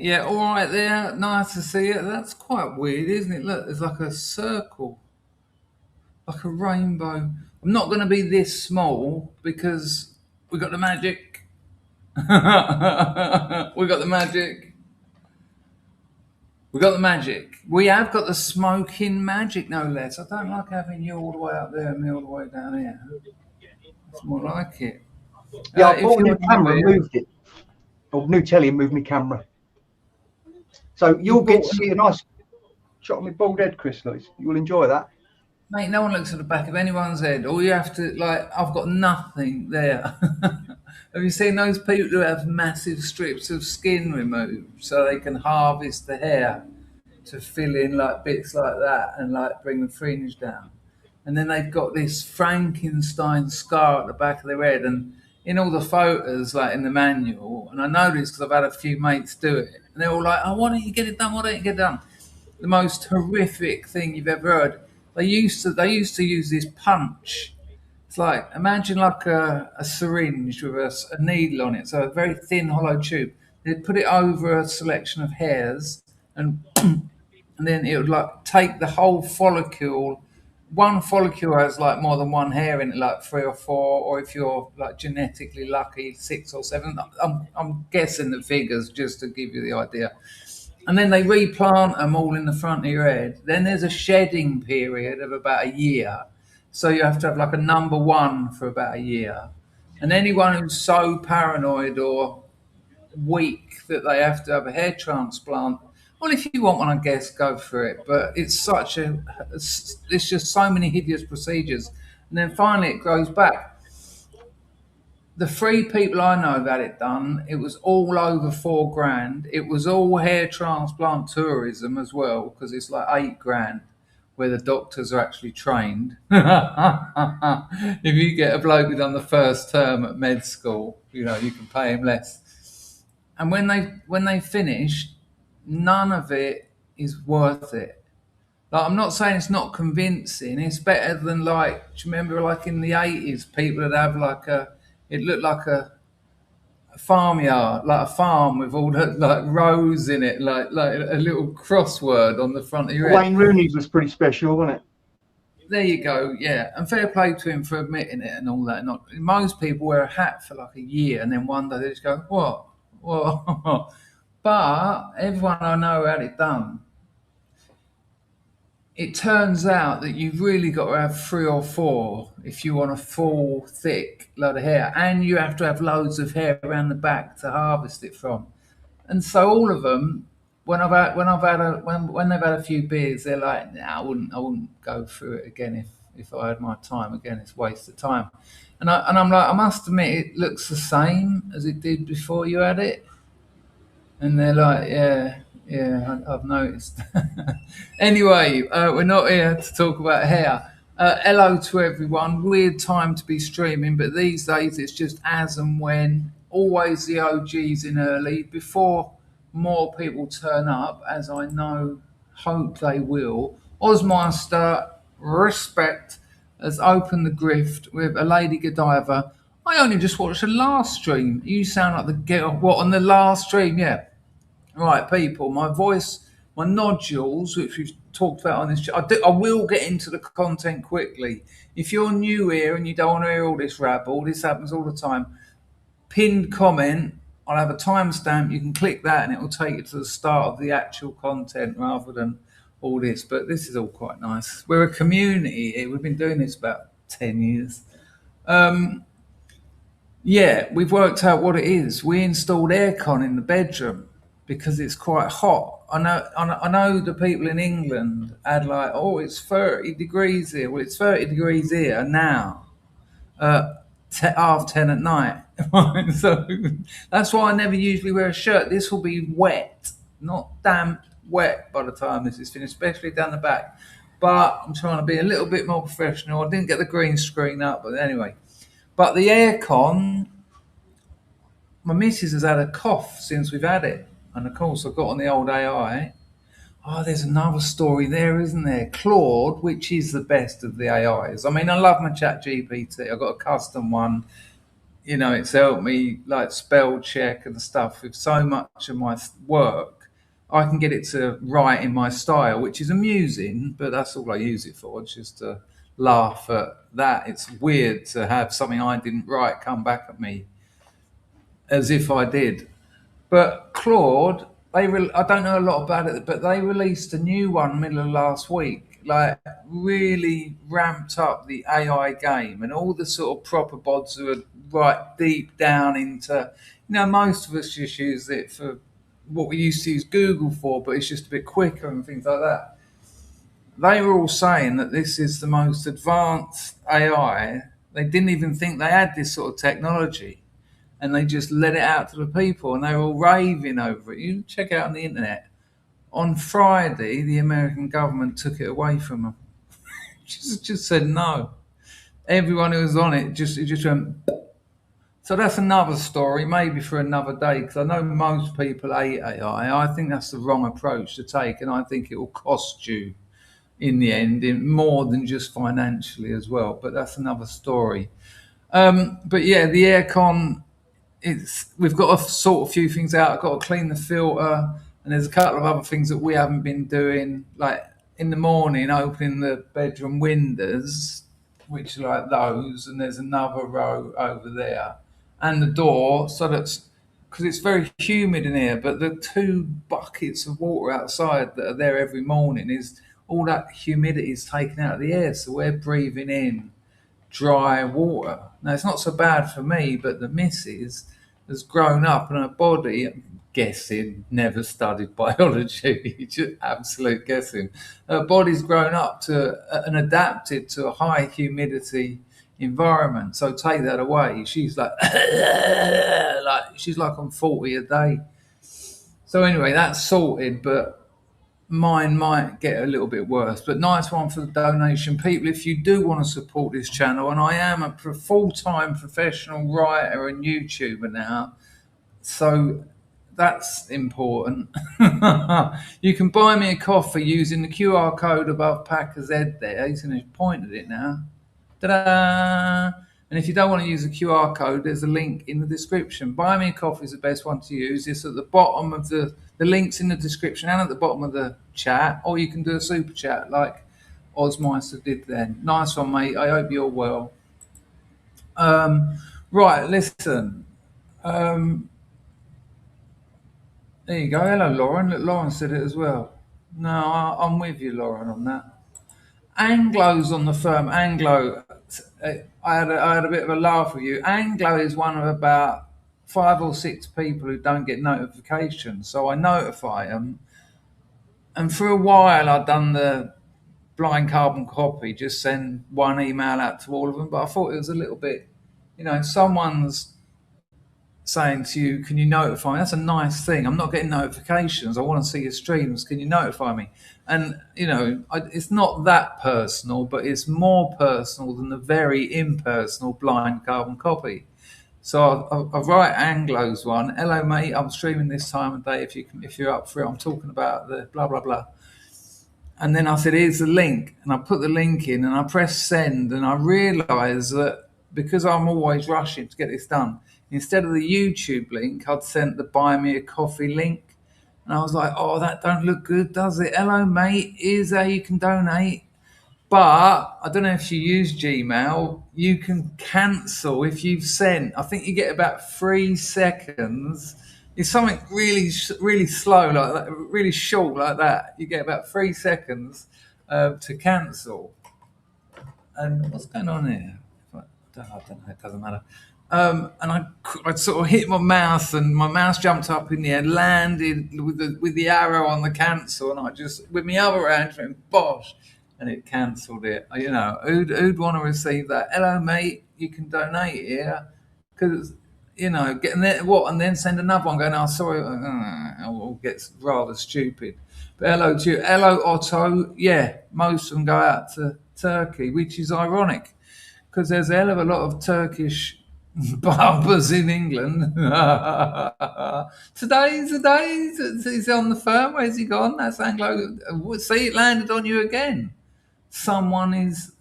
yeah, all right there. Nice to see it. That's quite weird, isn't it? Look, there's like a circle, like a rainbow. I'm not going to be this small because we got the magic. We got the magic. We got the magic. We have got the smoking magic, no less. I don't like having you all the way up there and me all the way down here. It's more like it. Yeah, I If bought a new you're camera and new here, moved it. Or new telly and moved my camera. So you you'll get to bought, see a nice shot of my bald head, Chris. Like, you'll enjoy that. mate. No one looks at the back of anyone's head. All you have to like, I've got nothing there. Have you seen those people who have massive strips of skin removed so they can harvest the hair to fill in like bits like that and like bring the fringe down? And then they've got this Frankenstein scar at the back of their head. And in all the photos, like in the manual, and I know this because I've had a few mates do it, and they're all like, "Oh, why don't you get it done? Why don't you get it done?" The most horrific thing you've ever heard. They used to use this punch. It's like imagine like a syringe with a needle on it, so a very thin hollow tube. They'd put it over a selection of hairs, and and then it would like take the whole follicle. One follicle has like more than one hair in it, like three or four, or if you're like genetically lucky, six or seven. I'm guessing the figures just to give you the idea. And then they replant them all in the front of your head. Then there's a shedding period of about a year. So you have to have like a number one for about a year. And anyone who's so paranoid or weak that they have to have a hair transplant. Well, if you want one, I guess go for it. But it's just so many hideous procedures, and then finally it grows back. The three people I know that it done, it was all over 4 grand. It was all hair transplant tourism as well because it's like 8 grand where the doctors are actually trained. If you get a bloke who done the first term at med school, you can pay him less. And when they finish, none of it is worth it. Like I'm not saying it's not convincing. It's better than like, do you remember like in the 80s, people would have like it looked like a farmyard, like a farm with all the like rows in it, like a little crossword on the front of your head. Wayne Rooney's was pretty special, wasn't it? There you go, yeah. And fair play to him for admitting it and all that. Not most people wear a hat for like a year and then one day they just go, what? What? But everyone I know had it done. It turns out that you've really got to have 3 or 4 if you want a full, thick load of hair, and you have to have loads of hair around the back to harvest it from. And so all of them, when they've had a few beers, they're like, "Nah, I wouldn't go through it again if I had my time again. It's a waste of time." And I'm like, I must admit, it looks the same as it did before you had it. And they're like, "Yeah, yeah, I've noticed." Anyway, we're not here to talk about hair. Hello to everyone. Weird time to be streaming, but these days it's just as and when. Always the OGs in early before more people turn up, as I know, hope they will. Ozmeister, respect, has opened the grift with a Lady Godiva. I only just watched the last stream. You sound like the girl. What, on the last stream? Yeah. Right, people, my voice, my nodules, which we've talked about on this show, I will get into the content quickly. If you're new here and you don't want to hear all this rabble, this happens all the time. Pinned comment, I'll have a timestamp. You can click that and it will take you to the start of the actual content rather than all this. But this is all quite nice. We're a community here. We've been doing this about 10 years. Yeah, we've worked out what it is. We installed aircon in the bedroom because it's quite hot. I know the people in England had like, oh, it's 30 degrees here. Well, it's 30 degrees here now, 10 at night. So that's why I never usually wear a shirt. This will be wet, not damp, wet by the time this is finished, especially down the back. But I'm trying to be a little bit more professional. I didn't get the green screen up, but anyway. But the aircon, my missus has had a cough since we've had it. And of course, I got on the old AI. Oh, there's another story there, isn't there? Claude, which is the best of the AIs. I mean, I love my chat GPT. I've got a custom one. it's helped me like spell check and stuff with so much of my work. I can get it to write in my style, which is amusing, but that's all I use it for, just to laugh at that. It's weird to have something I didn't write come back at me as if I did. But Claude, I don't know a lot about it, but they released a new one middle of last week. Like really ramped up the AI game, and all the sort of proper bods who are right deep down into. Most of us just use it for what we used to use Google for, but it's just a bit quicker and things like that. They were all saying that this is the most advanced AI. They didn't even think they had this sort of technology, and they just let it out to the people, and they were all raving over it. You check it out on the internet. On Friday, the American government took it away from them. Just said no. Everyone who was on it just went. So that's another story, maybe for another day, because I know most people hate AI. I think that's the wrong approach to take, and I think it will cost you in the end, in more than just financially as well. But that's another story. But yeah, the aircon, we've got to sort a few things out. I've got to clean the filter, and there's a couple of other things that we haven't been doing, like in the morning opening the bedroom windows, which are like those, and there's another row over there, and the door, so that's because it's very humid in here. But the two buckets of water outside that are there every morning is all that humidity is taken out of the air, so we're breathing in dry water. Now it's not so bad for me, but the missus has grown up and her body, I'm guessing, never studied biology, just absolute guessing. Her body's grown up to and adapted to a high humidity environment. So take that away, she's like, she's like on 40 a day. So anyway, that's sorted, but mine might get a little bit worse. But nice one for the donation. People, if you do want to support this channel, and I am a full-time professional writer and YouTuber now, so that's important. You can buy me a coffee using the QR code above Packer's head there. He's going to point at it now. Ta-da! And if you don't want to use the QR code, there's a link in the description. Buy me a coffee is the best one to use. It's at the bottom of the links in the description and at the bottom of the chat, or you can do a super chat like Osmeister did then. Nice one, mate. I hope you're well. Right, listen. There you go. Hello, Lauren. Look, Lauren said it as well. No, I'm with you, Lauren, on that. Anglo's on the firm. Anglo, I had a bit of a laugh with you. Anglo is one of about 5 or 6 people who don't get notifications, so I notify them. And for a while, I'd done the blind carbon copy, just send one email out to all of them. But I thought it was a little bit, someone's saying to you, can you notify me? That's a nice thing. I'm not getting notifications. I want to see your streams. Can you notify me? And, it's not that personal, but it's more personal than the very impersonal blind carbon copy. So I write Anglo's one. Hello, mate. I'm streaming this time of day. If you're up for it, I'm talking about the blah, blah, blah. And then I said, here's the link. And I put the link in and I press send. And I realised that because I'm always rushing to get this done, instead of the YouTube link, I'd sent the buy me a coffee link. And I was like, oh, that don't look good, does it? Hello, mate. Here's how you can donate. But I don't know if you use Gmail. You can cancel if you've sent. I think you get about 3 seconds. It's something really, really slow like that, really short like that. You get about 3 seconds to cancel. And what's going on here? I don't know. It doesn't matter. And I sort of hit my mouse, and my mouse jumped up in the air, landed with the arrow on the cancel, and I just with my other hand went bosh, and it cancelled it. Who'd want to receive that? Hello, mate. You can donate here because getting there and then send another one going, oh, sorry, it gets rather stupid. But hello to you. Hello, Otto. Yeah, most of them go out to Turkey, which is ironic because there's a hell of a lot of Turkish barbers in England. Today's the day. He's on the firm. Where's he gone? That's Anglo. See, it landed on you again. Someone is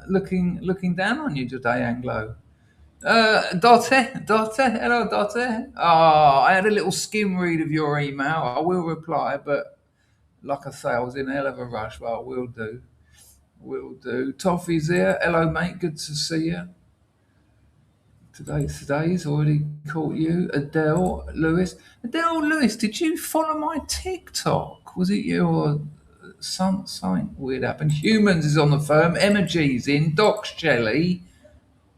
looking down on you today, Anglo. Dottie, hello, Dottie. Oh, I had a little skim read of your email. I will reply, but like I say, I was in a hell of a rush, but I will do. Will do. Toffee's here. Hello, mate. Good to see you. Today's already caught you. Adele Lewis. Adele Lewis, did you follow my TikTok? Was it you or something weird happened? Humans is on the firm. Emma G's in. Doc's Jelly.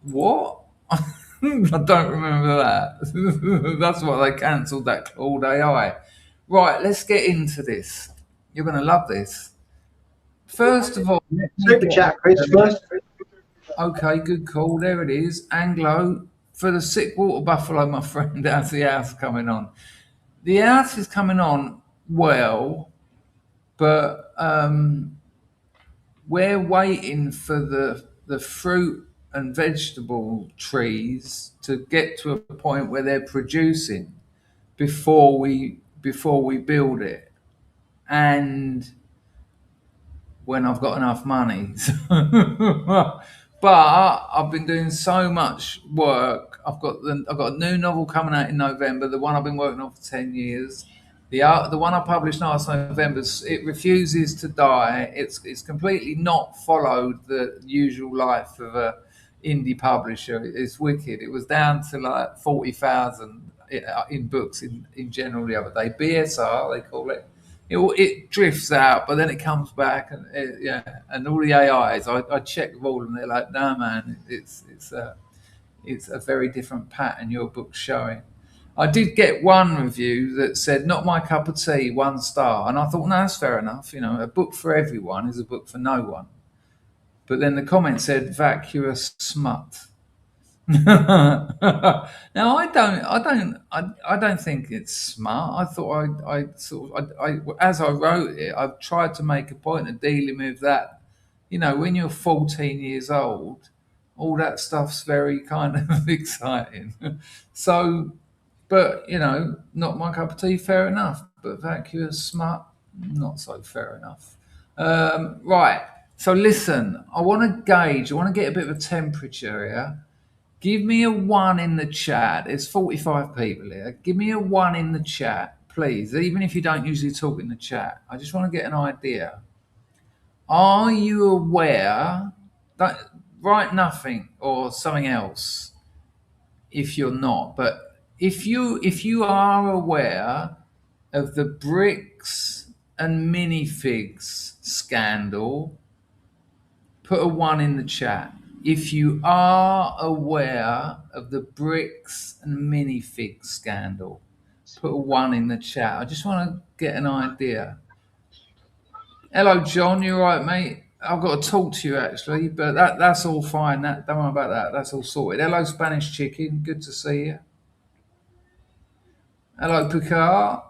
What? I don't remember that. That's why they cancelled that Claude AI. Right, let's get into this. You're going to love this. First of all, let me Super get chat, Chris, first. okay, good call. There it is. Anglo for the sick water buffalo, my friend. How's the house coming on? The house is coming on well, but we're waiting for the fruit and vegetable trees to get to a point where they're producing before we build it, and when I've got enough money. But I've been doing so much work. I've got a new novel coming out in November. The one I've been working on for 10 years. The one I published last November. It refuses to die. It's completely not followed the usual life of a indie publisher. It's wicked. It was down to like 40,000 in books in general the other day. BSR they call it. It drifts out, but then it comes back, and and all the AIs. I check with all of them. They're like, no, man, it's a very different pattern your book's showing. I did get one review that said, not my cup of tea, 1 star, and I thought, no, that's fair enough. You know, a book for everyone is a book for no one. But then the comment said, vacuous smut. Now I don't think it's smart. I thought I sort of as I wrote it, I've tried to make a point of dealing with that. You know, when you're 14 years old, all that stuff's very kind of exciting. So, but you know, not my cup of tea. Fair enough. But vacuous smart, not so fair enough. Right. So listen, I want to gauge. I want to get a bit of a temperature here. Give me a one in the chat. There's 45 people here. Give me a one in the chat, please. Even if you don't usually talk in the chat, I just want to get an idea. Are you aware that write nothing or something else if you're not, but if you are aware of the Bricks and Minifigs scandal, put a one in the chat. If you are aware of the Bricks and Minifigs scandal, put a one in the chat. I just want to get an idea. Hello, John. You all right, mate? I've got to talk to you actually, but that's all fine. Don't worry about that. That's all sorted. Hello, Spanish Chicken. Good to see you. Hello, Picard.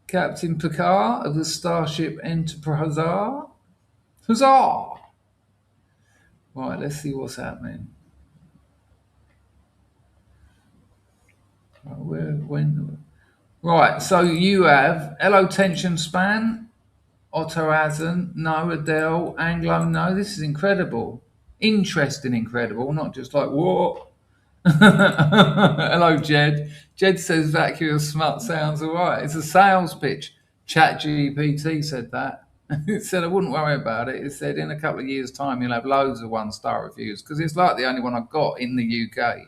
Captain Picard of the Starship Enterprise. Huzzah! Right, let's see what's happening. Right, so you have hello tension span, Otto hasn't, no Adele, Anglo, no. This is incredible, interesting, incredible, not just like what. Hello, Jed. Jed says vacuous smut sounds all right. It's a sales pitch. Chat GPT said that. It said I wouldn't worry about it. It said in a couple of years' time you'll have loads of 1 star reviews because it's like the only one I've got in the UK.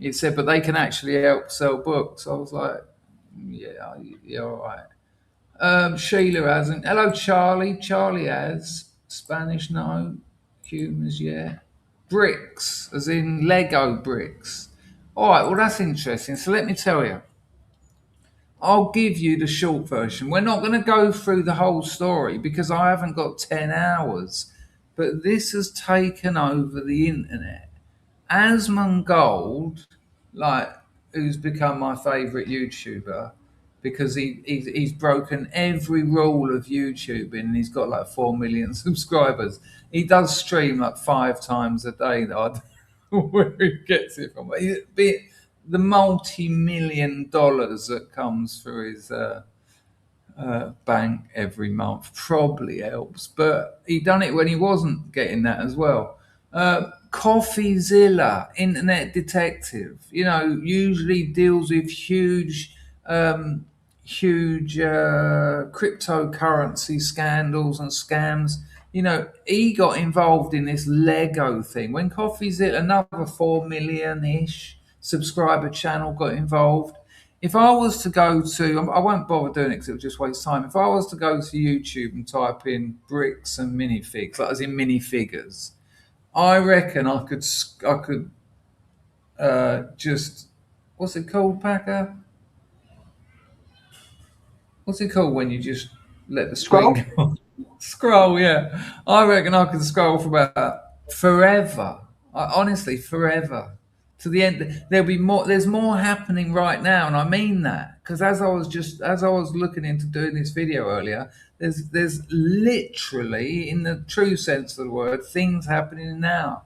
It said, but they can actually help sell books. I was like, yeah, you're all right. Sheila hasn't. Hello, Charlie. Charlie has. Spanish, no. Humans, yeah. Bricks, as in Lego bricks. All right, well, that's interesting. So let me tell you. I'll give you the short version. We're not going to go through the whole story because I haven't got 10 hours. But this has taken over the internet. Asmongold, like, who's become my favourite YouTuber because he's broken every rule of YouTube and he's got like 4 million subscribers. He does stream like 5 times a day. That I don't know where he gets it from. The multi-million dollars that comes through his bank every month probably helps, but he done it when he wasn't getting that as well. Coffezilla, internet detective, usually deals with um, huge cryptocurrency scandals and scams. He got involved in this Lego thing when Coffezilla, another 4 million ish subscriber channel, got involved. If I was to go to, I won't bother doing it because it'll just waste time. If I was to go to YouTube and type in bricks and minifigs, like as in minifigures, I reckon I could just, what's it called, Packer? What's it called when you just let the Scroll. screen go? Scroll, yeah. I reckon I could scroll for about forever. Honestly, forever. To the end, there'll be more. There's more happening right now, and I mean that because as I was looking into doing this video earlier, there's literally, in the true sense of the word, things happening now.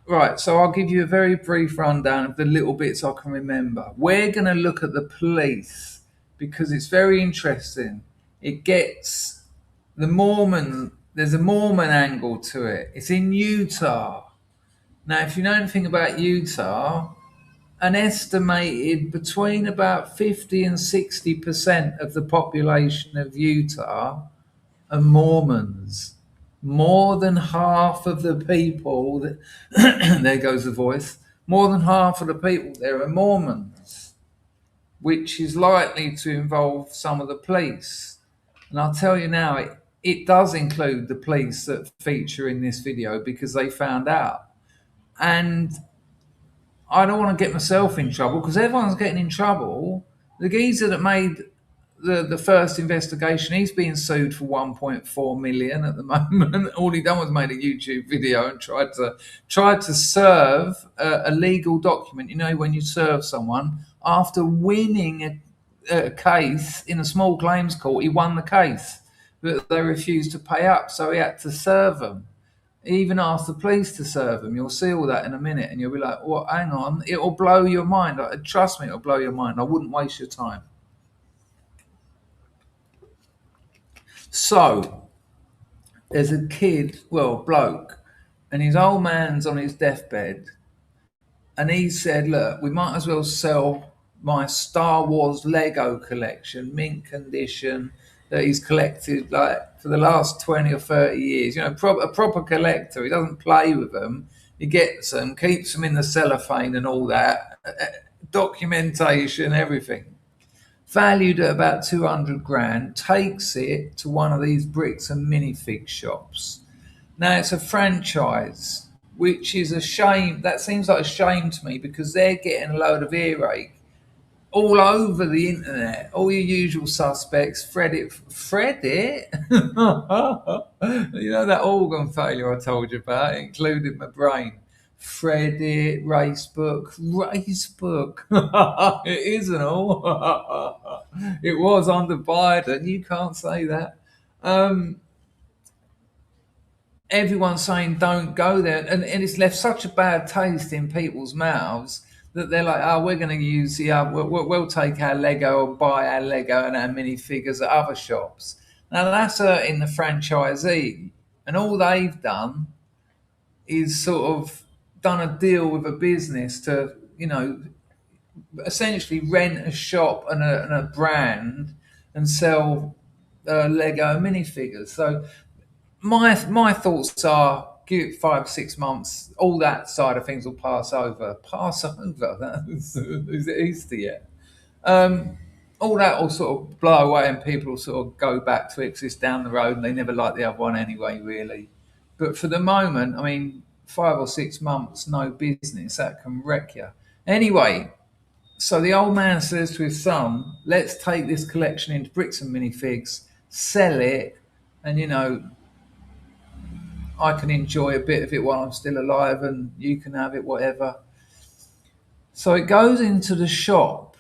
Right, so I'll give you a very brief rundown of the little bits I can remember. We're going to look at the police because it's very interesting. It gets there's a Mormon angle to it. It's in Utah. Now, if you know anything about Utah, an estimated between about 50 and 60% of the population of Utah are Mormons. More than half of the people that there goes the voice. More than half of the people there are Mormons, which is likely to involve some of the police. And I'll tell you now, it does include the police that feature in this video because they found out. And I don't want to get myself in trouble because everyone's getting in trouble. The geezer that made the first investigation, he's being sued for 1.4 million at the moment. All he done was made a YouTube video and tried to serve a legal document. When you serve someone after winning a case in a small claims court, he won the case, but they refused to pay up, so he had to serve them. He even asked the police to serve him. You'll see all that in a minute, and you'll be like, "Well, hang on, it'll blow your mind. Trust me, it'll blow your mind. I wouldn't waste your time." So there's a kid, well, bloke, and his old man's on his deathbed, and he said, "Look, we might as well sell my Star Wars Lego collection, mint condition, that he's collected like for the last 20 or 30 years. A proper collector. He doesn't play with them. He gets them, keeps them in the cellophane and all that, documentation, everything." Valued at about 200 grand, takes it to one of these bricks and minifig shops. Now it's a franchise, which is a shame. That seems like a shame to me because they're getting a load of earache all over the internet. All your usual suspects, Fred it. That organ failure I told you about, including my brain. Reddit, Racebook. It isn't all. It was under Biden. You can't say that. Everyone's saying don't go there, and it's left such a bad taste in people's mouths that they're like, "Oh, we're going to use we'll take our Lego and buy our Lego and our minifigures at other shops." Now that's hurting the franchisee, and all they've done is sort of done a deal with a business to, essentially rent a shop and a brand and sell Lego minifigures. So my thoughts are, give it 5 6 months, all that side of things will pass over. Pass over. Is it Easter yet? All that will sort of blow away, and people will sort of go back to it because it's down the road, and they never like the other one anyway, really. But for the moment, I mean, 5 or 6 months, no business, that can wreck you. Anyway, so the old man says to his son, "Let's take this collection into bricks and minifigs, sell it, and I can enjoy a bit of it while I'm still alive, and you can have it, whatever." So it goes into the shop,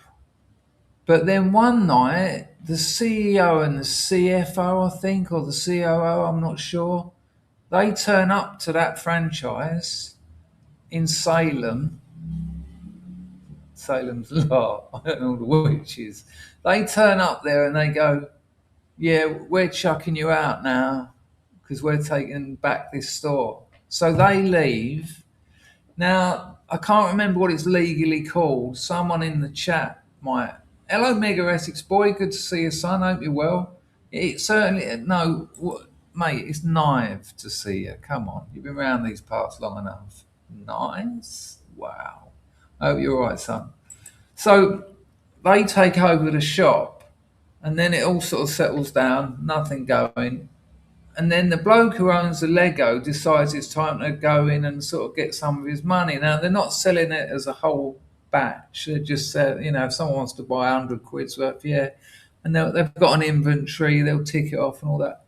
but then one night, the CEO and the CFO, I think, or the COO, I'm not sure, they turn up to that franchise in Salem. Salem's Lot, I don't know the witches. They turn up there and they go, "Yeah, we're chucking you out now because we're taking back this store." So they leave. Now, I can't remember what it's legally called. Someone in the chat might. Hello, Mega Essex boy. Good to see you, son. Hope you're well. It certainly, no, mate, it's naive to see you. Come on. You've been around these parts long enough. Nice? Wow. Hope you're all right, son. So they take over the shop, and then it all sort of settles down, nothing going. And then the bloke who owns the Lego decides it's time to go in and sort of get some of his money. Now, they're not selling it as a whole batch. They just said, if someone wants to buy 100 quid's worth, yeah. And they've got an inventory, they'll tick it off and all that.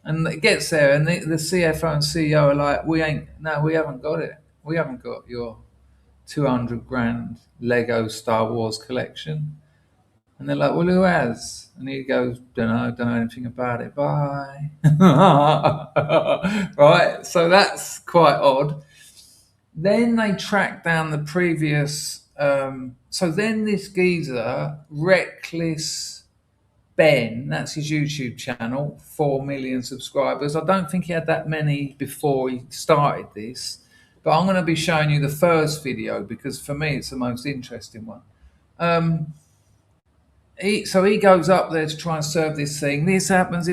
And it gets there, and the CFO and CEO are like, we haven't got it. We haven't got your 200 grand Lego Star Wars collection. And they're like, well, who has? And he goes, don't know anything about it. Bye. Right? So that's quite odd. Then they track down the previous. So then this geezer, Reckless Ben, that's his YouTube channel, 4 million subscribers. I don't think he had that many before he started this. But I'm going to be showing you the first video because for me it's the most interesting one. So he goes up there to try and serve this thing. This happens.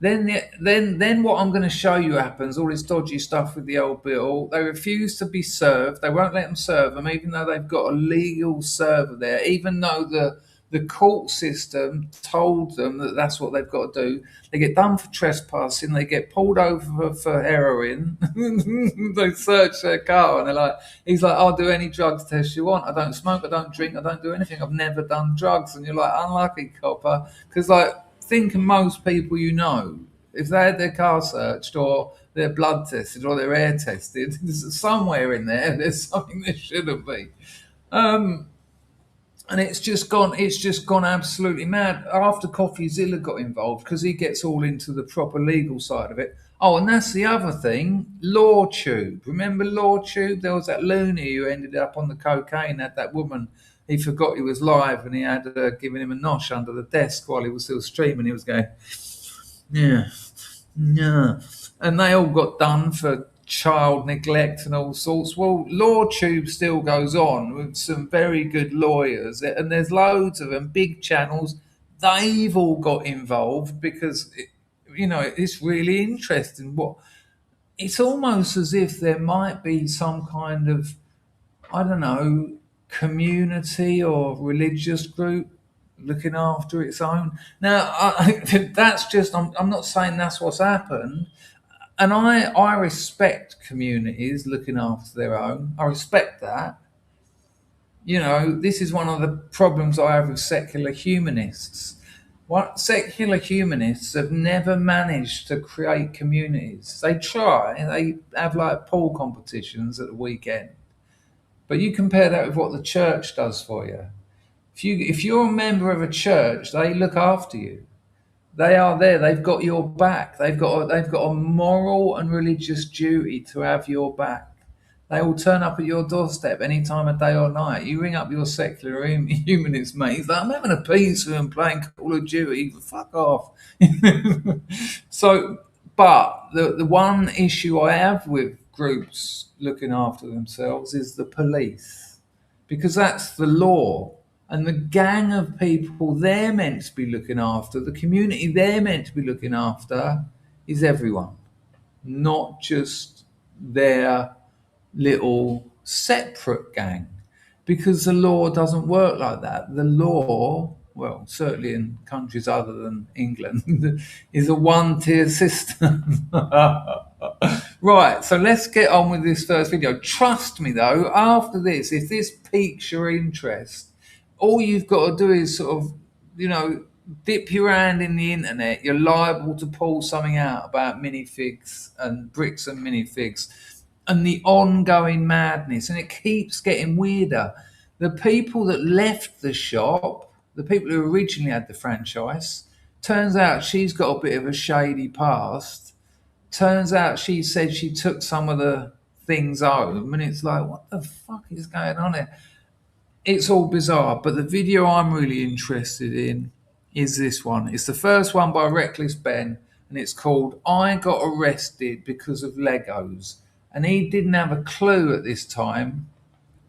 Then what I'm going to show you happens. All this dodgy stuff with the old bill. They refuse to be served. They won't let them serve them, even though they've got a legal server there. Even though the court system told them that that's what they've got to do. They get done for trespassing. They get pulled over for heroin. They search their car and he's like, I'll do any drugs test you want. I don't smoke. I don't drink. I don't do anything. I've never done drugs. And you're like, unlucky copper. Because think of most people if they had their car searched or their blood tested or their air tested, somewhere in there's something there shouldn't be. And it's just gone absolutely mad after Coffezilla got involved because he gets all into the proper legal side of it. Oh, and that's the other thing, LawTube. Remember LawTube? There was that loony who ended up on the cocaine, had that woman. He forgot he was live and he had given him a nosh under the desk while he was still streaming. He was going, yeah. And they all got done for child neglect and all sorts. Well, LawTube still goes on with some very good lawyers, and there's loads of them, big channels. They've all got involved because it's really interesting. It's almost as if there might be some kind of, I don't know, community or religious group looking after its own. Now, that's just, I'm not saying that's what's happened. And I respect communities looking after their own. I respect that. This is one of the problems I have with secular humanists. Secular humanists have never managed to create communities. They try. They have pool competitions at the weekend. But you compare that with what the church does for you. If you're a member of a church, they look after you. They are there. They've got your back. They've got a moral and religious duty to have your back. They will turn up at your doorstep any time of day or night. You ring up your secular humanist mate. He's like, I'm having a pizza and playing Call of Duty. Fuck off. But the one issue I have with groups looking after themselves is the police, because that's the law. And the gang of people they're meant to be looking after, the community they're meant to be looking after, is everyone, not just their little separate gang. Because the law doesn't work like that. The law, well, certainly in countries other than England, is a one-tier system. Right, so let's get on with this first video. Trust me, though, after this, if this piques your interest, all you've got to do is sort of, dip your hand in the internet. You're liable to pull something out about minifigs and bricks and minifigs and the ongoing madness. And it keeps getting weirder. The people that left the shop, the people who originally had the franchise, turns out she's got a bit of a shady past. Turns out she said she took some of the things home. And it's like, what the fuck is going on here? It's all bizarre, but the video I'm really interested in is this one. It's the first one by Reckless Ben, and it's called I Got Arrested Because of Legos. and he didn't have a clue at this time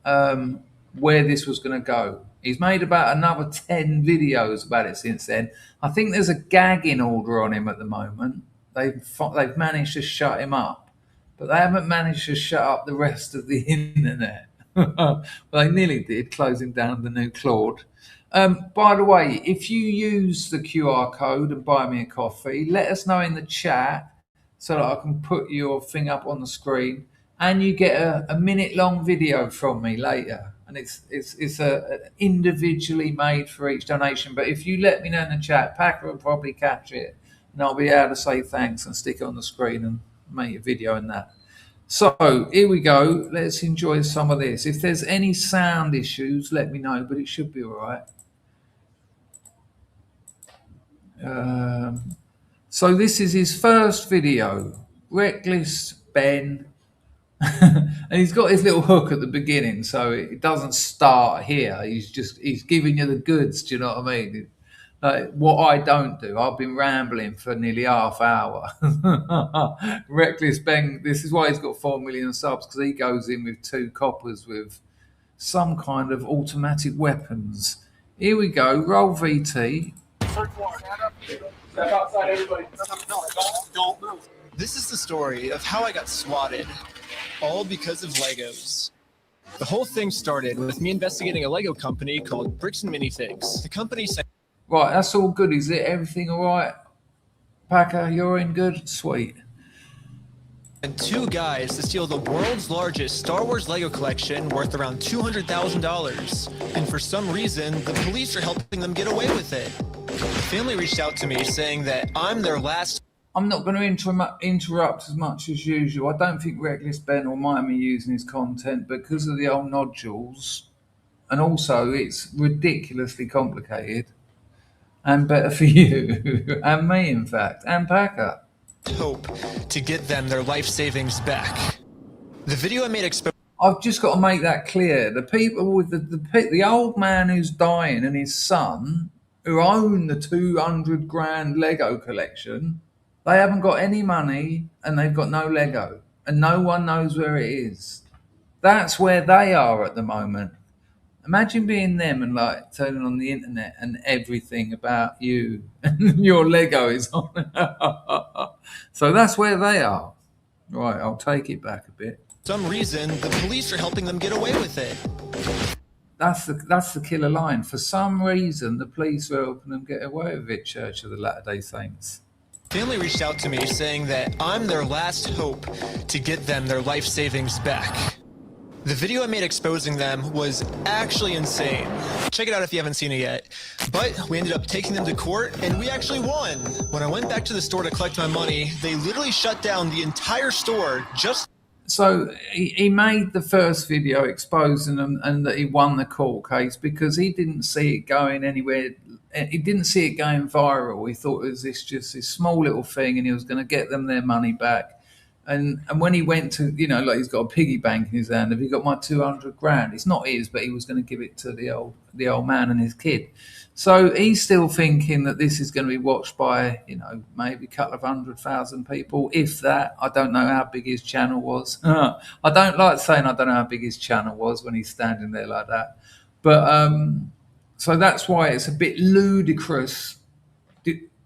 where this was going to go. He's made about another 10 videos about it since then. I think there's a gagging order on him at the moment. They've managed to shut him up, but they haven't managed to shut up the rest of the internet. Well, they nearly did, closing down the new Claude. By the way, if you use the QR code and buy me a coffee, let us know in the chat so that I can put your thing up on the screen, and you get a minute long video from me later. And it's individually made for each donation. But if you let me know in the chat, Packer will probably catch it, and I'll be able to say thanks and stick it on the screen and make a video in that. So here we go. Let's enjoy some of this. If there's any sound issues, let me know, but it should be all right. So this is his first video, Reckless Ben. And he's got his little hook at the beginning, so it doesn't start here. He's giving you the goods. Do you know what I mean? Like what I don't do. I've been rambling for nearly half hour. Reckless Ben. This is why he's got 4 million subs, because he goes in with 2 coppers with some kind of automatic weapons. Here we go. Roll VT. This is the story of how I got swatted, all because of Legos. The whole thing started with me investigating a Lego company called Bricks Minifigs. The company sent Right, that's all good, is it? Everything all right? Packer, you're in good? Sweet. 2 guys to steal the world's largest Star Wars Lego collection worth around $200,000. And for some reason, the police are helping them get away with it. The family reached out to me saying that I'm their last... I'm not going to interrupt as much as usual. I don't think Reckless Ben will mind me using his content because of the old nodules. And also, it's ridiculously complicated. And better for you. And me, in fact. And Packer. Hope to get them their life savings back. The video I made I've just got to make that clear. The people with the old man who's dying and his son, who own the 200 grand Lego collection, they haven't got any money and they've got no Lego and no one knows where it is. That's where they are at the moment. Imagine being them and like turning on the internet and everything about you and your Lego is on. So that's where they are. Right, I'll take it back a bit. For some reason, the police are helping them get away with it. That's the killer line. For some reason, the police are helping them get away with it, Church of the Latter-day Saints. Family reached out to me saying that I'm their last hope to get them their life savings back. The video I made exposing them was actually insane. Check it out if you haven't seen it yet. But we ended up taking them to court, and we actually won. When I went back to the store to collect my money, they literally shut down the entire store just... So he made the first video exposing them and that he won the court case because he didn't see it going anywhere. He didn't see it going viral. He thought it was just this small little thing and he was going to get them their money back. And when he went to, like he's got a piggy bank in his hand, have you got my 200 grand? It's not his, but he was going to give it to the old man and his kid. So he's still thinking that this is going to be watched by, maybe a couple of 100,000 people, if that. I don't know how big his channel was. I don't like saying I don't know how big his channel was when he's standing there like that. But so that's why it's a bit ludicrous.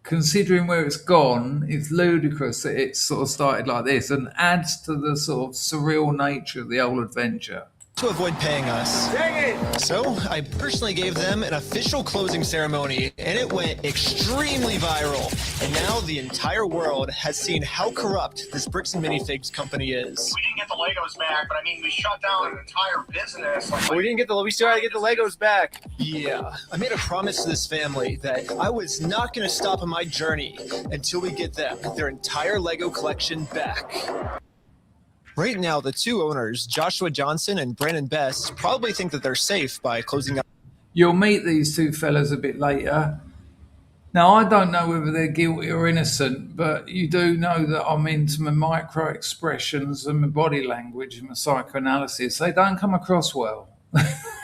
Considering where it's gone, it's ludicrous that it sort of started like this and adds to the sort of surreal nature of the whole adventure. To avoid paying us. Dang it! So I personally gave them an official closing ceremony, and it went extremely viral. And now the entire world has seen how corrupt this Bricks and Minifigs company is. We didn't get the Legos back, but I mean, we shut down an entire business. We still gotta get the Legos back. Yeah, I made a promise to this family that I was not going to stop on my journey until we get them their entire Lego collection back. Right now, the 2 owners, Joshua Johnson and Brandon Best, probably think that they're safe by closing up. You'll meet these 2 fellas a bit later. Now, I don't know whether they're guilty or innocent, but you do know that I'm into my micro expressions and my body language and my psychoanalysis. They don't come across well.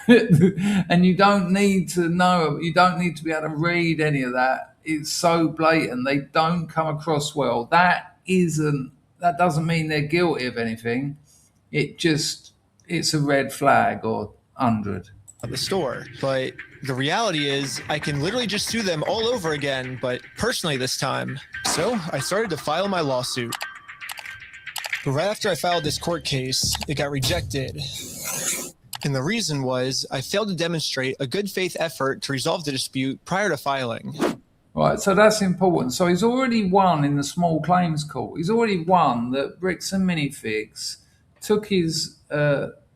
And you don't need to know, you don't need to be able to read any of that. It's so blatant. They don't come across well. That doesn't mean they're guilty of anything. it's a red flag or 100. At the store. But the reality is I can literally just sue them all over again, but personally this time. So I started to file my lawsuit. But right after I filed this court case, it got rejected. And the reason was I failed to demonstrate a good faith effort to resolve the dispute prior to filing. Right, so that's important. So he's already won in the small claims court. He's already won that Bricks and Minifigs took his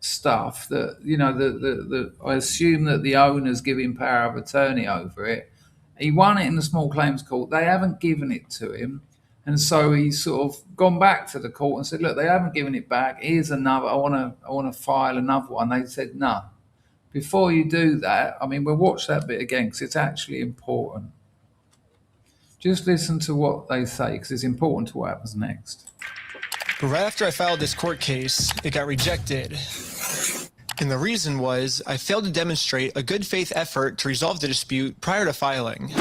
stuff that, you know, the I assume that the owners give him power of attorney over it. He won it in the small claims court. They haven't given it to him. And so he's sort of gone back to the court and said, look, they haven't given it back. Here's another, I want to file another one. They said, no. Before you do that, I mean, we'll watch that bit again because it's actually important. Just listen to what they say because it's important to what happens next. But right after I filed this court case, it got rejected. And the reason was I failed to demonstrate a good faith effort to resolve the dispute prior to filing.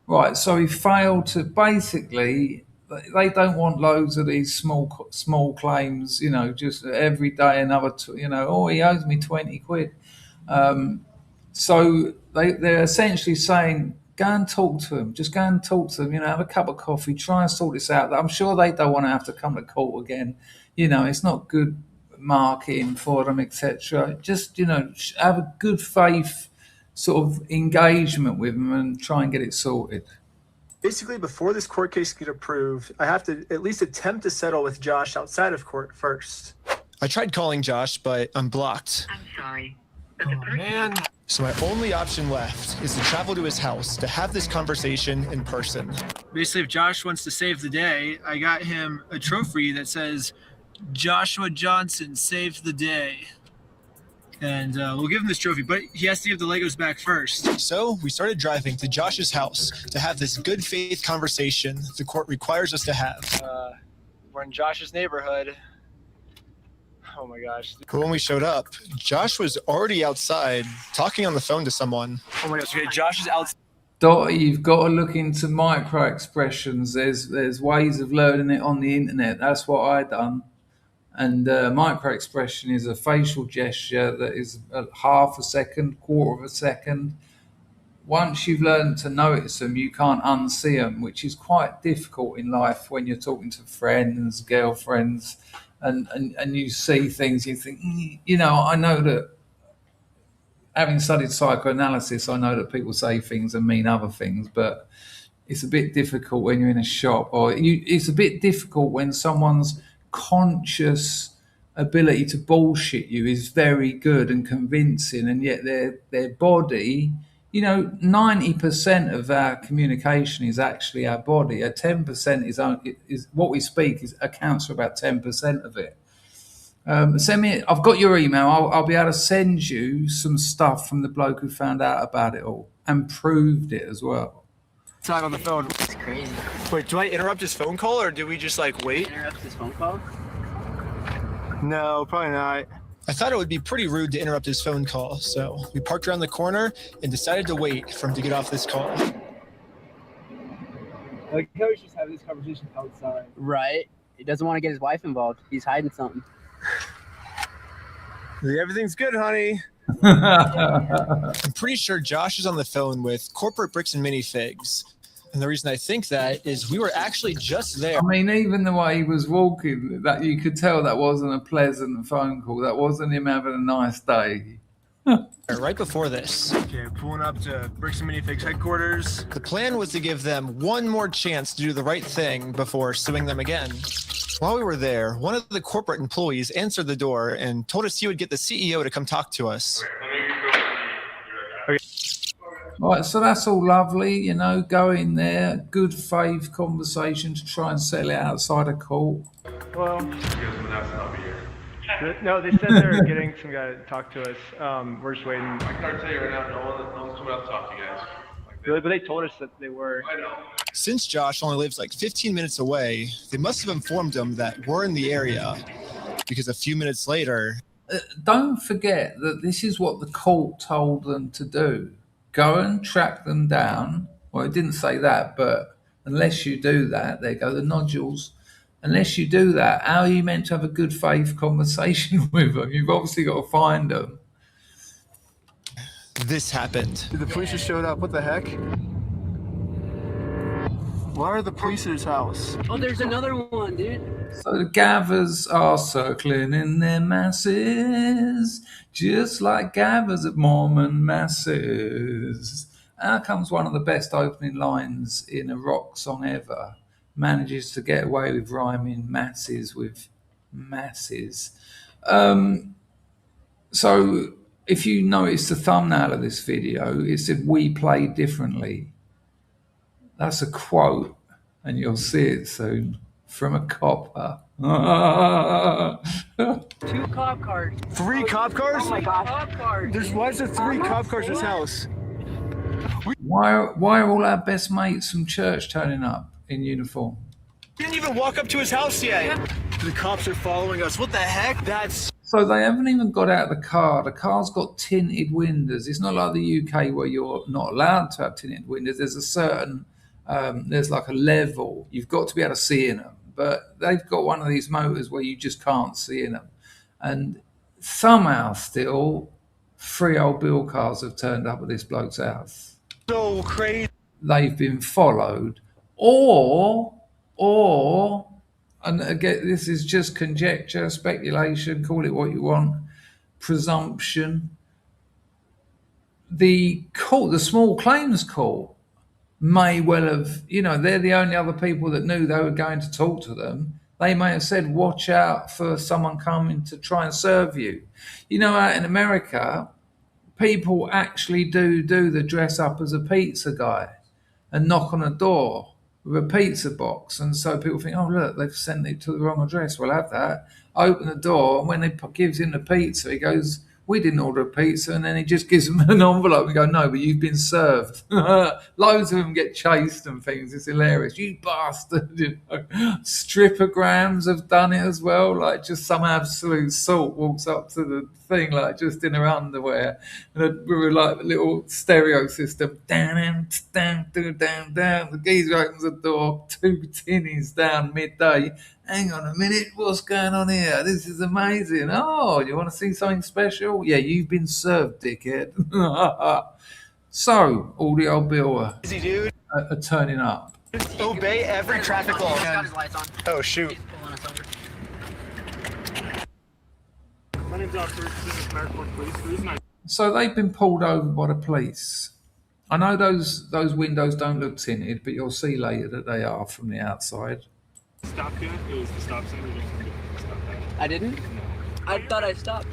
Right, so he failed to basically, they don't want loads of these small claims, you know, just every day another, oh, he owes me 20 quid. So they're essentially saying, go and talk to him. Just go and talk to him, you know, have a cup of coffee, try and sort this out. I'm sure they don't want to have to come to court again. You know, it's not good marketing for them, etc. Just, you know, have a good faith sort of engagement with them and try and get it sorted. Basically, before this court case gets approved, I have to at least attempt to settle with Josh outside of court first. I tried calling Josh, but I'm blocked. I'm sorry. Oh, man. So my only option left is to travel to his house to have this conversation in person. Basically, if Josh wants to save the day, I got him a trophy that says, Joshua Johnson saved the day. And we'll give him this trophy, but he has to give the Legos back first. So we started driving to Josh's house to have this good faith conversation the court requires us to have. We're in Josh's neighborhood. Oh my gosh. But when we showed up, Josh was already outside talking on the phone to someone. Oh my gosh, okay, Josh is outside. Dottie, you've got to look into micro expressions. There's ways of learning it on the internet. That's what I done. And micro expression is a facial gesture that is a half a second, quarter of a second. Once you've learned to notice them, you can't unsee them, which is quite difficult in life when you're talking to friends, girlfriends, and you see things, you think, you know, I know that having studied psychoanalysis, I know that people say things and mean other things, but it's a bit difficult when you're in a shop, or it's a bit difficult when someone's conscious ability to bullshit you is very good and convincing, and yet their body, you know, 90% of our communication is actually our body. 10% is what we speak accounts for about 10% of it. Send me. I've got your email. I'll be able to send you some stuff from the bloke who found out about it all and proved it as well. Talk on the phone. It's crazy. Wait, do I interrupt his phone call or do we just like wait? Interrupt his phone call? No, probably not. I thought it would be pretty rude to interrupt his phone call, so we parked around the corner and decided to wait for him to get off this call. Like, how we just have this conversation outside. Right. He doesn't want to get his wife involved. He's hiding something. Everything's good, honey. I'm pretty sure Josh is on the phone with corporate Bricks and Minifigs. And the reason I think that is we were actually just there. I mean, even the way he was walking, that you could tell that wasn't a pleasant phone call. That wasn't him having a nice day. Right before this. Okay, pulling up to Bricks and Minifigs headquarters. The plan was to give them one more chance to do the right thing before suing them again. While we were there, one of the corporate employees answered the door and told us he would get the CEO to come talk to us. Right, so that's all lovely, you know, go in there, good faith conversation to try and settle it outside of court. Well, no, they said they're getting some guy to talk to us. We're just waiting. I can't tell you right now, no one's coming out to talk to you guys. Really? But they told us that they were. I know. Since Josh only lives like 15 minutes away, they must have informed him that we're in the area, because a few minutes later... Don't forget that this is what the court told them to do. Go and track them down. Well, it didn't say that, but unless you do that, there go the nodules. Unless you do that, how are you meant to have a good faith conversation with them? You've obviously got to find them. This happened. The police just showed up. What the heck? Why are the police at his house? Oh, there's another one, dude. So the gathers are circling in their masses, just like gathers at Mormon masses. Out comes one of the best opening lines in a rock song ever. Manages to get away with rhyming masses with masses. So if you notice the thumbnail of this video, it said "We play differently." That's a quote, and you'll see it soon from a copper. 2 cop cars. 3 cop cars? Oh my gosh. Cop cars. Why is there 3 cop cars at his house? Why are all our best mates from church turning up in uniform? We didn't even walk up to his house yet. The cops are following us. What the heck? That's... So they haven't even got out of the car. The car's got tinted windows. It's not like the UK where you're not allowed to have tinted windows. There's a certain, there's like a level. You've got to be able to see in them. But they've got one of these motors where you just can't see in them. And somehow still, 3 old bill cars have turned up at this bloke's house. so crazy. They've been followed, or, and again, this is just conjecture, speculation, call it what you want, presumption. The court, the small claims court, may well have, they're the only other people that knew they were going to talk to them. They may have said, watch out for someone coming to try and serve you. Out in America, people actually do the dress up as a pizza guy and knock on a door with a pizza box. And so people think, oh, look, they've sent it to the wrong address. We'll have that. Open the door. And when they gives him the pizza, he goes, we didn't order a pizza. And then he just gives them an envelope and go, no, but you've been served. Loads of them get chased and things. It's hilarious. You bastard. Strippergrams have done it as well. Like just some absolute salt walks up to the thing, like just in her underwear. And with like a little stereo system. Down. The geezer opens the door. 2 tinnies down midday. Hang on a minute, what's going on here? This is amazing. Oh, you want to see something special? Yeah, you've been served, dickhead. So, all the old bill are turning up. Obey every traffic law. Got his lights on. Oh, shoot. He's pulling us over. My name's Oscar. This is Merrick Police. The reason I So they've been pulled over by the police. I know those windows don't look tinted, but you'll see later that they are from the outside. stopped you, it was the stop sign. We just couldn't stop that. I didn't? I thought I stopped.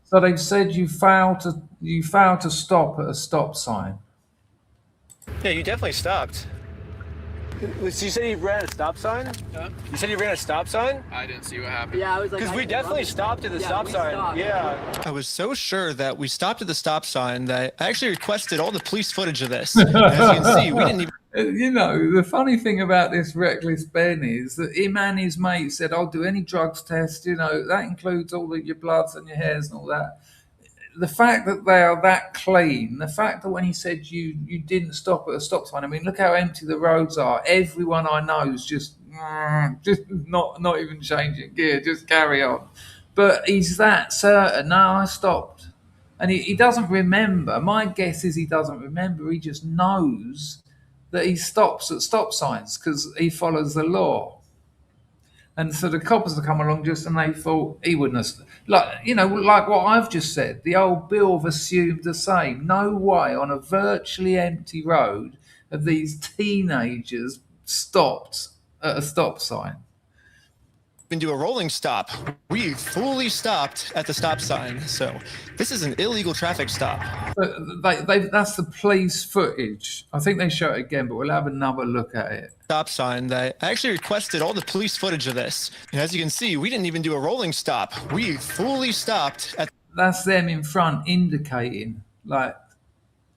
So they've said you failed to stop at a stop sign. Yeah, you definitely stopped. So you said you ran a stop sign? Huh? You said you ran a stop sign? I didn't see what happened. Yeah, I was like, Because I we definitely stopped at the stop we sign. stopped. Yeah. I was so sure that we stopped at the stop sign that I actually requested all the police footage of this. And as you can see, we didn't even... The funny thing about this reckless Ben is that him and his mate said, I'll do any drugs test, that includes all of your bloods and your hairs and all that. The fact that they are that clean, the fact that when he said you didn't stop at a stop sign, I mean, look how empty the roads are. Everyone I know is just not even changing gear, just carry on. But he's that certain, no, I stopped. And he doesn't remember. My guess is he doesn't remember. He just knows that he stops at stop signs because he follows the law. And so the coppers have come along and they thought he wouldn't have, like what I've just said, the old Bill have assumed the same. No way on a virtually empty road have these teenagers stopped at a stop sign. do a rolling stop. We fully stopped at the stop sign. So this is an illegal traffic stop. That's the police footage. I think they show it again, but we'll have another look at it. Stop sign. That I actually requested all the police footage of this. And as you can see, we didn't even do a rolling stop. We fully stopped at... That's them in front indicating, like,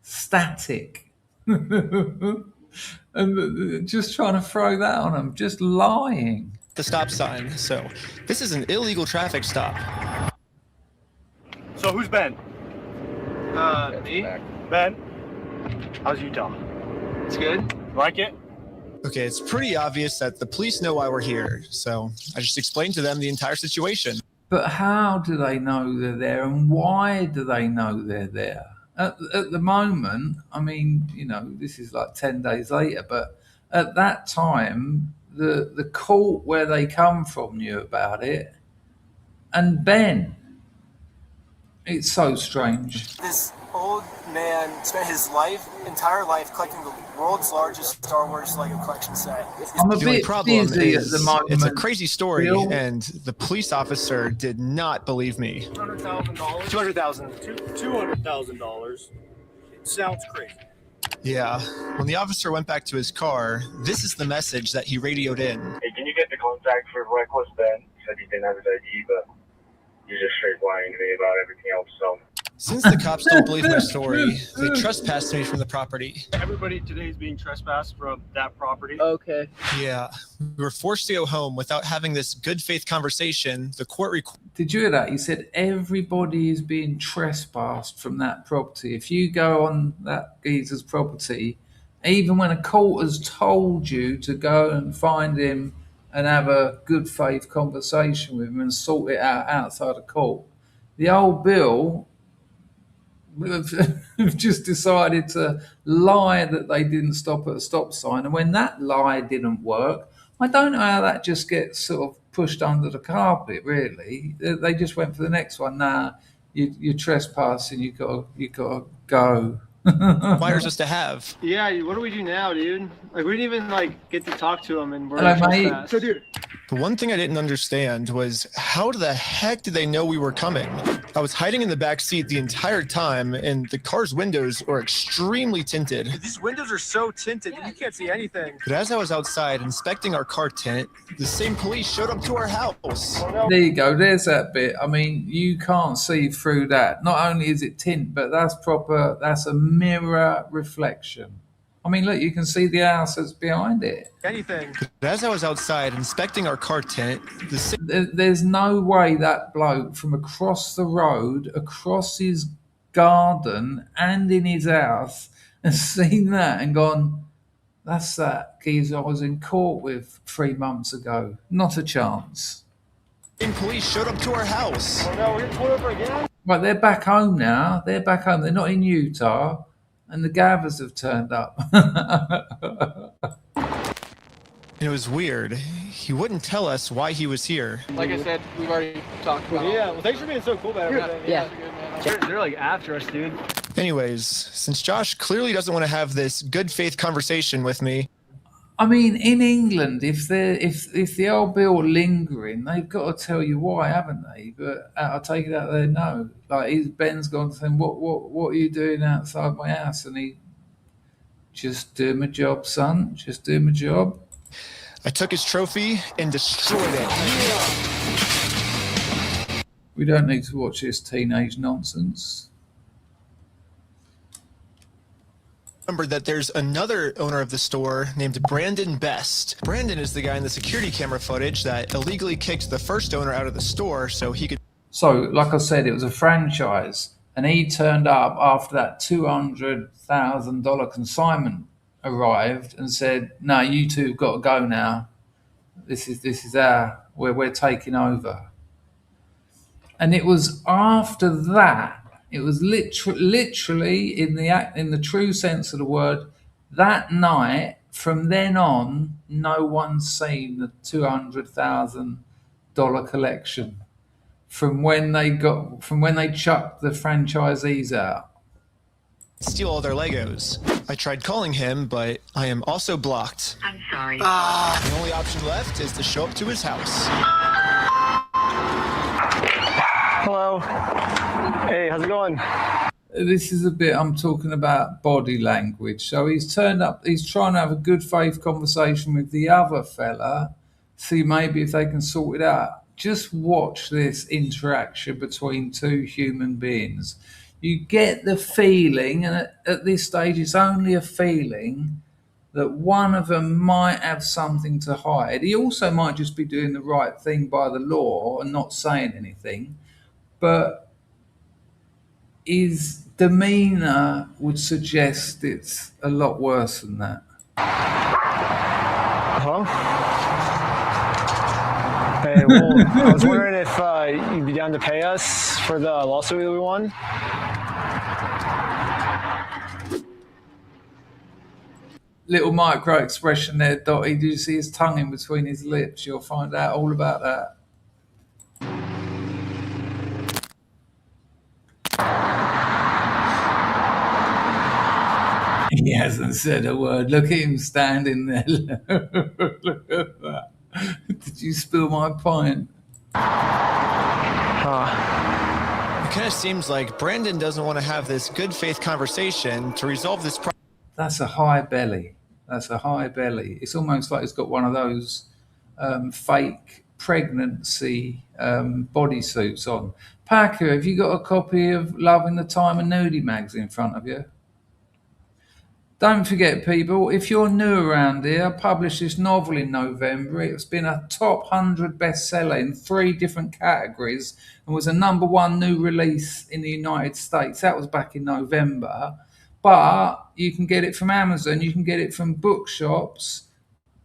static. And just trying to throw that on them, just lying. The stop sign. So this is an illegal traffic stop. So who's Ben? Me? Ben? How's Utah? It's good. Like it? Okay, it's pretty obvious that the police know why we're here, so I just explained to them the entire situation. But how do they know they're there, and why do they know they're there? At the moment, I mean, you know, this is like 10 days later, but at that time, the court where they come from knew about it, and Ben. It's so strange. This old man spent his entire life collecting the world's largest Star Wars Lego collection set. I'm a The only bit problem busy is at the moment. it's a crazy story, Bill? and the police officer did not believe me. $200,000. $200,000. Sounds crazy. Yeah, when the officer went back to his car, this is the message that he radioed in. Hey, can you get the contact for Reckless Ben? Said he didn't have his ID, but he's just straight lying to me about everything else, so. Since the cops don't believe my story, they trespassed me from the property. Everybody today is being trespassed from that property. Okay. Yeah, we were forced to go home without having this good faith conversation. The court Did you hear that? He said everybody is being trespassed from that property. If you go on that geezer's property, even when a court has told you to go and find him and have a good faith conversation with him and sort it out outside of court, the old Bill have just decided to lie that they didn't stop at a stop sign. And when that lie didn't work, I don't know how that just gets sort of pushed under the carpet, really. They just went for the next one. Nah, you're trespassing, you gotta go. requires us to have. Yeah, what do we do now, dude? Like, we didn't even get to talk to him, and we're Hello, mate. trespassed. So, dude, The one thing I didn't understand was how the heck did they know we were coming? I was hiding in the back seat the entire time, and the car's windows were extremely tinted. these windows are so tinted, you can't see anything. But as I was outside inspecting our car tint, the same police showed up to our house. There you go. There's that bit. I mean, you can't see through that. Not only is it tint, but that's proper. That's a mirror reflection. I mean, look, you can see the house that's behind it. Anything. But as I was outside inspecting our car tint, the same There's no way that bloke from across the road, across his garden, and in his house has seen that and gone, that's that geezer I was in court with 3 months ago. Not a chance. police showed up to our house. Oh no, we're getting pulled over again? Right, they're back home now. They're back home. They're not in Utah. And the gathers have turned up. And it was weird. He wouldn't tell us why he was here. Like I said, we've already talked about it. Yeah, well, thanks for being so cool about everything. Yeah. They're like after us, dude. Anyways, since Josh clearly doesn't want to have this good faith conversation with me, I mean, in England, if the old bill are lingering, they've got to tell you why, haven't they? But I take it out there, no. Like, Ben's gone saying, what are you doing outside my house? And he, just do my job, son. Just do my job. I took his trophy and destroyed it. We don't need to watch this teenage nonsense. Remember that there's another owner of the store named Brandon Best. Brandon is the guy in the security camera footage that illegally kicked the first owner out of the store so he could. So, like I said, it was a franchise, and he turned up after that $200,000 consignment arrived and said, "No, you two have got to go now. This is we're taking over." And it was after that. It was literally in the true sense of the word, that night. From then on, no one's seen the $200,000 collection from when they chucked the franchisees out. Steal all their Legos. I tried calling him, but I am also blocked. I'm sorry. The only option left is to show up to his house. Hello. Hey, how's it going? This is a bit I'm talking about body language. So he's turned up, he's trying to have a good faith conversation with the other fella, see maybe if they can sort it out. Just watch this interaction between two human beings. You get the feeling, and at this stage it's only a feeling, that one of them might have something to hide. He also might just be doing the right thing by the law and not saying anything, but his demeanour would suggest it's a lot worse than that. Hello? Hey, well, I was wondering if you'd be down to pay us for the lawsuit that we won. Little micro expression there, Dottie. Do you see his tongue in between his lips? You'll find out all about that. He hasn't said a word. Look at him standing there. Look at that. Did you spill my pint? It kind of seems like Brandon doesn't want to have this good faith conversation to resolve this problem. That's a high belly. That's a high belly. It's almost like it's got one of those fake pregnancy bodysuits on. Packer, have you got a copy of Love in the Time and Nudie mags in front of you? Don't forget, people, if you're new around here, I published this novel in November. It's been a top 100 bestseller in 3 different categories and was a #1 new release in the United States. That was back in November. But you can get it from Amazon, you can get it from bookshops.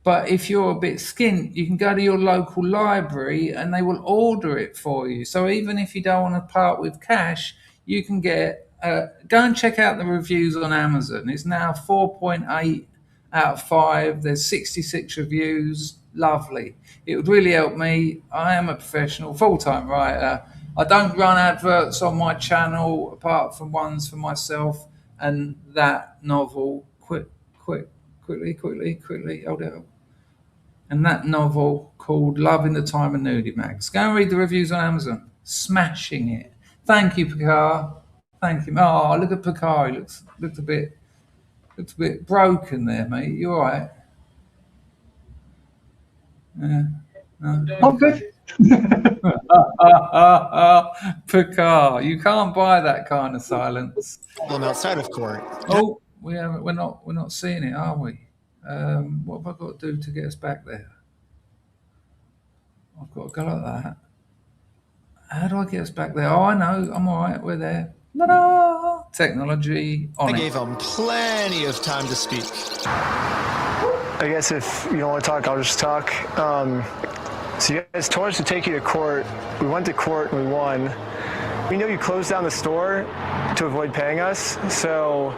But if you're a bit skint, you can go to your local library and they will order it for you. So even if you don't want to part with cash, you can get... go and check out the reviews on Amazon. It's now 4.8 out of 5. There's 66 reviews. Lovely. It would really help me. I am a professional, full-time writer. I don't run adverts on my channel apart from ones for myself. And that novel, quickly, hold it up. And that novel called Love in the Time and Nudie Mags. Go and read the reviews on Amazon. Smashing it. Thank you, Picard. Thank you. Oh, look at Picard. He looks a bit broken there, mate. You all right? Yeah. No. I'm good. Picard, you can't buy that kind of silence. I'm outside of court. Oh, we're not seeing it, are we? What have I got to do to get us back there? I've got to go like that. How do I get us back there? Oh, I know. I'm all right. We're there. Ta-da! Technology on I gave him plenty of time to speak. I guess if you don't want to talk, I'll just talk. So you guys told us to take you to court. We went to court and we won. We know you closed down the store to avoid paying us, so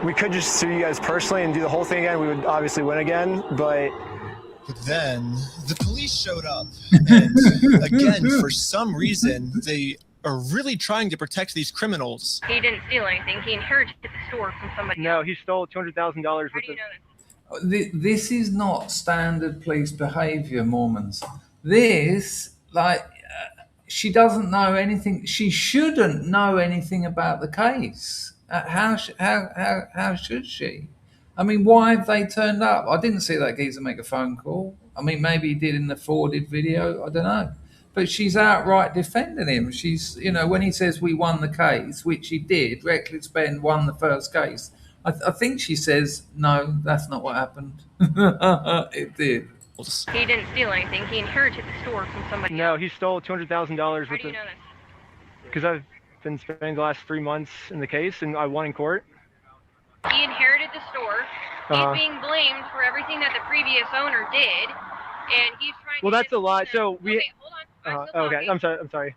we could just sue you guys personally and do the whole thing again. We would obviously win again, but then the police showed up, and again, for some reason, they are really trying to protect these criminals. He didn't steal anything. He inherited the store from somebody No, else. he stole $200,000 How worth do you of... know this? This is not standard police behaviour, Mormons. This, she doesn't know anything. She shouldn't know anything about the case. How should she? I mean, why have they turned up? I didn't see that geezer make a phone call. I mean, maybe he did in the forwarded video. I don't know. But she's outright defending him. She's, when he says we won the case, which he did, Reckless Ben won the first case. I think she says, no, that's not what happened. It did. He didn't steal anything. He inherited the store from somebody else. No, he stole $200,000 How do you worth know of... this? Because I've been spending the last 3 months in the case, and I won in court. He inherited the store. He's being blamed for everything that the previous owner did, and he's trying Well, to... that's a lie. So we... Okay, hold on. I'm still okay, talking. I'm sorry.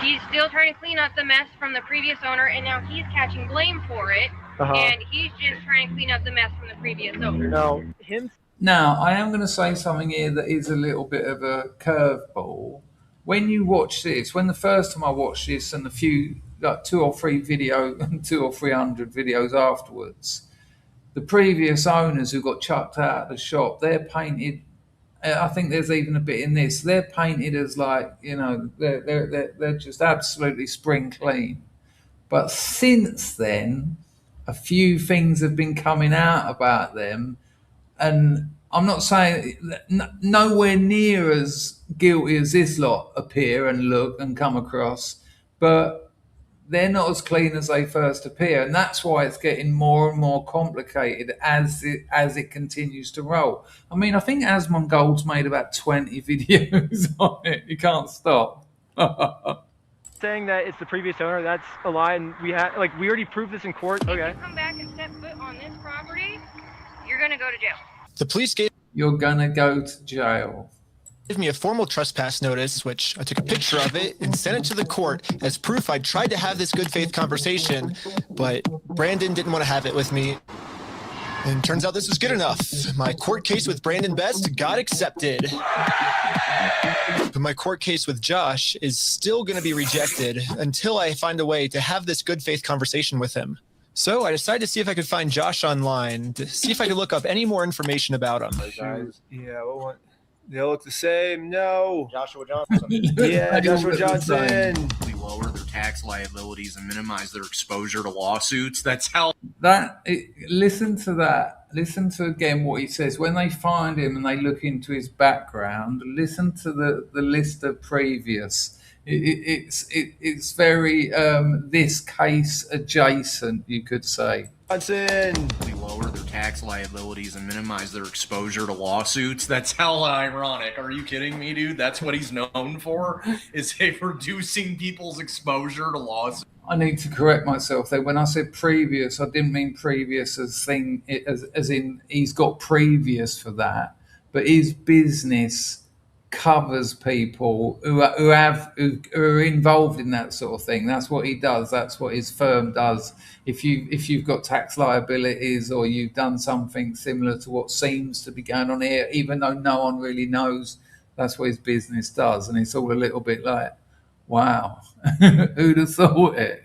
He's still trying to clean up the mess from the previous owner, and now he's catching blame for it, and he's just trying to clean up the mess from the previous owner. No, him... Now, I am going to say something here that is a little bit of a curveball. When you watch this, when the first time I watched this and a few, 2 or 3 200 or 300 videos afterwards, the previous owners who got chucked out of the shop, they're painted, I think there's even a bit in this, they're painted as they're just absolutely spring clean. But since then, a few things have been coming out about them. And I'm not saying nowhere near as guilty as this lot appear and look and come across, but they're not as clean as they first appear. And that's why it's getting more and more complicated as it continues to roll. I mean, I think Asmongold's made about 20 videos on it. You can't stop. Saying that it's the previous owner, that's a lie, and we already proved this in court. If Okay. you come back and step foot on this property, you're going to go to jail. The police gave you're going to go to jail. Gave me a formal trespass notice, which I took a picture of it and sent it to the court as proof I tried to have this good faith conversation, but Brandon didn't want to have it with me. And turns out this was good enough. My court case with Brandon Best got accepted. But my court case with Josh is still going to be rejected until I find a way to have this good faith conversation with him. So I decided to see if I could find Josh online, to see if I could look up any more information about him. Yeah, they look the same. No. Joshua Johnson. Yeah, Joshua Johnson. Lower their tax liabilities and minimize their exposure to lawsuits. That's how. Listen to that. Listen to again what he says. When they find him and they look into his background, listen to the list of previous. It's very this case adjacent, you could say. Johnson. Lower their tax liabilities and minimize their exposure to lawsuits. That's hell ironic. Are you kidding me, dude? That's what he's known for, is reducing people's exposure to lawsuits. I need to correct myself there. When I said previous, I didn't mean previous as in he's got previous for that, but his business covers people who are involved in that sort of thing. That's what he does. That's what his firm does. If you've got tax liabilities or you've done something similar to what seems to be going on here, even though no one really knows, that's what his business does. And it's all a little bit like, wow, who'd have thought it?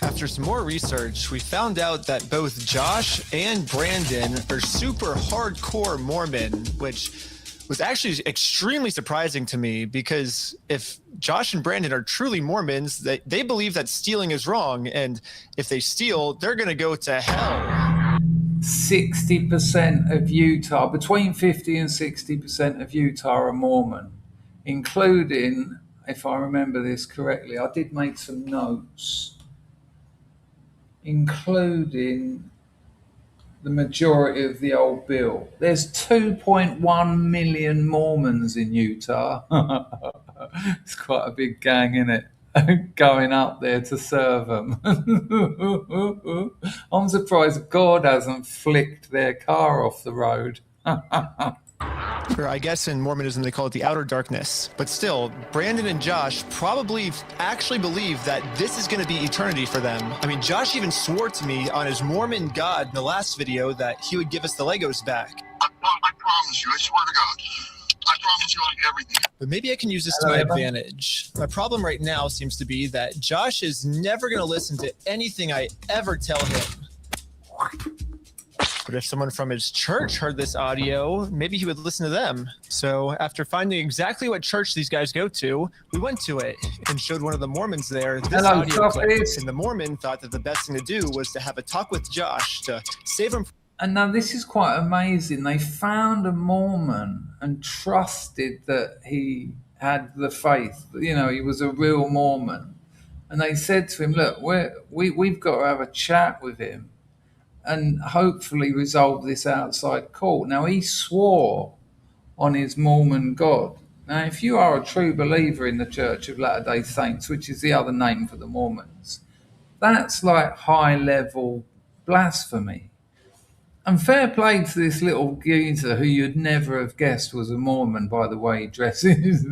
After some more research, we found out that both Josh and Brandon are super hardcore Mormon, which was actually extremely surprising to me, because if Josh and Brandon are truly Mormons, they believe that stealing is wrong, and if they steal, they're going to go to hell. 60% of Utah, between 50 and 60% of Utah are Mormon, including, if I remember this correctly, I did make some notes, including the majority of the old bill. There's 2.1 million Mormons in Utah. It's quite a big gang, isn't it? Going up there to serve them. I'm surprised God hasn't flicked their car off the road. Or I guess in Mormonism they call it the outer darkness. But still, Brandon and Josh probably actually believe that this is going to be eternity for them. I mean, Josh even swore to me on his Mormon God in the last video that he would give us the Legos back. I promise you, I swear to God. I promise you on everything. But maybe I can use this to my advantage. My problem right now seems to be that Josh is never going to listen to anything I ever tell him. But if someone from his church heard this audio, maybe he would listen to them. So after finding exactly what church these guys go to, we went to it and showed one of the Mormons there this audio clip. And the Mormon thought that the best thing to do was to have a talk with Josh to save him. And now this is quite amazing. They found a Mormon and trusted that he had the faith. You know, he was a real Mormon. And they said to him, look, we've got to have a chat with him and hopefully resolve this outside court. Now, he swore on his Mormon God. Now, if you are a true believer in the Church of Latter-day Saints, which is the other name for the Mormons, that's like high-level blasphemy. And fair play to this little geezer who you'd never have guessed was a Mormon by the way he dresses.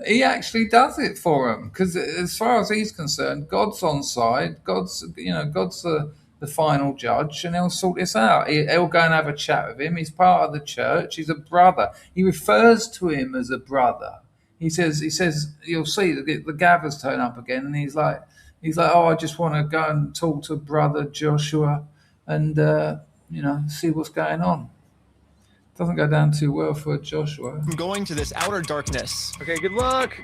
He actually does it for him, because as far as he's concerned, God's on side. God's the final judge, and he'll sort this out. He'll go and have a chat with him. He's part of the church. He's a brother. He refers to him as a brother. He says, you'll see the gathers turn up again, and he's like, oh, I just want to go and talk to brother Joshua and see what's going on. Doesn't go down too well for Joshua. I'm going to this outer darkness. Okay, good luck.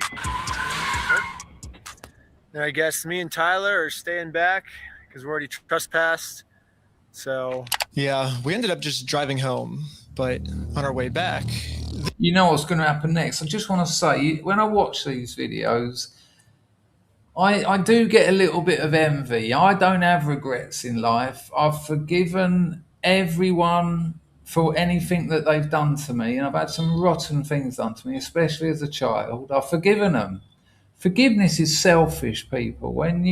And I guess me and Tyler are staying back because we're already trespassed. So yeah, we ended up just driving home, but on our way back. You know what's going to happen next? I just want to say, when I watch these videos, I do get a little bit of envy. I don't have regrets in life. I've forgiven everyone for anything that they've done to me, and I've had some rotten things done to me, especially as a child. I've forgiven them. Forgiveness is selfish, people. When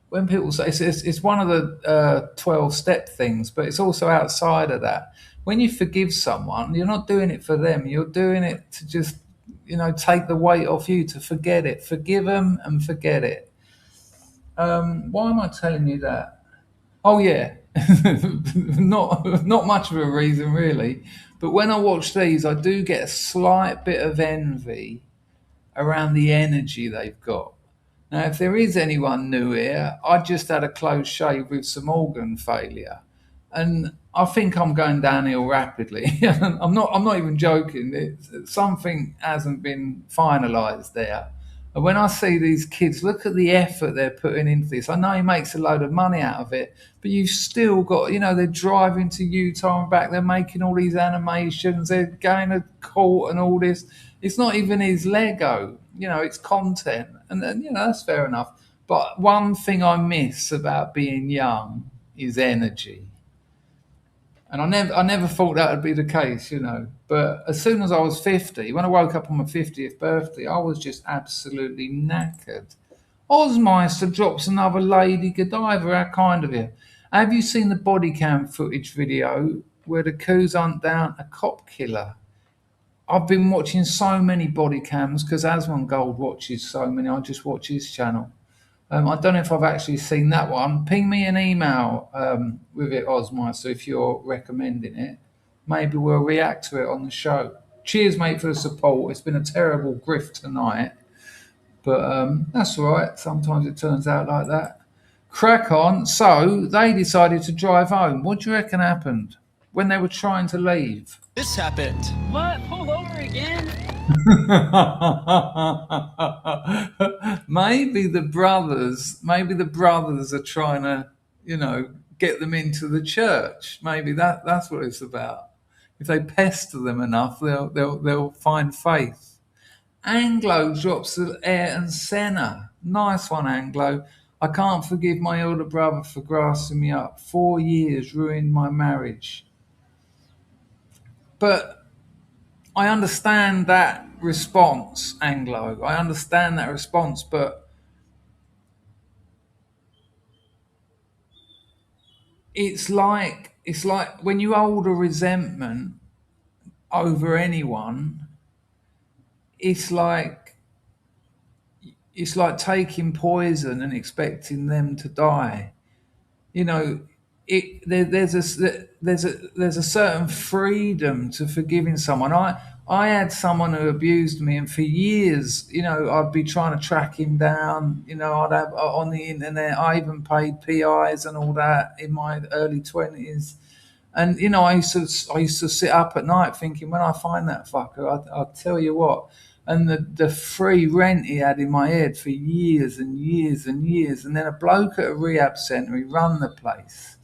when people say it's one of the 12-step things, but it's also outside of that. When you forgive someone, you're not doing it for them. You're doing it to just, take the weight off you, to forget it. Forgive them and forget it. Why am I telling you that? Oh yeah, not much of a reason really. But when I watch these, I do get a slight bit of envy around the energy they've got. Now, if there is anyone new here, I just had a close shave with some organ failure, and I think I'm going downhill rapidly. I'm not even joking. Something hasn't been finalised there. And when I see these kids, look at the effort they're putting into this. I know he makes a load of money out of it, but you've still got, they're driving to Utah and back. They're making all these animations. They're going to court and all this. It's not even his Lego. It's content. And that's fair enough. But one thing I miss about being young is energy. And I never thought that would be the case, But as soon as I was 50, when I woke up on my 50th birthday, I was just absolutely knackered. Osmeister drops another Lady Godiva. How kind of you. Have you seen the body cam footage video where the coups hunt down a cop killer? I've been watching so many body cams because Asmongold watches so many. I just watch his channel. I don't know if I've actually seen that one. Ping me an email with it, Osmeister, if you're recommending it. Maybe we'll react to it on the show. Cheers, mate, for the support. It's been a terrible grift tonight. But that's all right. Sometimes it turns out like that. Crack on. So they decided to drive home. What do you reckon happened when they were trying to leave? This happened. What? Pull over again? Maybe the brothers are trying to, get them into the church. Maybe that's what it's about. If they pester them enough, they'll find faith. Anglo drops the Ayrton Senna. Nice one, Anglo. I can't forgive my older brother for grassing me up. 4 years ruined my marriage. But I understand that response, Anglo. I understand that response, but it's like when you hold a resentment over anyone, it's like taking poison and expecting them to die. There's a certain freedom to forgiving someone. I had someone who abused me, and for years, I'd be trying to track him down. I'd have on the internet. I even paid PIs and all that in my early 20s. And I used to sit up at night thinking, when I find that fucker, I'll tell you what. And the free rent he had in my head for years and years and years. And then a bloke at a rehab centre, he run the place.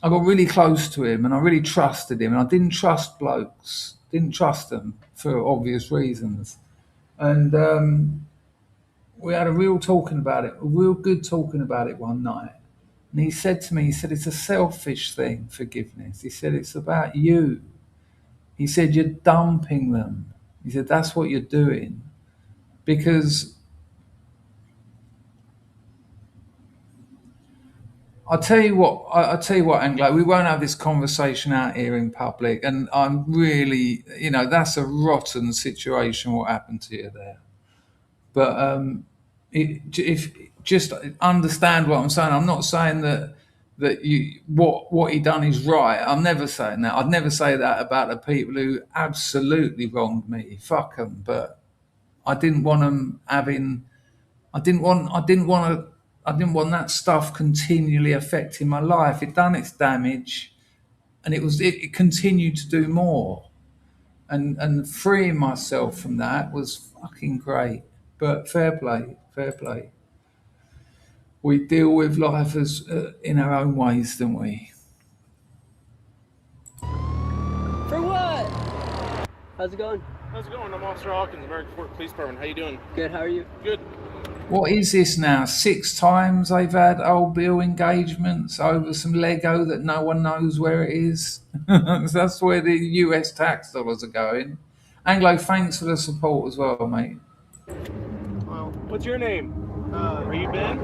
I got really close to him and I really trusted him. And I didn't trust blokes. Didn't trust them for obvious reasons. And we had a real good talking about it one night. And he said to me, it's a selfish thing, forgiveness. He said, it's about you. He said, you're dumping them. He said, that's what you're doing. Because I'll tell you what, Anglo, we won't have this conversation out here in public. And I'm really, that's a rotten situation, what happened to you there. But if just understand what I'm saying. I'm not saying that what he done is right. I'm never saying that. I'd never say that about the people who absolutely wronged me. Fuck them. But I didn't want them having. I didn't want that stuff continually affecting my life. It done its damage, and it continued to do more. And freeing myself from that was fucking great. But fair play. We deal with life as in our own ways, don't we? For what? How's it going? How's it going? I'm Officer Hawkins, American Fort Police Department. How you doing? Good, how are you? Good. What is this now? 6 times they've had old bill engagements over some Lego that no one knows where it is. That's where the US tax dollars are going. Anglo, thanks for the support as well, mate. What's your name? Are you Ben?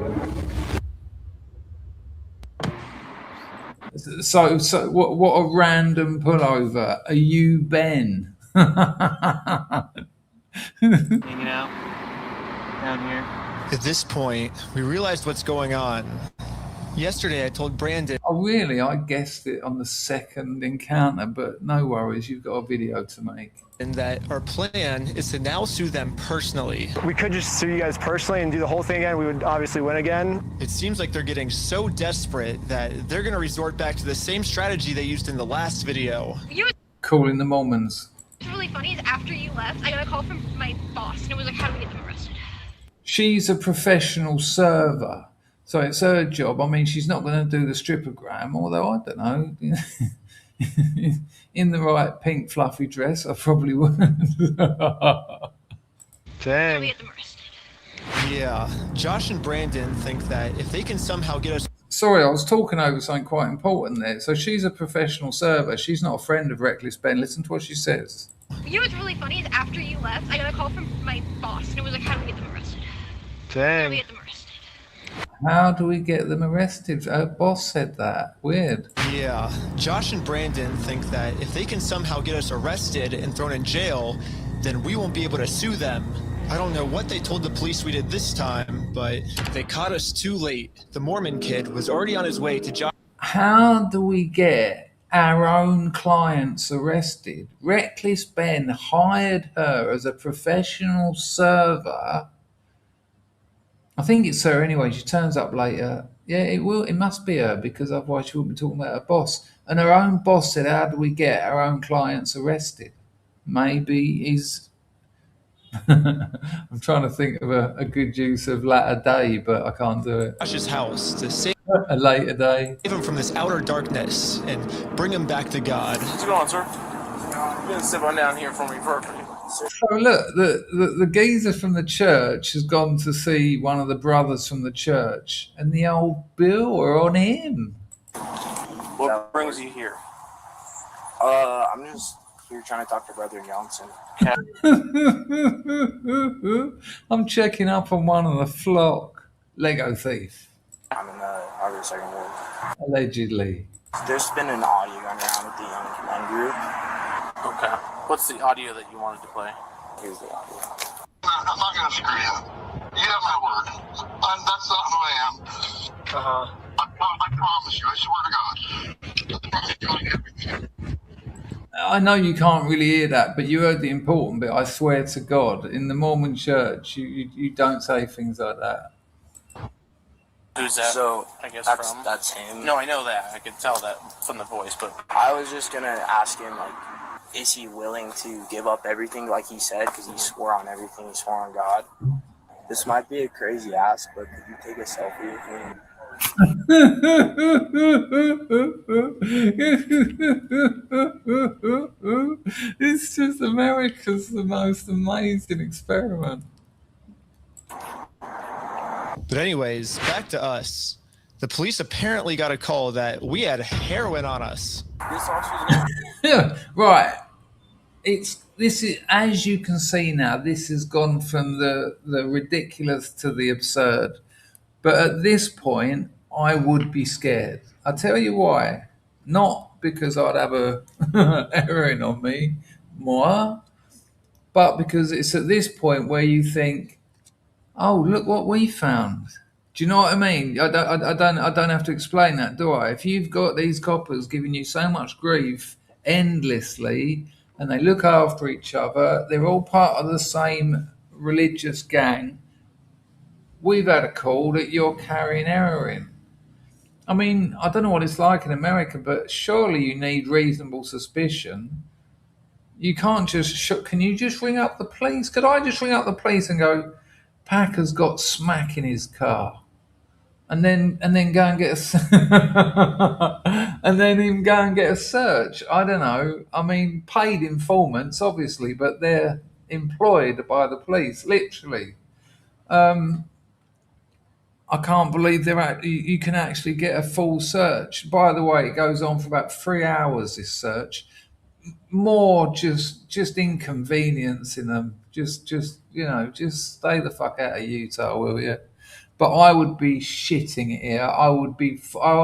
So what a random pullover. Are you Ben? Hanging out down here. At this point, we realized what's going on. Yesterday, I told Brandon. Oh, really? I guessed it on the second encounter, but no worries, you've got a video to make. And that our plan is to now sue them personally. We could just sue you guys personally and do the whole thing again. We would obviously win again. It seems like they're getting so desperate that they're going to resort back to the same strategy they used in the last video. Calling the Mormons. What's really funny is after you left, I got a call from my boss, and it was like, how do we get them arrested? She's a professional server, so it's her job. I mean, she's not going to do the strippogram, although I don't know. In the right pink fluffy dress, I probably would. Dang. Yeah, Josh and Brandon think that if they can somehow get us... Sorry, I was talking over something quite important there. So she's a professional server. She's not a friend of Reckless Ben. Listen to what she says. You know what's really funny is after you left, I got a call from my boss, and it was like, how do we get them arrested? How do we Dang. get them arrested? How do we get them arrested? Her boss said that. Weird. Yeah, Josh and Brandon think that if they can somehow get us arrested and thrown in jail, then we won't be able to sue them. I don't know what they told the police we did this time, but they caught us too late. The Mormon kid was already on his way to Josh. How do we get our own clients arrested? Reckless Ben hired her as a professional server. I think it's her anyway. She turns up later. Yeah, it will. It must be her because otherwise she wouldn't be talking about her boss. And her own boss said, "How do we get our own clients arrested?" Maybe he's. I'm trying to think of a good use of latter day, but I can't do it. Josh's house to save A later day. him from this outer darkness and bring him back to God. What's going on, sir? You gonna sit on down here for me perfectly. So look, the geezer from the church has gone to see one of the brothers from the church, and the old bill are on him. What brings you here? I'm just here trying to talk to Brother Johnson. I'm checking up on one of the flock. Lego thief. I'm in the Harvard Second Ward. Allegedly. There's been an audio going around with the young group. Okay. What's the audio that you wanted to play? Here's the audio. I'm not going to screw you. You have my word. That's not who I am. Uh-huh. I promise you. I swear to God. I promise you on everything. I know you can't really hear that, but you heard the important bit. I swear to God, in the Mormon church, you don't say things like that. Who's that? So I guess that's him. No, I know that. I could tell that from the voice, but I was just gonna ask him, like, is he willing to give up everything like he said? Because he swore on everything. He swore on God. This might be a crazy ask, but could you take a selfie with me? It's just America's the most amazing experiment. But anyways, back to us. The police apparently got a call that we had heroin on us. Yeah, right. This is, as you can see now, this has gone from the ridiculous to the absurd. But at this point, I would be scared. I'll tell you why. Not because I'd have a heroin on me, moi, but because it's at this point where you think, oh, look what we found. Do you know what I mean? I don't have to explain that, do I? If you've got these coppers giving you so much grief endlessly, and they look after each other, they're all part of the same religious gang. We've had a call that you're carrying heroin. I mean, I don't know what it's like in America, but surely you need reasonable suspicion. You can't just... Can you just ring up the police? Could I just ring up the police and go, Packer's got smack in his car? And then go and get a... and then him go and get a search? I don't know. I mean, paid informants, obviously, but they're employed by the police, literally. I can't believe you can actually get a full search. By the way, it goes on for about 3 hours, this search. More just inconveniencing them. Just stay the fuck out of Utah, will you? But I would be shitting it here. I would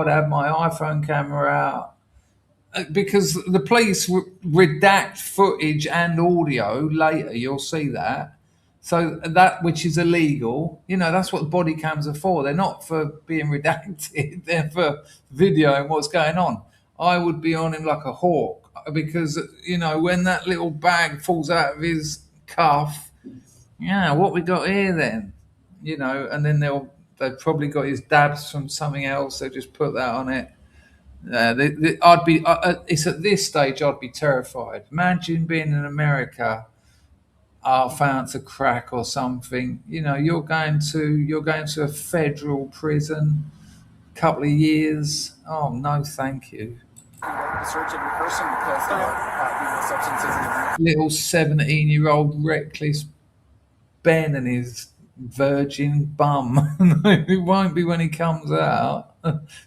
have my iPhone camera out because the police redact footage and audio later. You'll see that. So that which is illegal, that's what body cams are for. They're not for being redacted. They're for videoing what's going on. I would be on him like a hawk because, when that little bag falls out of his cuff, what we got here then? And then they've probably got his dabs from something else. They just put that on it. It's at this stage I'd be terrified. Imagine being in America, found to crack or something. You're going to a federal prison, couple of years. Oh no, thank you. Search every person because substances. Little 17-year-old reckless Ben and his virgin bum. It won't be when he comes out.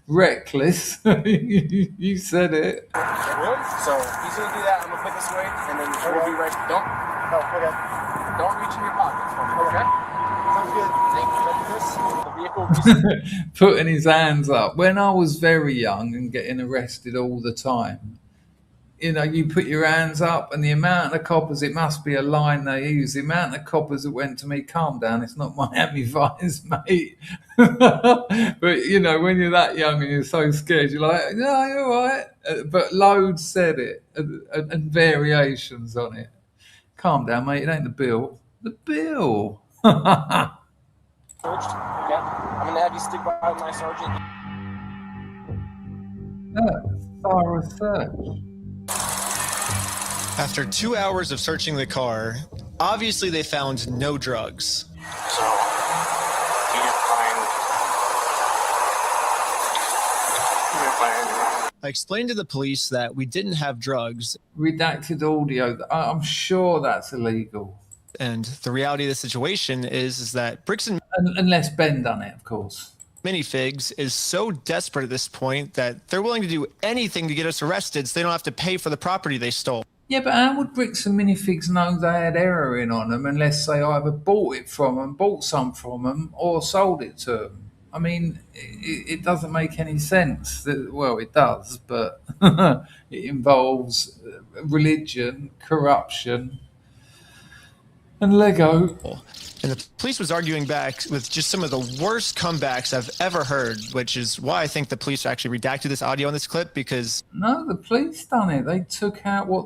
Reckless. You said it. So he's gonna do that. I'm gonna put this away, and then we'll be right. Don't reach in your pockets for me. Okay. Sounds good. Thank you. The vehicle. Putting his hands up. When I was very young and getting arrested all the time, you put your hands up, and the amount of coppers, it must be a line they use, the amount of coppers that went to me, calm down, it's not Miami Vice, mate. But, when you're that young and you're so scared, you're like, no, you're all right. But loads said it, and variations on it. Calm down, mate, it ain't the bill. The bill. Searched. Okay. I'm going to have you stick by my sergeant. Thorough search. After 2 hours of searching the car, obviously they found no drugs. So, you didn't find. I explained to the police that we didn't have drugs. Redacted audio. I'm sure that's illegal. And the reality of the situation is that Bricks and unless Ben done it, of course. Minifigs is so desperate at this point that they're willing to do anything to get us arrested so they don't have to pay for the property they stole. Yeah, but how would Bricks and Minifigs know they had heroin on them unless they either bought it from them, bought some from them, or sold it to them? I mean, it doesn't make any sense. Well, it does, but it involves religion, corruption, and Lego. And the police was arguing back with just some of the worst comebacks I've ever heard, which is why I think the police actually redacted this audio in this clip, because... No, the police done it. They took out what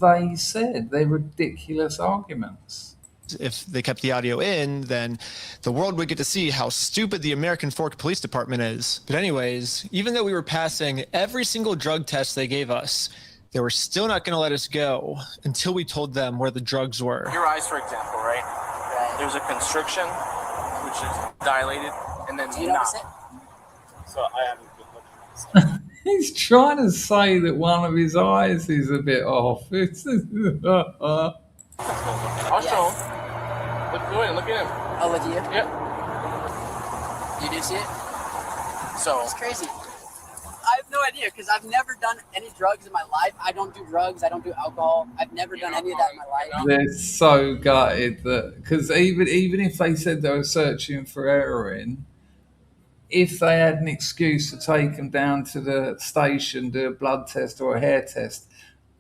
they said. They're ridiculous arguments. If they kept the audio in, then the world would get to see how stupid the American Fork Police Department is. But anyways, even though we were passing every single drug test they gave us, they were still not going to let us go until we told them where the drugs were. Your eyes, for example, right? There's a constriction, which is dilated, and then not. So I haven't been looking at this. He's trying to say that one of his eyes is a bit off. I'll show him. Go ahead, look at him. Oh, with you? Yep. You do see it? So it's crazy. I have no idea because I've never done any drugs in my life. I don't do drugs. I don't do alcohol. I've never done any of that in my life. They're so gutted that because even if they said they were searching for heroin, if they had an excuse to take them down to the station, do a blood test or a hair test,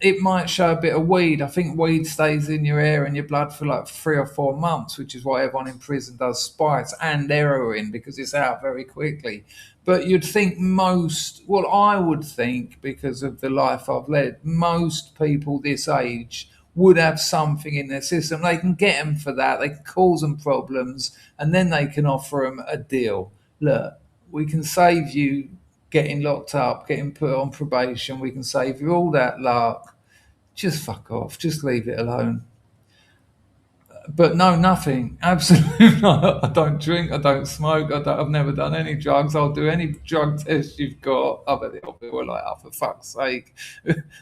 it might show a bit of weed. I think weed stays in your hair and your blood for like 3 or 4 months, which is why everyone in prison does spice and heroin because it's out very quickly. But you'd think I would think, because of the life I've led, most people this age would have something in their system. They can get them for that. They can cause them problems, and then they can offer them a deal. Look, we can save you getting locked up, getting put on probation. We can save you all that lark. Just fuck off. Just leave it alone. But no, nothing. Absolutely not. I don't drink. I don't smoke. I've never done any drugs. I'll do any drug test you've got. I bet they were like, oh, for fuck's sake.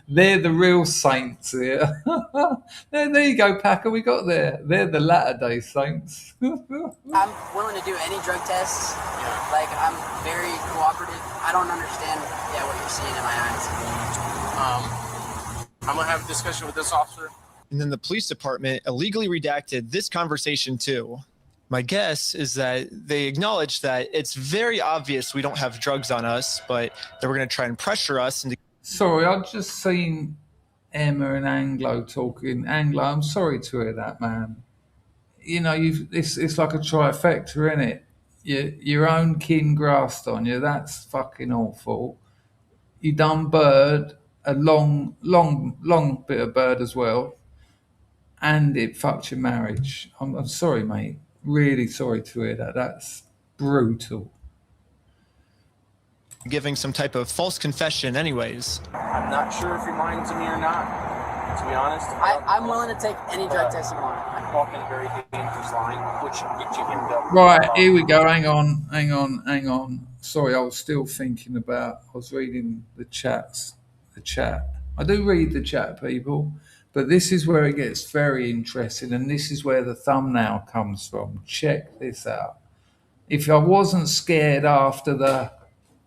They're the real saints here. There you go, Packer. We got there. They're the latter-day saints. I'm willing to do any drug tests. Yeah. Like, I'm very cooperative. I don't understand what you're seeing in my eyes. I'm going to have a discussion with this officer. And then the police department illegally redacted this conversation too. My guess is that they acknowledge that it's very obvious we don't have drugs on us, but they were going to try and pressure us into. Sorry, I've just seen Emma and Anglo talking. Anglo, I'm sorry to hear that, man. You know, it's like a trifecta, isn't it? Your own kin grassed on you. That's fucking awful. You done bird, a long bit of bird as well, and it fucked your marriage. I'm sorry, mate. Really sorry to hear that. That's brutal. Giving some type of false confession anyways. I'm not sure if you're lying to me or not, to be honest. I'm willing to take any drug test you want. I'm walking a very dangerous line, which can get you hemmed up. Right, here we go. Hang on. Sorry, I was still thinking about, I was reading the chat. I do read the chat, people, but this is where it gets very interesting, and this is where the thumbnail comes from. Check this out. If I wasn't scared after the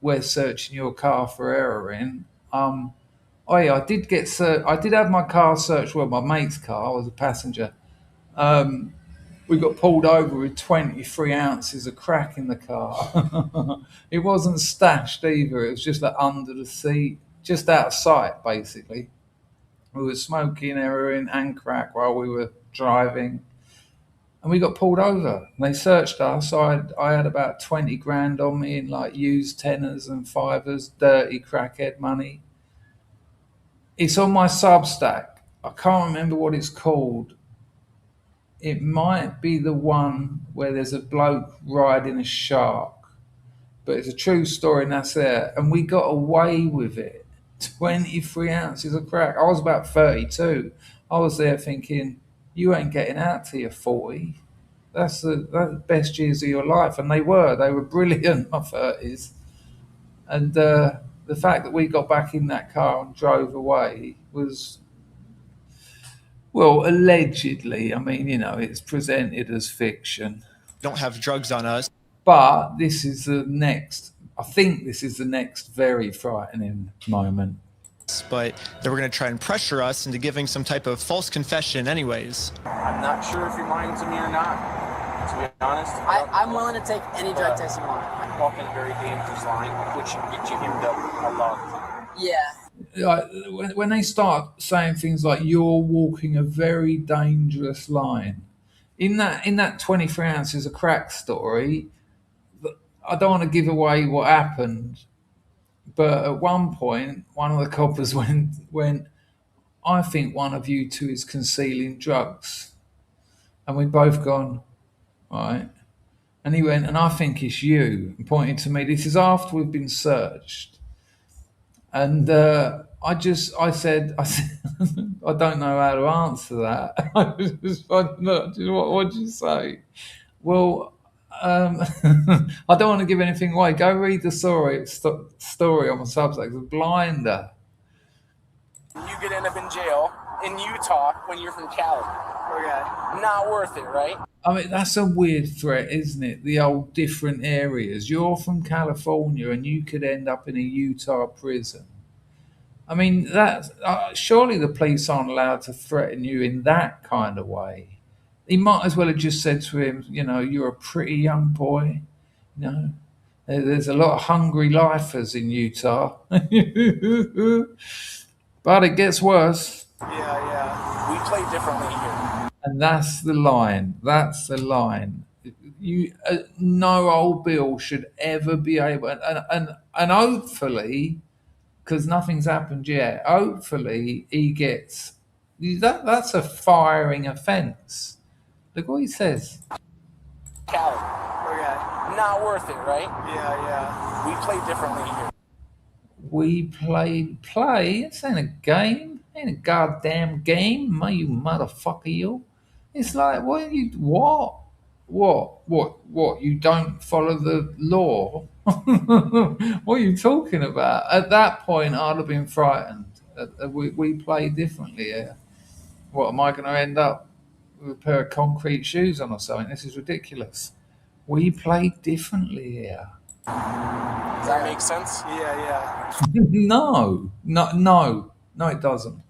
"we're searching your car for heroin," I did have my car searched. Well, my mate's car. I was a passenger. We got pulled over with 23 ounces of crack in the car. It wasn't stashed either. It was just like under the seat, just out of sight, basically. We were smoking heroin and crack while we were driving. And we got pulled over. They searched us. I had about 20 grand on me in like used tenors and fivers, dirty crackhead money. It's on my Substack. I can't remember what it's called. It might be the one where there's a bloke riding a shark, but it's a true story, and that's there. And we got away with it. 23 ounces of crack. I was about 32. I was there thinking, you ain't getting out till you're 40. That's the best years of your life. And they were brilliant, my 30s. And the fact that we got back in that car and drove away was, well, allegedly, I mean, you know, it's presented as fiction. Don't have drugs on us. But this is the next, I think this is the next very frightening moment. But they were going to try and pressure us into giving some type of false confession anyways. I'm not sure if you're lying to me or not, to be honest. I'm willing to take any drug test you want. I'm walking a very dangerous line, which can get you hemmed up a lot of time. Yeah. Like, when they start saying things like you're walking a very dangerous line, in that 23 ounces of crack story, I don't want to give away what happened, but at one point one of the coppers went, I think one of you two is concealing drugs. And we'd both gone, right. And he went, and I think it's you, and pointing to me. This is after we've been searched. And I said, I don't know how to answer that. I was just wondering, what'd you say? Well, I don't want to give anything away. Go read the story on my Substack. It's a blinder. You could end up in jail in Utah when you're from Cali. Okay. Not worth it, right? I mean, that's a weird threat, isn't it? The old different areas. You're from California and you could end up in a Utah prison. I mean, that surely the police aren't allowed to threaten you in that kind of way. He might as well have just said to him, you know, you're a pretty young boy. You know, there's a lot of hungry lifers in Utah. But it gets worse. Yeah. We play differently here. And that's the line. No old Bill should ever be able, and hopefully, because nothing's happened yet, hopefully he gets, that's a firing offence. Look what he says. Cali. Okay. Not worth it, right? Yeah. We play differently here. We play. This ain't a game. Ain't a goddamn game, you motherfucker, you. It's like, what? You don't follow the law? What are you talking about? At that point, I'd have been frightened. We play differently here. What, am I going to end up with a pair of concrete shoes on or something? This is ridiculous. We play differently here. Does that make sense? Yeah. No, it doesn't.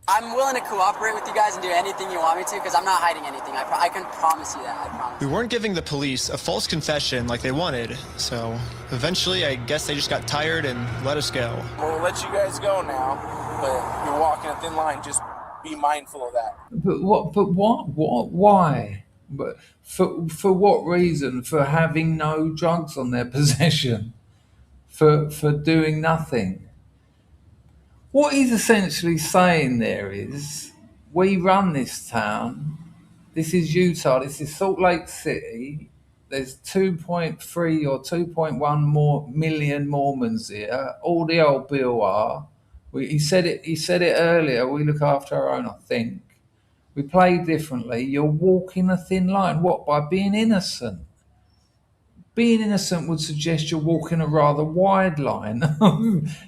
I'm willing to cooperate with you guys and do anything you want me to because I'm not hiding anything. I can promise you that. I promise. We weren't giving the police a false confession like they wanted, so eventually I guess they just got tired and let us go. We'll let you guys go now, but you're walking a thin line. Just be mindful of that. But what? But what? Why? But for what reason? For having no drugs on their possession? For doing nothing? What he's essentially saying there is, we run this town. This is Utah. This is Salt Lake City. There's 2.3 or 2.1 million Mormons here. All the old Bill are. He said it earlier. We look after our own, I think. We play differently. You're walking a thin line. What? By being innocent. Being innocent would suggest you're walking a rather wide line.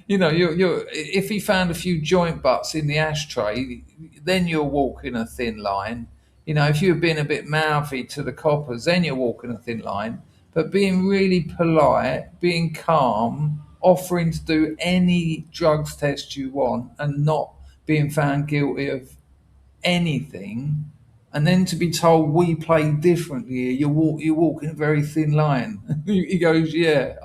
You're if he found a few joint butts in the ashtray, then you're walking a thin line. If you're being a bit mouthy to the coppers, then you're walking a thin line. But being really polite, being calm, offering to do any drugs test you want and not being found guilty of anything, and then to be told we play differently, you're walking a very thin line. He goes, yeah,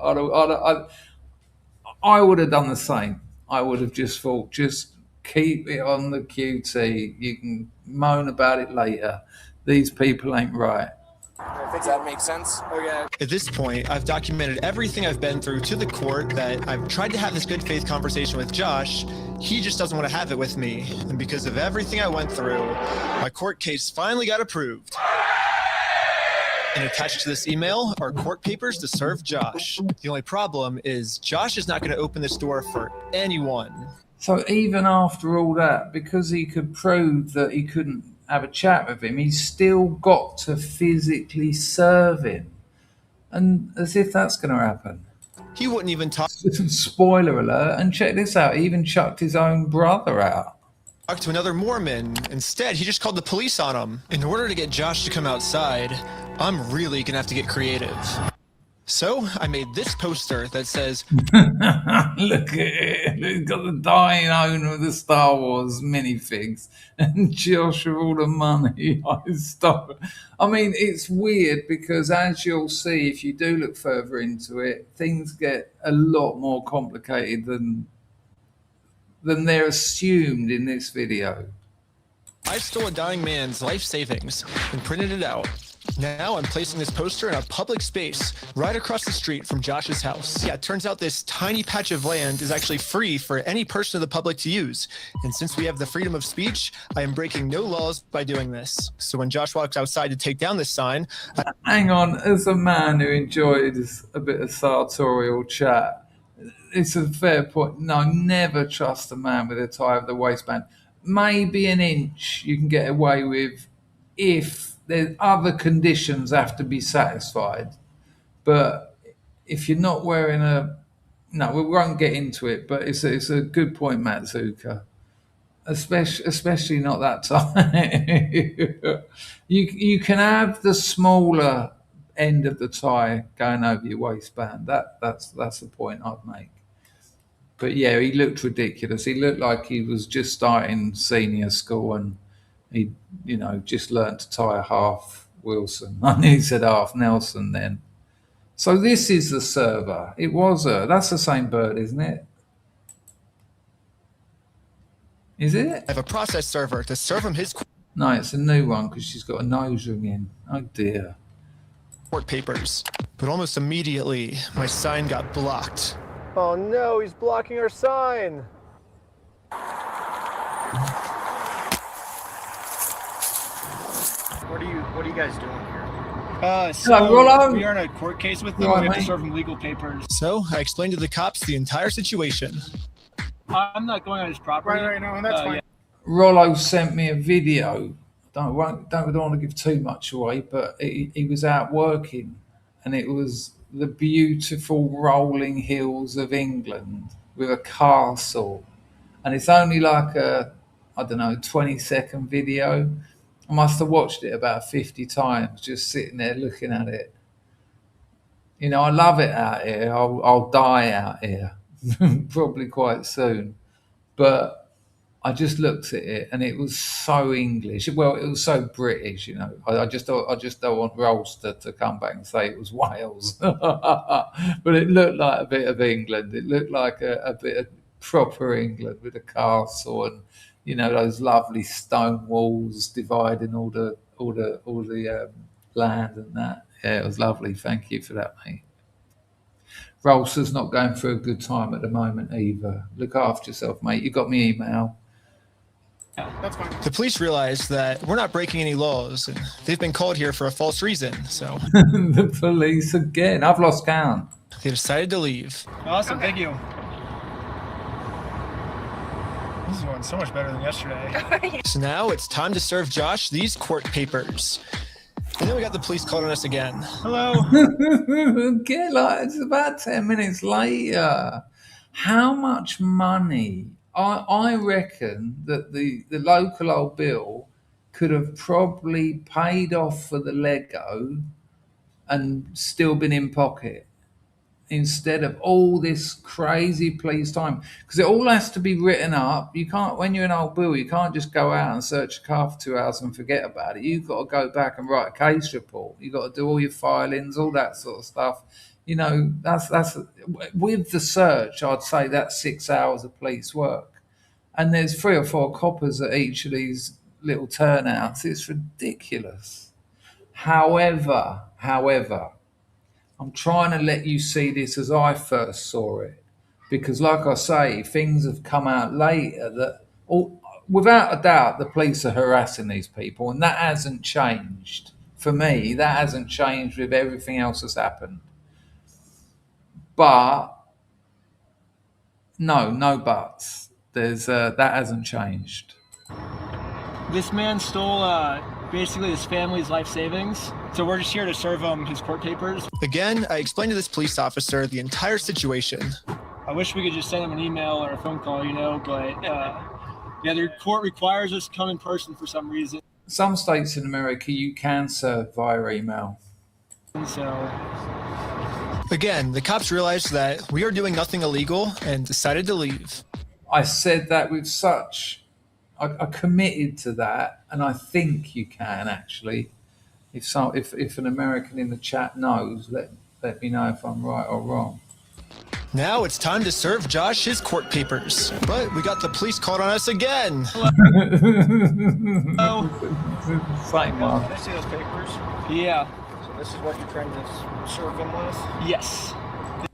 I would have done the same. I would have just thought, just keep it on the QT. You can moan about it later. These people ain't right. Does that make sense? Okay. At this point, I've documented everything I've been through to the court, that I've tried to have this good faith conversation with Josh. He just doesn't want to have it with me. And because of everything I went through, my court case finally got approved. And attached to this email are court papers to serve Josh. The only problem is Josh is not going to open this door for anyone. So even after all that, because he could prove that he couldn't have a chat with him, he's still got to physically serve him. And as if that's going to happen. He wouldn't even talk. Spoiler alert, and check this out, he even chucked his own brother out. Talk to another Mormon. Instead, he just called the police on him. In order to get Josh to come outside, I'm really gonna have to get creative. So I made this poster that says, look at it, he's got the dying owner of the Star Wars minifigs and Josh with all the money I stole. I mean, it's weird because, as you'll see if you do look further into it, things get a lot more complicated than they're assumed in this video. I stole a dying man's life savings and printed it out. Now I'm placing this poster in a public space right across the street from Josh's house. Yeah, it turns out this tiny patch of land is actually free for any person of the public to use. And since we have the freedom of speech, I am breaking no laws by doing this. So when Josh walks outside to take down this sign... Hang on, as a man who enjoys a bit of sartorial chat, it's a fair point. No, never trust a man with a tie of the waistband. Maybe an inch you can get away with if there's other conditions have to be satisfied. But if you're not wearing no, we won't get into it, but it's a good point, Matsuka. Especially not that time. you can have the smaller end of the tie going over your waistband. That's the point I'd make. But yeah, he looked ridiculous. He looked like he was just starting senior school and he, just learned to tie a half Wilson. I knew he said half Nelson then. So this is the server. It was her. That's the same bird, isn't it? Is it? I have a process server to serve him his... No, it's a new one because she's got a nose ring in. Oh dear. Court papers. But almost immediately, my sign got blocked. Oh no, he's blocking our sign. What are you guys doing here? So we are in a court case with them. We have to serve them legal papers. So I explained to the cops the entire situation. I'm not going on his property. Right, no, that's fine. Yeah. Rollo sent me a don't want to give too much away, but he was out working and it was the beautiful rolling hills of England with a castle. And it's only like a, 20-second video. I must have watched it about 50 times, just sitting there looking at it. I love it out here. I'll die out here, probably quite soon. But I just looked at it and it was so English. Well, it was so British, you know. I just don't want Rolls to come back and say it was Wales, but it looked like a bit of England. It looked like a bit of proper England with a castle and, you know, those lovely stone walls dividing all the land and that. Yeah, it was lovely. Thank you for that, mate. Rolsa's not going through a good time at the moment either. Look after yourself, mate. You got me email. That's fine. The police realize that we're not breaking any laws, and they've been called here for a false reason, so... The police again. I've lost count. They decided to leave. Awesome, thank you. This is going so much better than yesterday. So now it's time to serve Josh these court papers. And then we got the police called on us again. Hello. Get like it's about 10 minutes later. How much money? I reckon that the local old bill could have probably paid off for the Lego and still been in pocket instead of all this crazy police time, because it all has to be written up. You can't, when you're an old bill, you can't just go out and search a car for 2 hours and forget about it. You've got to go back and write a case report. You've got to do all your filings, all that sort of stuff. You know, that's with the search, I'd say that's 6 hours of police work. And there's 3 or 4 coppers at each of these little turnouts. It's ridiculous. However, I'm trying to let you see this as I first saw it, because like I say, things have come out later that, without a doubt, the police are harassing these people, and that hasn't changed. For me, that hasn't changed with everything else that's happened. But, no buts. That hasn't changed. This man stole basically his family's life savings, so we're just here to serve him his court papers. Again, I explained to this police officer the entire situation. I wish we could just send him an email or a phone call, you know, but yeah, the court requires us to come in person for some reason. Some states in America, you can serve via email. So... Again, the cops realized that we are doing nothing illegal and decided to leave. I said that with such... I committed to that, and I think you can actually. If an American in the chat knows, let me know if I'm right or wrong. Now it's time to serve Josh his court papers, but we got the police called on us again. Hello. Same one. Can I see those papers? Yeah. So this is what you're trying to serve them with? Yes.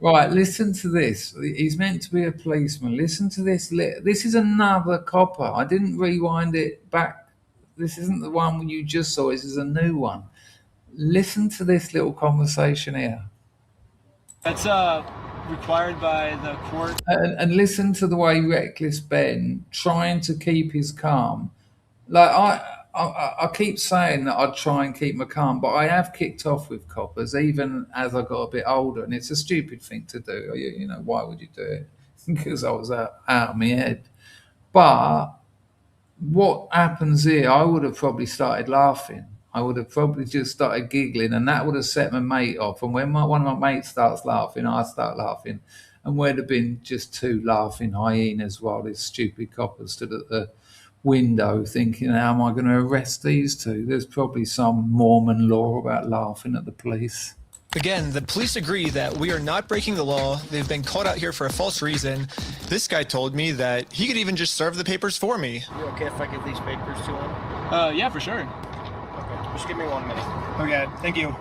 Right, listen to this. He's meant to be a policeman. Listen to this. This is another copper. I didn't rewind it back. This isn't the one you just saw. This is a new one. Listen to this little conversation here. That's required by the court. And listen to the way Reckless Ben trying to keep his calm. Like I keep saying that I'd try and keep my calm, but I have kicked off with coppers even as I got a bit older, and it's a stupid thing to do. You know, why would you do it? Because I was out of my head. But what happens here, I would have probably started laughing. I would have probably just started giggling, and that would have set my mate off. And when one of my mates starts laughing, I start laughing. And we'd have been just 2 laughing hyenas while this stupid copper stood at the window thinking, how am I going to arrest these 2? There's probably some Mormon law about laughing at the police. Again, the police agree that we are not breaking the law. They've been called out here for a false reason. This guy told me that he could even just serve the papers for me. You okay if I give these papers to him? Yeah, for sure. Okay, just give me 1 minute. Okay, thank you.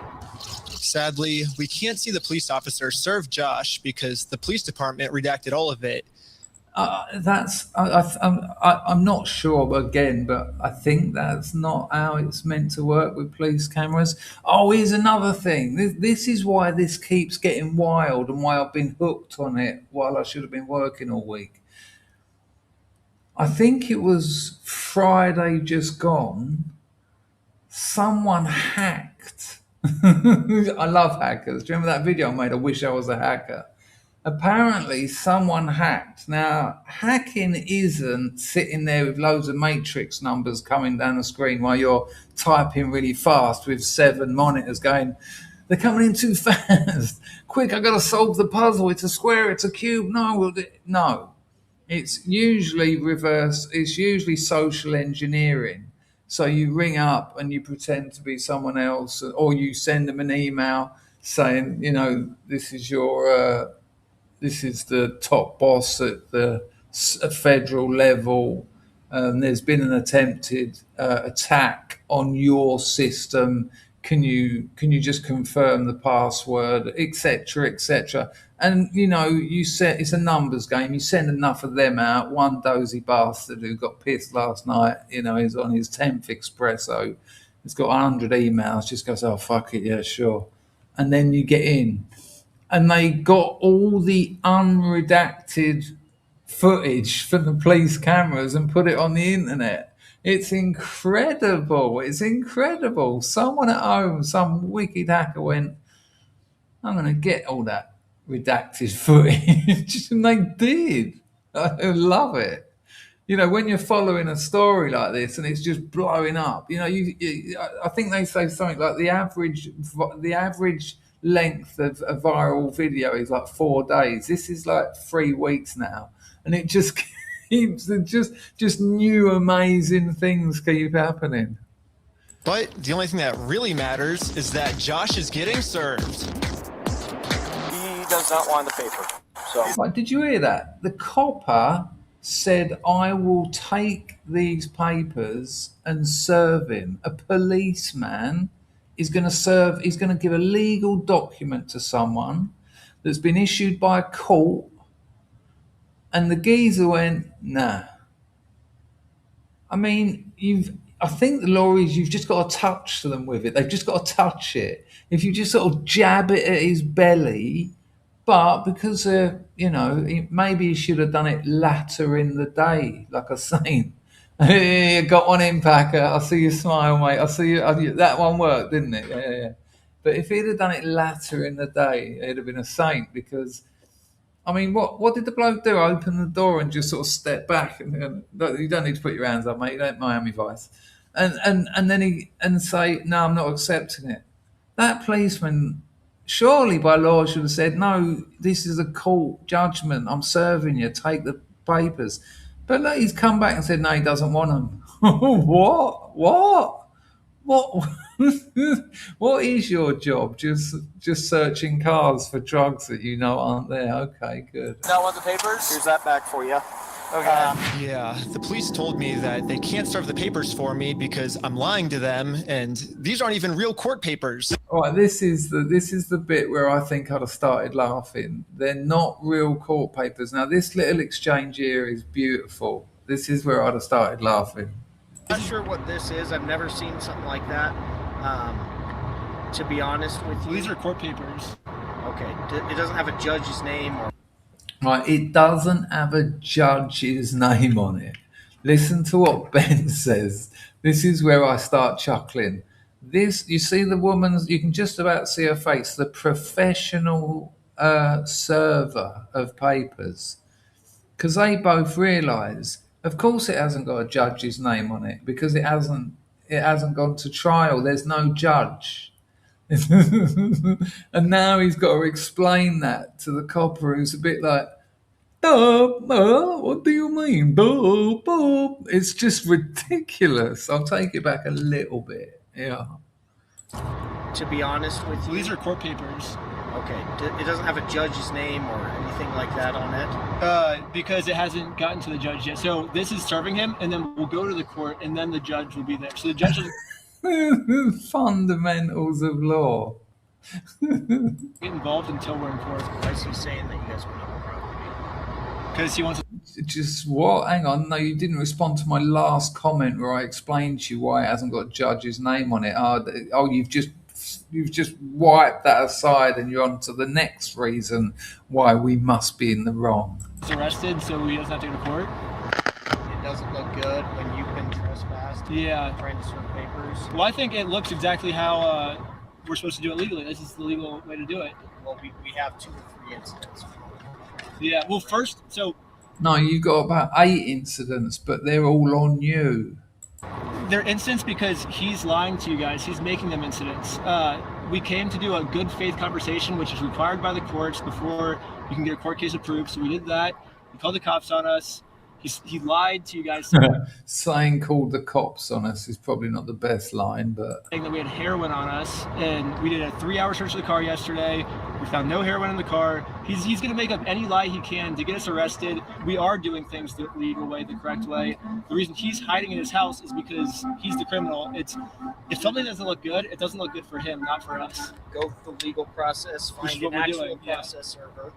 Sadly, we can't see the police officer serve Josh because the police department redacted all of it. I'm not sure again, but I think that's not how it's meant to work with police cameras. Oh, here's another thing. This is why this keeps getting wild and why I've been hooked on it while I should have been working all week. I think it was Friday just gone. Someone hacked. I love hackers. Do you remember that video I made? I wish I was a hacker. Apparently someone hacked. Now, hacking isn't sitting there with loads of matrix numbers coming down the screen while you're typing really fast with 7 monitors going, they're coming in too fast. Quick, I got to solve the puzzle. It's a square, it's a cube. No. It's usually reverse. It's usually social engineering. So you ring up and you pretend to be someone else, or you send them an email saying, you know, this is your, this is the top boss at the federal level. There's been an attempted attack on your system. Can you just confirm the password, etc., etc. And you know, you set it's a numbers game. You send enough of them out. One dozy bastard who got pissed last night, you know, is on his 10th espresso. He's got 100 emails. Just goes, oh fuck it, yeah, sure. And then you get in, and they got all the unredacted footage from the police cameras and put it on the internet. It's incredible. It's incredible. Someone at home, some wicked hacker went, I'm going to get all that redacted footage. And they did. I love it. You know, when you're following a story like this and it's just blowing up, you know, I think they say something like the average length of a viral video is like 4 days. This is like 3 weeks now. And it just keeps, just new amazing things keep happening. But the only thing that really matters is that Josh is getting served. He does not want the paper. So. Like, did you hear that? The copper said, I will take these papers and serve him. A policeman is going to serve, he's going to give a legal document to someone that's been issued by a court. And the geezer went, nah. I mean, I think the law is you've just got to touch them with it. They've just got to touch it. If you just sort of jab it at his belly, but because, you know, maybe he should have done it later in the day, like I was saying. You got one in, Packer. I see you smile, mate. I see you. That one worked, didn't it? Yeah. But if he'd have done it later in the day, he'd have been a saint because, I mean, what did the bloke do? Open the door and just sort of step back, and you don't need to put your hands up, mate. You don't Miami Vice, and then say, no, I'm not accepting it. That policeman, surely by law, should have said, no, this is a court judgment. I'm serving you. Take the papers. But no, he's come back and said, no, he doesn't want them. What? What is your job? Just searching cars for drugs that you know aren't there. Okay, good. Not want the papers? Here's that back for you. Okay. Yeah, the police told me that they can't serve the papers for me because I'm lying to them, and these aren't even real court papers. All right, this is the bit where I think I'd have started laughing. They're not real court papers. Now, this little exchange here is beautiful. This is where I'd have started laughing. Not sure what this is. I've never seen something like that. To be honest with you, these are court papers. Okay, it doesn't have a judge's name or. Right, it doesn't have a judge's name on it. Listen to what Ben says. This is where I start chuckling. This, you see the woman's, you can just about see her face, the professional server of papers. Because they both realise, of course it hasn't got a judge's name on it, because it hasn't gone to trial. There's no judge. And now he's got to explain that to the copper, who's a bit like, what do you mean? It's just ridiculous. I'll take it back a little bit. Yeah. To be honest with you, these are court papers. Okay, it doesn't have a judge's name or anything like that on it? Because it hasn't gotten to the judge yet. So this is serving him, and then we'll go to the court, and then the judge will be there. So the judge will... Fundamentals of law. Get involved until we're in court. Why is he saying that you guys went on the property? Because he wants to... Just what? Hang on. No, you didn't respond to my last comment where I explained to you why it hasn't got a judge's name on it. Oh, you've just wiped that aside and you're on to the next reason why we must be in the wrong. He's arrested, so he doesn't have to go to court. It doesn't look good when you've been trespassed. Yeah. Trying to serve papers. Well, I think it looks exactly how we're supposed to do it legally. This is the legal way to do it. Well, we have 2 or 3 incidents. Yeah, well, first, so... No, you got about 8 incidents, but they're all on you. They're incidents because he's lying to you guys. He's making them incidents. We came to do a good faith conversation, which is required by the courts before you can get a court case approved. So we did that. called the cops on us. He lied to you guys. Saying called the cops on us is probably not the best line, but saying that we had heroin on us, and we did a 3-hour search of the car yesterday. We found no heroin in the car. He's going to make up any lie he can to get us arrested. We are doing things the legal way, the correct way. The reason he's hiding in his house is because he's the criminal. If something doesn't look good, it doesn't look good for him, not for us. Go through the legal process, find an actual process server.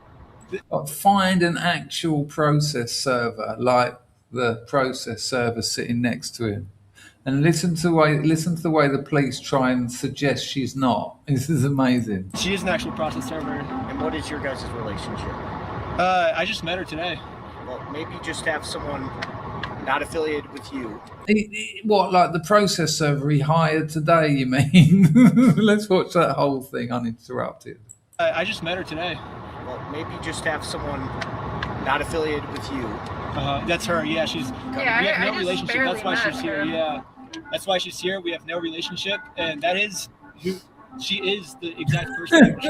Find an actual process server, like the process server sitting next to him, and listen to the way the police try and suggest she's not. This is amazing. She is an actual process server. And what is your guys' relationship? I just met her today. Well, maybe just have someone not affiliated with you. What, like the process server he hired today, you mean? Let's watch that whole thing uninterrupted. I just met her today. Well, maybe just have someone not affiliated with you. That's her. Yeah, we have no relationship. That's why she's here. Yeah, that's why she's here. We have no relationship, and that is who she is. The exact person.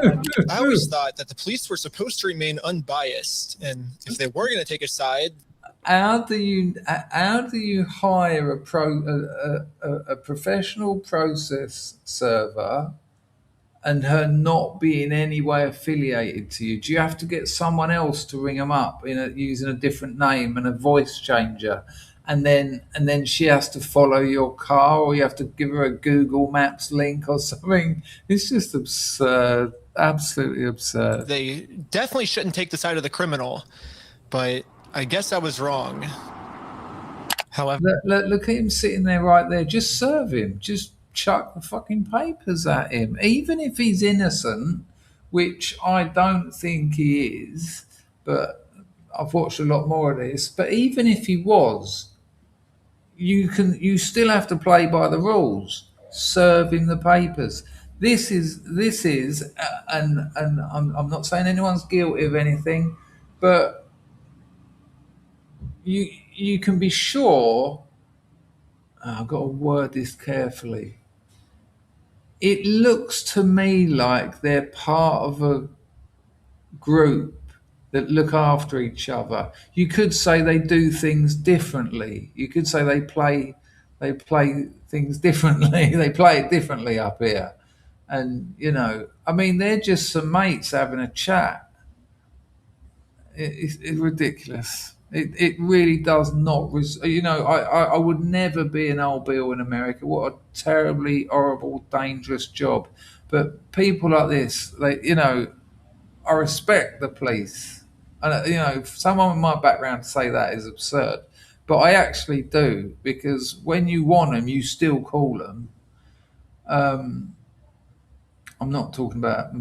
I always thought that the police were supposed to remain unbiased, and if they were going to take a side, how do you hire a professional process server and her not be in any way affiliated to you? Do you have to get someone else to ring them up using a different name and a voice changer, and then she has to follow your car, or you have to give her a Google Maps link or something? It's just absurd, absolutely absurd. they definitely shouldn't take the side of the criminal, but I guess I was wrong. However, Look at him sitting there right there. Just serve him. Just chuck the fucking papers at him. Even if he's innocent, which I don't think he is, but I've watched a lot more of this. But even if he was, you still have to play by the rules. Serve him the papers. This is, and I'm not saying anyone's guilty of anything, but you can be sure. I've got to word this carefully. It looks to me like they're part of a group that look after each other. You could say they do things differently. You could say they play things differently. They play it differently up here. And, I mean, they're just some mates having a chat. It's ridiculous. It really does not. I would never be an old Bill in America. What a terribly horrible, dangerous job. But people like this, I respect the police. And for someone with my background to say that is absurd. But I actually do, because when you want them, you still call them. I'm not talking about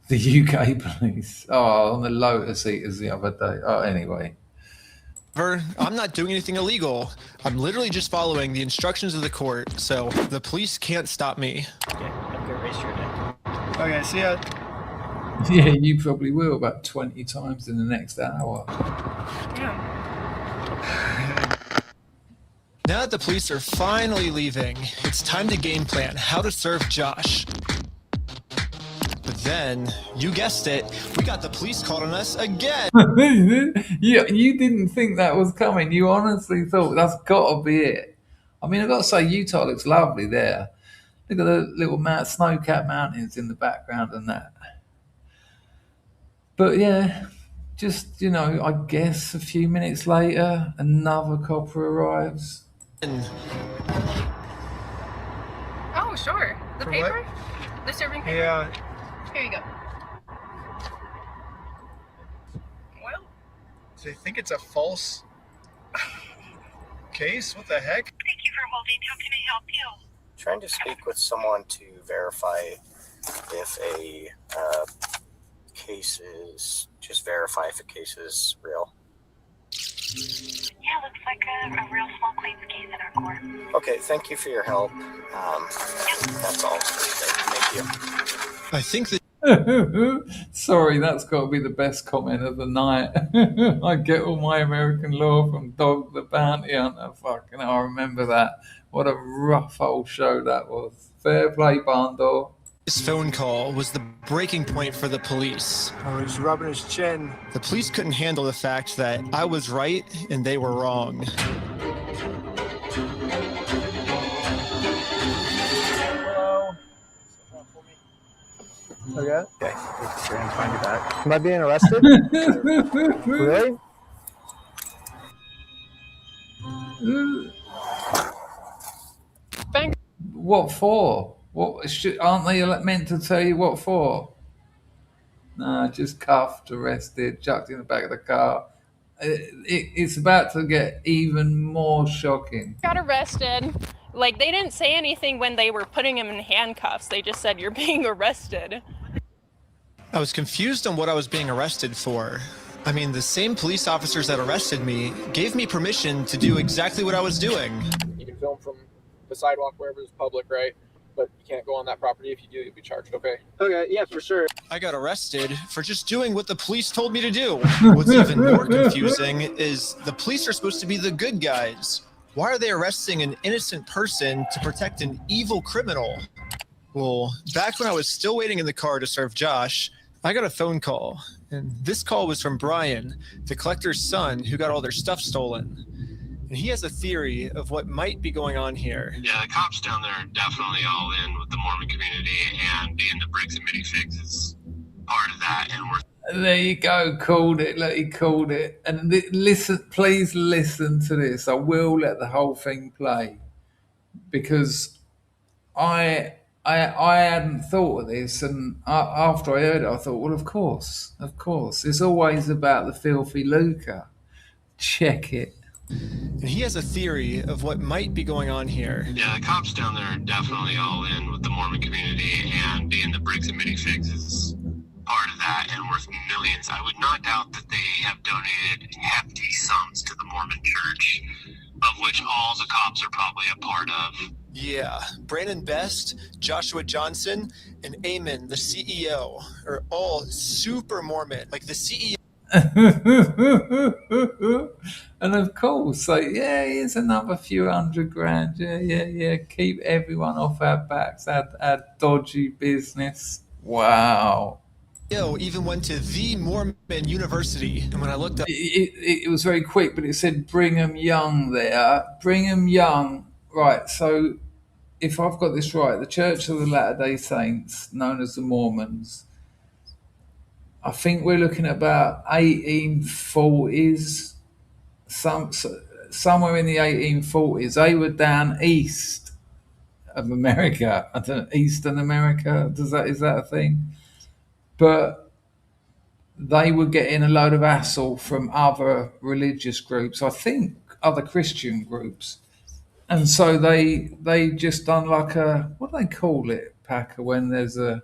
the UK police. Oh, on the Lotus Eaters the other day. Oh, anyway. I'm not doing anything illegal. I'm literally just following the instructions of the court, so the police can't stop me. Okay, have a good race your day. Okay, see ya. Yeah, you probably will about 20 times in the next hour. Now that the police are finally leaving, it's time to game plan how to serve Josh. But then, you guessed it, we got the police called on us again. You didn't think that was coming. You honestly thought that's got to be it. I mean, I've got to say, Utah looks lovely there. Look at the little snow-capped mountains in the background and that. But yeah, just, I guess a few minutes later, another copper arrives. Oh, sure. The For paper? what? The serving paper? Yeah. Here you go. Well, do they think it's a false case? What the heck? Thank you for holding. How can I help you? Trying to speak with someone to verify if a case is, just verify if a case is real. Yeah, looks like a real small claims case in our court. Okay, thank you for your help. That's all. Thank you. I think that. Sorry, that's got to be the best comment of the night. I get all my American law from Dog the Bounty Hunter. Fucking hell, I remember that. What a rough old show that was. Fair play, Bando. This phone call was the breaking point for the police. I was rubbing his chin. The police couldn't handle the fact that I was right and they were wrong. Okay. Okay. Find you back. Am I being arrested? Really? What for? Aren't they meant to tell you what for? No, just cuffed, arrested, chucked in the back of the car. It's about to get even more shocking. Got arrested. Like, they didn't say anything when they were putting him in handcuffs. They just said, you're being arrested. I was confused on what I was being arrested for. I mean, the same police officers that arrested me gave me permission to do exactly what I was doing. You can film from the sidewalk wherever it's public, right? But you can't go on that property. If you do, you'll be charged, okay? Okay, yeah, for sure. I got arrested for just doing what the police told me to do. What's even more confusing is the police are supposed to be the good guys. Why are they arresting an innocent person to protect an evil criminal? Well, back when I was still waiting in the car to serve Josh, I got a phone call. And this call was from Brian, the collector's son, who got all their stuff stolen. And he has a theory of what might be going on here. Yeah, the cops down there are definitely all in with the Mormon community, and being the Bricks Minifigs is part of that. And there you go, called it. He called it. And listen, please listen to this. I will let the whole thing play because I hadn't thought of this, and after I heard it, I thought, well, of course, it's always about the filthy lucre. Check it. And he has a theory of what might be going on here. Yeah, the cops down there are definitely all in with the Mormon community, and being the Bricks Minifigs is part of that and worth millions. I would not doubt that they have donated hefty sums to the Mormon church, of which all the cops are probably a part of. Yeah, Brandon Best, Joshua Johnson, and Eamon, the CEO, are all super Mormon. Like the CEO. And of course, like, yeah, here's another few $100,000. Yeah. Keep everyone off our backs. Our dodgy business. Wow. Even went to the Mormon University, and when I looked up, it was very quick, but it said Brigham Young there. Brigham Young, right? So, if I've got this right, the Church of the Latter-day Saints, known as the Mormons, I think we're looking at about 1840s, somewhere in the 1840s. They were down east of America. I don't know, Eastern America. Is that a thing? But they were getting a load of hassle from other religious groups, I think other Christian groups. And so they just done like what do they call it, Packer, when there's a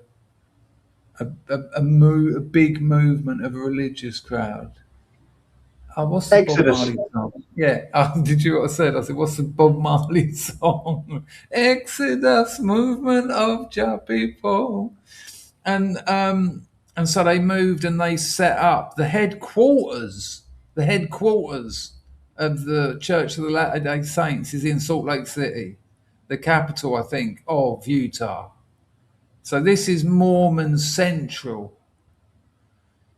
big movement of a religious crowd? What's the Exodus. Bob Marley song? Yeah. Did you know what I said? I said, what's the Bob Marley song? Exodus, movement of your people. And so they moved and they set up the headquarters of the Church of the Latter-day Saints is in Salt Lake City, the capital, I think, of Utah. So this is Mormon Central.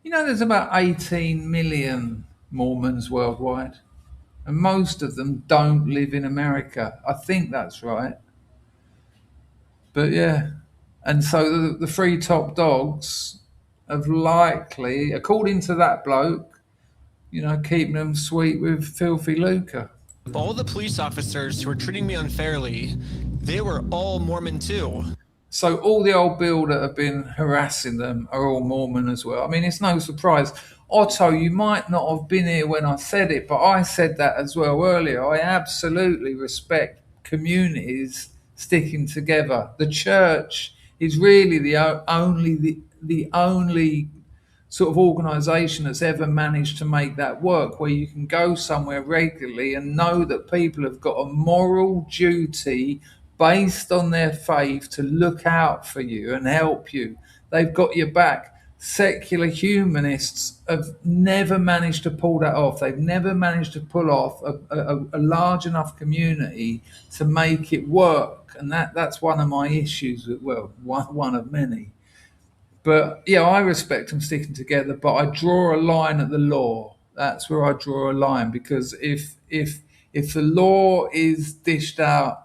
You know, there's about 18 million Mormons worldwide, and most of them don't live in America. I think that's right. But yeah, and so the three top dogs have likely, according to that bloke, keeping them sweet with filthy lucre. all the police officers who were treating me unfairly, they were all Mormon too. So all the old Bill that have been harassing them are all Mormon as well. I mean, it's no surprise. Otto, you might not have been here when I said it, but I said that as well earlier. I absolutely respect communities sticking together. The church is really the only sort of organisation that's ever managed to make that work, where you can go somewhere regularly and know that people have got a moral duty based on their faith to look out for you and help you. They've got your back. Secular humanists have never managed to pull that off. They've never managed to pull off a large enough community to make it work. work, and that's one of my issues. Well, one of many. But yeah, I respect them sticking together, but I draw a line at the law. That's where I draw a line, because if the law is dished out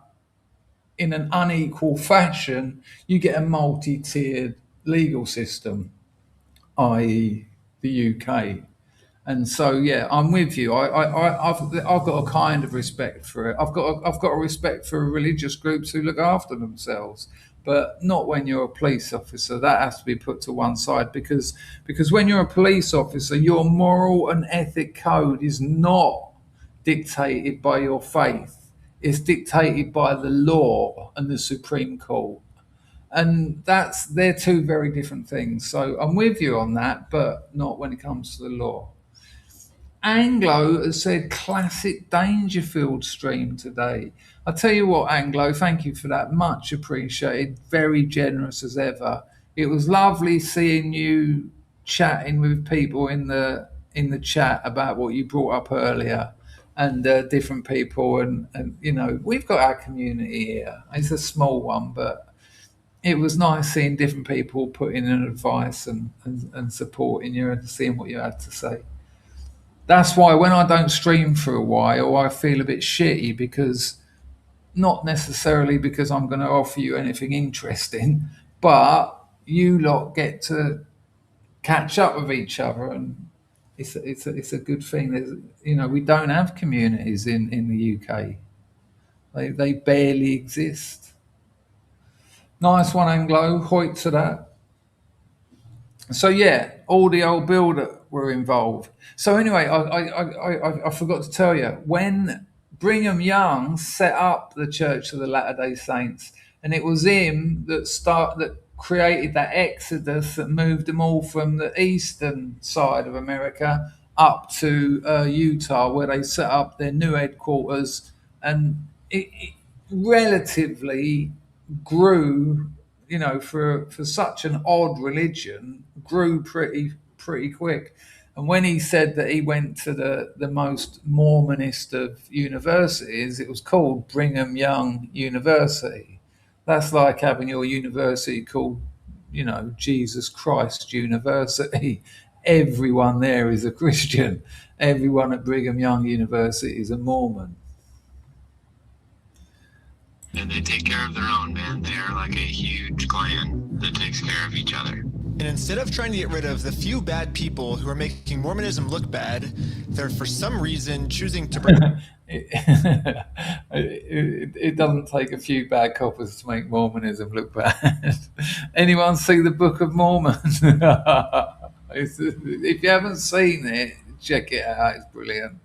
in an unequal fashion, you get a multi-tiered legal system, i.e., the UK. And so, yeah, I'm with you. I've got a kind of respect for it. I've got a respect for religious groups who look after themselves, but not when you're a police officer. That has to be put to one side, because when you're a police officer, your moral and ethic code is not dictated by your faith. It's dictated by the law and the Supreme Court. And they're two very different things. So I'm with you on that, but not when it comes to the law. Anglo has said classic Dangerfield stream today. I tell you what, Anglo, thank you for that. Much appreciated. Very generous as ever. It was lovely seeing you chatting with people in the chat about what you brought up earlier, and different people, and we've got our community here. It's a small one, but it was nice seeing different people putting in advice and supporting you and seeing what you had to say. That's why when I don't stream for a while, I feel a bit shitty, because not necessarily because I'm going to offer you anything interesting, but you lot get to catch up with each other, and it's a good thing. We don't have communities in the UK. They barely exist. Nice one, Anglo. Hoyt to that. So yeah, all the old builder were involved. So anyway, I forgot to tell you, when Brigham Young set up the Church of the Latter-day Saints, and it was him that created that exodus that moved them all from the eastern side of America up to Utah, where they set up their new headquarters, and it relatively grew. For such an odd religion, grew pretty quick. And when he said that he went to the most Mormonist of universities, it was called Brigham Young University. That's like having your university called, Jesus Christ University. Everyone there is a Christian. Everyone at Brigham Young University is a Mormon. And they take care of their own, man. They're like a huge clan that takes care of each other. And instead of trying to get rid of the few bad people who are making Mormonism look bad, they're for some reason choosing to bring... it doesn't take a few bad coppers to make Mormonism look bad. Anyone see the Book of Mormon? If you haven't seen it, check it out. It's brilliant.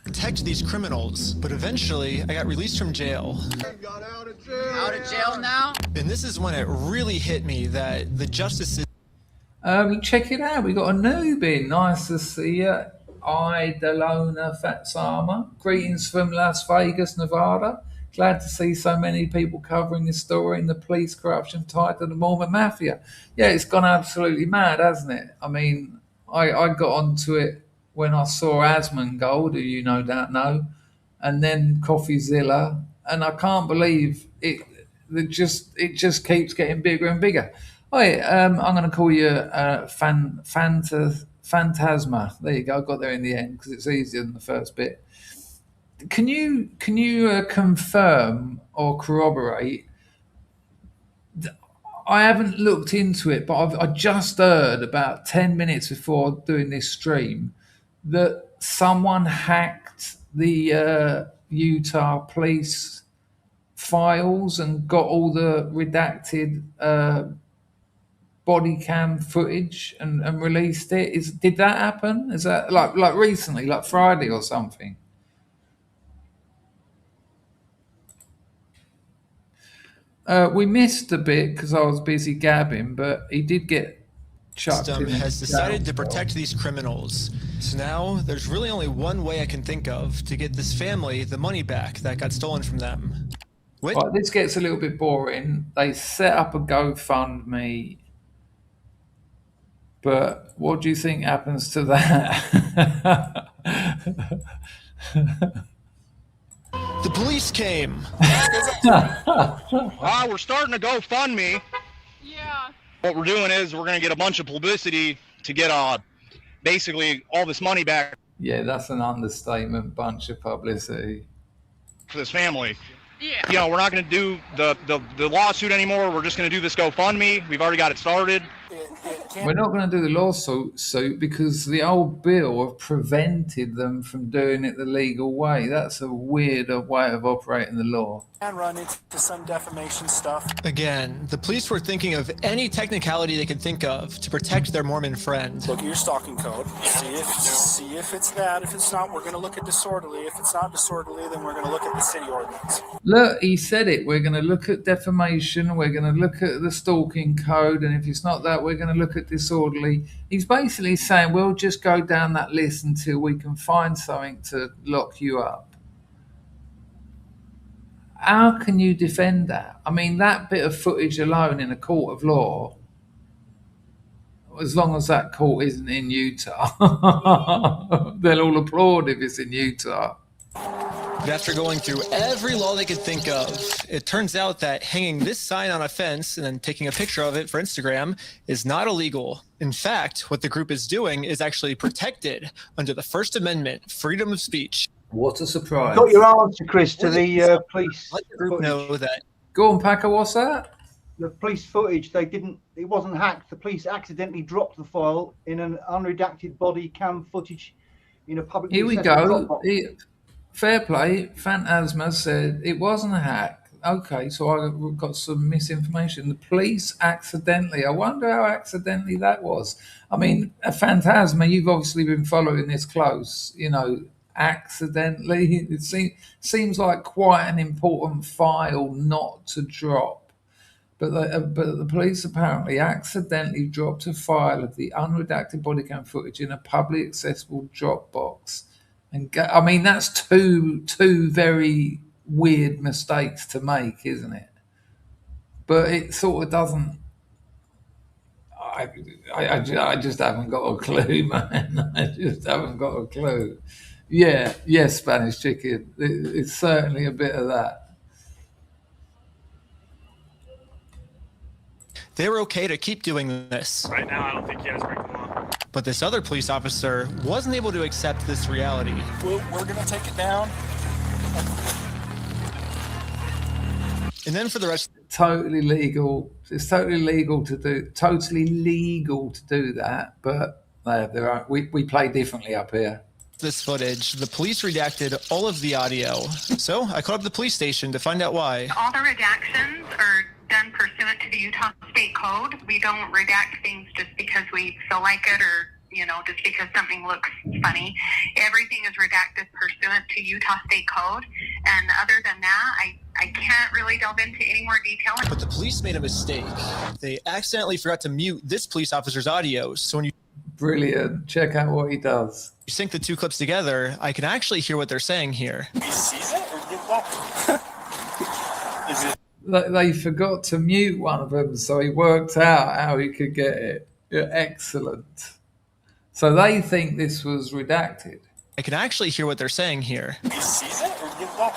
Protect these criminals, but eventually I got released from jail. Out of jail now? And this is when it really hit me that the justice system... Check it out. We got a newbie. Nice to see you. Idalona Fatsama. Greetings from Las Vegas, Nevada. Glad to see so many people covering this story and the police corruption tied to the Mormon Mafia. Yeah, it's gone absolutely mad, hasn't it? I mean, I got onto it when I saw Asmongold, who you no doubt know, and then Coffezilla, and I can't believe it. It just keeps getting bigger and bigger. I'm going to call you Phantasma. There you go. I got there in the end because it's easier than the first bit. Can you confirm or corroborate? I haven't looked into it, but I just heard about 10 minutes before doing this stream that someone hacked the Utah police files and got all the redacted body cam footage and released it. Did that happen? Is that like recently, like Friday or something? We missed a bit because I was busy gabbing, but he did get chucked in. Has decided to protect these criminals. So now there's really only one way I can think of to get this family the money back that got stolen from them. Right, this gets a little bit boring. They set up a GoFundMe, but what do you think happens to that? The police came. We're starting a GoFundMe. Yeah. What we're doing is we're going to get a bunch of publicity to get basically all this money back. Yeah, that's an understatement. Bunch of publicity For this family. Yeah. You know, we're not going to do the lawsuit anymore. We're just going to do this GoFundMe. We've already got it started. We're not going to do the lawsuit because the old bill have prevented them from doing it the legal way. That's a weird way of operating the law. And run into some defamation stuff. Again, the police were thinking of any technicality they could think of to protect their Mormon friend. Look at your stalking code. See if it's that. If it's not, we're going to look at disorderly. If it's not disorderly, then we're going to look at the city ordinance. Look, he said it. We're going to look at defamation. We're going to look at the stalking code. And if it's not that, we're going to look at disorderly. He's basically saying we'll just go down that list until we can find something to lock you up. How can you defend that? I mean, that bit of footage alone in a court of law, as long as that court isn't in Utah, they'll all applaud if it's in Utah. But after going through every law they could think of, it turns out that hanging this sign on a fence and then taking a picture of it for Instagram is not illegal. In fact, what the group is doing is actually protected under the First Amendment, freedom of speech. What a surprise. Got your answer, Chris, to the police. Let the group know that. Go on, Packer, what's that? The police footage, it wasn't hacked. The police accidentally dropped the file in an unredacted body cam footage in a public. Here we go. Fair play. Phantasma said it wasn't a hack. Okay, so I got some misinformation. The police accidentally. I wonder how accidentally that was. I mean, a Phantasma, you've obviously been following this close, you know. Accidentally, it seems like quite an important file not to drop, but the police apparently accidentally dropped a file of the unredacted body cam footage in a publicly accessible Dropbox, and I mean that's two very weird mistakes to make, isn't it? But it sort of doesn't. I just haven't got a clue, man. I just haven't got a clue. Yeah, yes, Spanish chicken. It's certainly a bit of that. They were okay to keep doing this. Right now, I don't think you guys break the law. But this other police officer wasn't able to accept this reality. We're going to take it down. And then for the rest... Totally legal. It's totally legal to do that, but they have their own. We play differently up here. This footage, the police redacted all of the audio. So I called up the police station to find out why. All the redactions are done pursuant to the Utah State Code. We don't redact things just because we feel like it or, you know, just because something looks funny. Everything is redacted pursuant to Utah State Code. And other than that, I can't really delve into any more detail. But the police made a mistake. They accidentally forgot to mute this police officer's audio. So when you... Brilliant. Check out what he does. You sync the two clips together, I can actually hear what they're saying here. He sees it or give back? Is it? They forgot to mute one of them, so he worked out how he could get it. Yeah, excellent. So they think this was redacted. I can actually hear what they're saying here. He sees it or give back?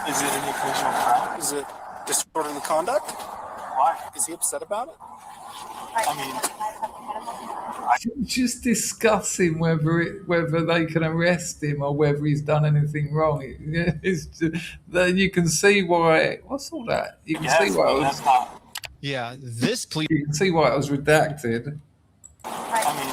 Is it an occasional crime? Is it disorderly conduct? Why? Is he upset about it? I mean... Just discussing whether they can arrest him or whether he's done anything wrong. It's just, you can see why. What's all that? You can see why it was. Yeah, this police. You can see why it was redacted. I mean,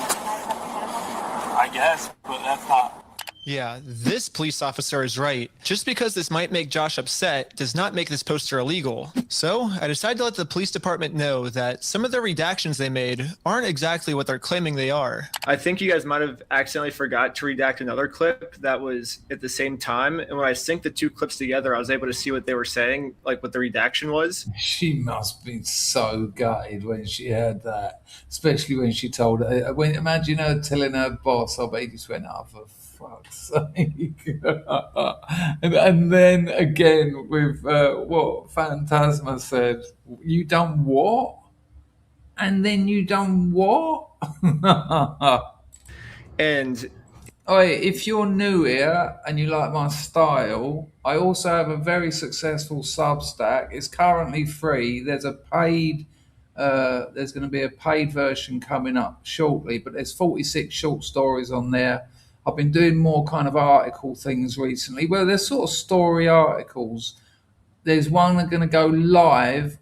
I guess, but that's not. Yeah, this police officer is right. Just because this might make Josh upset does not make this poster illegal. So I decided to let the police department know that some of the redactions they made aren't exactly what they're claiming they are. I think you guys might have accidentally forgot to redact another clip that was at the same time. And when I synced the two clips together, I was able to see what they were saying, like what the redaction was. She must be so gutted when she heard that, especially when she told her. Imagine her telling her boss, I bet he just went, oh, for fuck's sake. And then again with what Phantasma said, you done what? And then you done what? And Oi, if you're new here and you like my style, I also have a very successful Substack. It's currently free. There's going to be a paid version coming up shortly, but there's 46 short stories on there. I've been doing more kind of article things recently. Well, they're sort of story articles. There's one that's going to go live.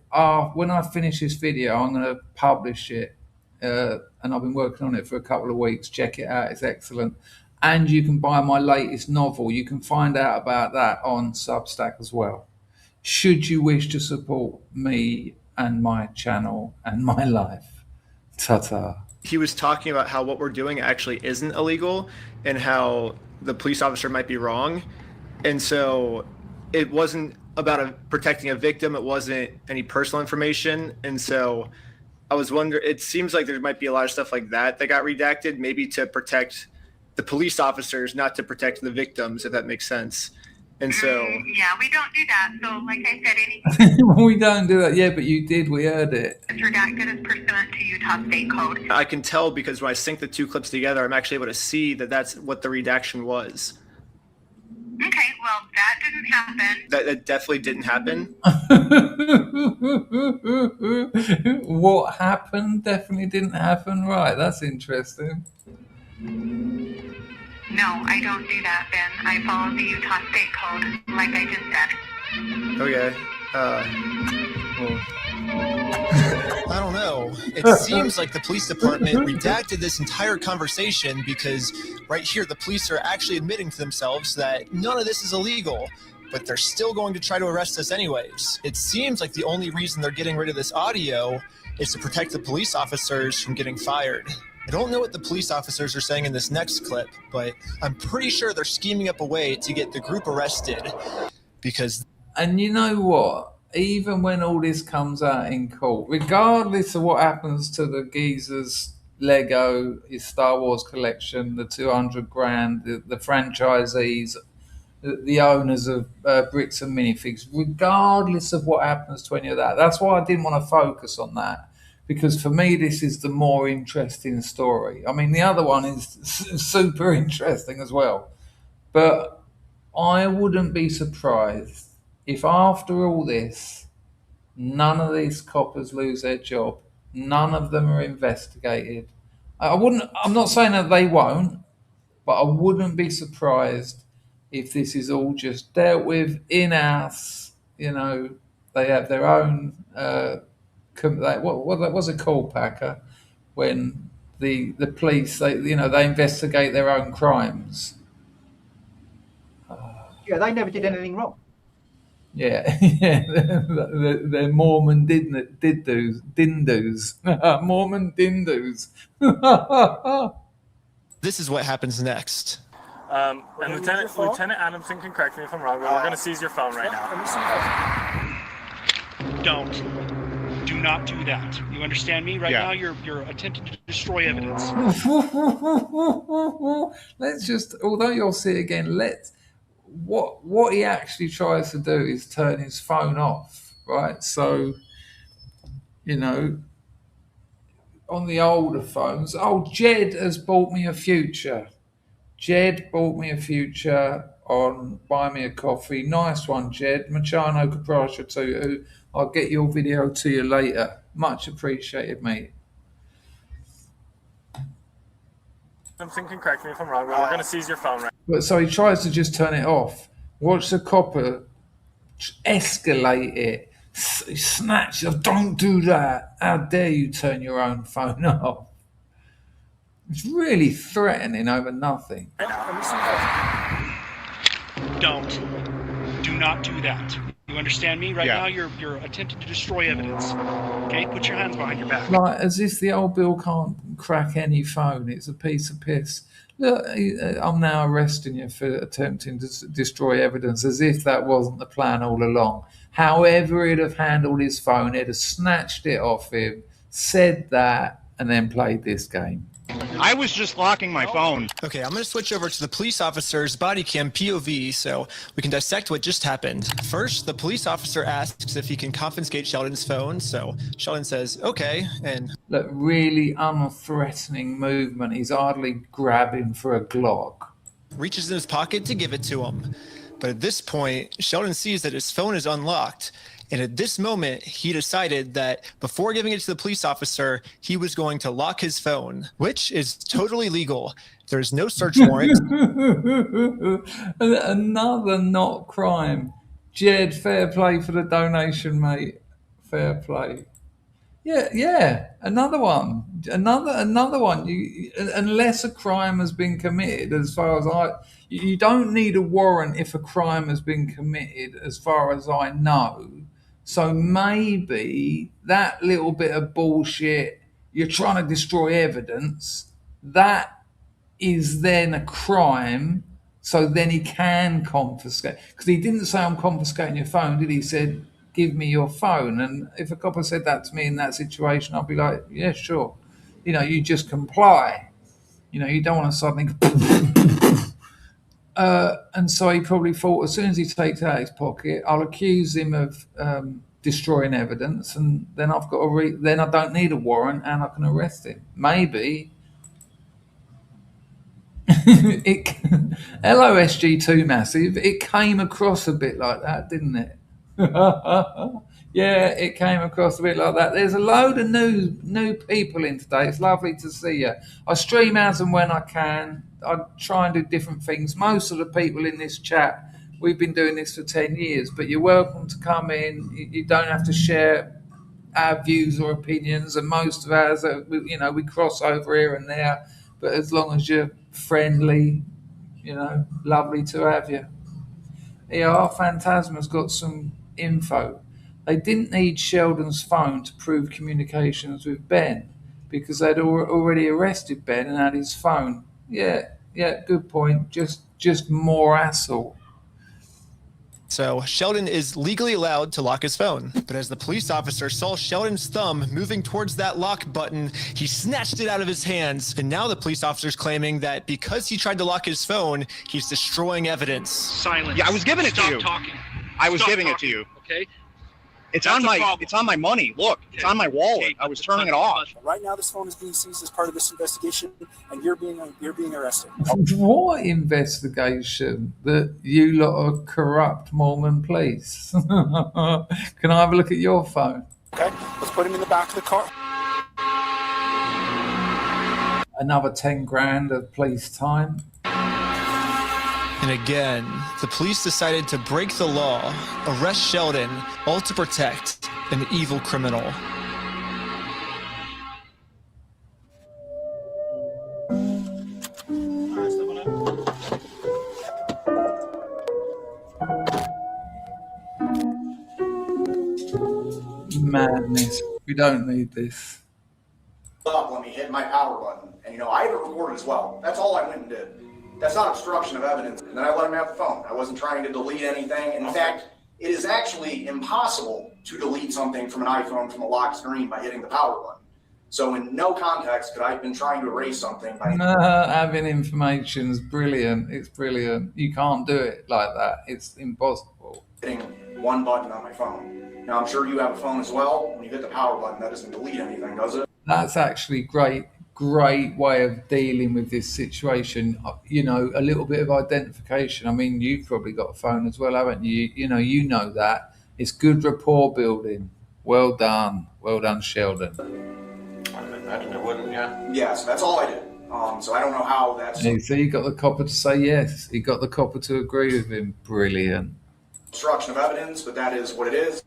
When I finish this video, I'm going to publish it. And I've been working on it for a couple of weeks. Check it out. It's excellent. And you can buy my latest novel. You can find out about that on Substack as well. Should you wish to support me and my channel and my life. Ta-ta. He was talking about how what we're doing actually isn't illegal and how the police officer might be wrong. And so it wasn't about protecting a victim. It wasn't any personal information. And so I was wondering, it seems like there might be a lot of stuff like that got redacted, maybe to protect the police officers, not to protect the victims, if that makes sense. And so yeah, we don't do that. So like I said, anything We don't do that. Yeah, but you did. We heard it. that's redacted is pursuant to Utah State Code. I can tell because when I sync the two clips together, I'm actually able to see that that's what the redaction was. Okay, well, that didn't happen. That definitely didn't happen. What happened definitely didn't happen. Right, that's interesting. No, I don't do that, Ben. I follow the Utah State Code, like I just said. Okay. I don't know. It seems like the police department redacted this entire conversation because right here the police are actually admitting to themselves that none of this is illegal, but they're still going to try to arrest us anyways. It seems like the only reason they're getting rid of this audio is to protect the police officers from getting fired. I don't know what the police officers are saying in this next clip, but I'm pretty sure they're scheming up a way to get the group arrested because... And you know what? Even when all this comes out in court, regardless of what happens to the geezer's Lego, his Star Wars collection, the 200 grand, the franchisees, the owners of Bricks and Minifigs, regardless of what happens to any of that, that's why I didn't want to focus on that. Because for me, this is the more interesting story. I mean, the other one is super interesting as well. But I wouldn't be surprised if after all this, none of these coppers lose their job. None of them are investigated. I'm not saying that they won't, but I wouldn't be surprised if this is all just dealt with in-house. You know, they have their own... what was it called, Packer? When the police, they investigate their own crimes. Yeah, they never did anything wrong. Yeah, yeah, they're Mormon dindus. Mormon dindus. This is what happens next. And Lieutenant Adamson can correct me if I'm wrong, but we're going to seize your phone right now. Don't. Do not do that. You understand me? Right now, you're attempting to destroy evidence. Let's just, although you'll see again, what he actually tries to do is turn his phone off, right? So, on the older phones, Jed has bought me a future. Jed bought me a future on Buy Me a Coffee. Nice one, Jed. Machano Caprasha too. I'll get your video to you later. Much appreciated, mate. Adamson can correct me if I'm wrong, but we're going to seize your phone right now. But so he tries to just turn it off. Watch the copper escalate it. Snatch it. Don't do that. How dare you turn your own phone off? It's really threatening over nothing. Don't. Do not do that. You understand me? Right now, you're attempting to destroy evidence. Okay, put your hands behind your back. Like as if the old Bill can't crack any phone. It's a piece of piss. Look, I'm now arresting you for attempting to destroy evidence, as if that wasn't the plan all along. However he'd have handled his phone, he'd have snatched it off him, said that, and then played this game. I was just locking my phone. Okay, I'm going to switch over to the police officer's body cam POV so we can dissect what just happened. First, the police officer asks if he can confiscate Sheldon's phone, so Sheldon says, okay, and... Look, really unthreatening movement. He's hardly grabbing for a Glock. reaches in his pocket to give it to him. But at this point, Sheldon sees that his phone is unlocked. And at this moment, he decided that before giving it to the police officer, he was going to lock his phone, which is totally legal. There's no search warrant. Another not crime. Jed, fair play for the donation, mate. Fair play. Yeah. Another one. Another one. Unless a crime has been committed, as far as you don't need a warrant if a crime has been committed, as far as I know. So maybe that little bit of bullshit, you're trying to destroy evidence, that is then a crime. So then he can confiscate. Because he didn't say, I'm confiscating your phone, did he? He said, give me your phone. And if a cop had said that to me in that situation, I'd be like, yeah, sure. You just comply. You don't want to suddenly... and so he probably thought, as soon as he takes out his pocket, I'll accuse him of destroying evidence, and then I've got to then I don't need a warrant, and I can arrest him. Maybe. Hello, SG2 Massive. It came across a bit like that, didn't it? Yeah, it came across a bit like that. There's a load of new people in today. It's lovely to see you. I stream as and when I can. I try and do different things. Most of the people in this chat, we've been doing this for 10 years, but you're welcome to come in. You don't have to share our views or opinions, and most of ours, we cross over here and there, but as long as you're friendly, lovely to have you. ER Phantasma's got some info. They didn't need Sheldon's phone to prove communications with Ben because they'd already arrested Ben and had his phone. Yeah, good point. Just more hassle. So Sheldon is legally allowed to lock his phone. But as the police officer saw Sheldon's thumb moving towards that lock button, he snatched it out of his hands. And now the police officer's claiming that because he tried to lock his phone, he's destroying evidence. Silence. Yeah, I was giving it to you. Stop talking. I was Stop giving talking, it to you. Okay. It's on my money. Look, it's on my wallet. Okay, I was turning it off. Right now, this phone is being seized as part of this investigation, and you're being arrested. What investigation? That you lot are corrupt Mormon police? Can I have a look at your phone? Okay, let's put him in the back of the car. Another 10 grand of police time. And again, the police decided to break the law, arrest Sheldon, all to protect an evil criminal. Madness. We don't need this. Let me hit my power button. And I have it recorded as well. That's all I went and did. That's not obstruction of evidence. And then I let him have the phone. I wasn't trying to delete anything. In fact, it is actually impossible to delete something from an iPhone from a locked screen by hitting the power button. So in no context could I have been trying to erase something by having information is brilliant. It's brilliant. You can't do it like that. It's impossible. hitting one button on my phone. Now, I'm sure you have a phone as well. When you hit the power button, that doesn't delete anything, does it? That's actually great way of dealing with this situation. A little bit of identification. I mean, you've probably got a phone as well, haven't you? You know that. It's good rapport building. Well done, Sheldon. I imagine it wouldn't, yeah. Yeah, so that's all I did. So I don't know how that's... So you got the copper to say yes. He got the copper to agree with him. Brilliant. Obstruction of evidence, but that is what it is.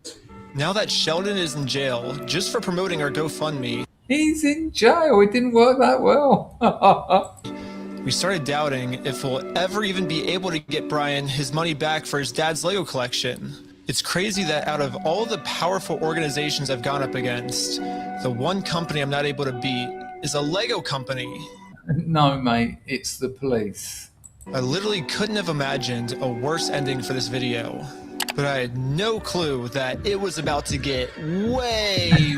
Now that Sheldon is in jail, just for promoting our GoFundMe, he's in jail. It didn't work that well. we started doubting if we'll ever even be able to get Brian his money back for his dad's Lego collection. It's crazy that out of all the powerful organizations I've gone up against, the one company I'm not able to beat is a Lego company. No, mate, it's the police. I literally couldn't have imagined a worse ending for this video, but I had no clue that it was about to get way...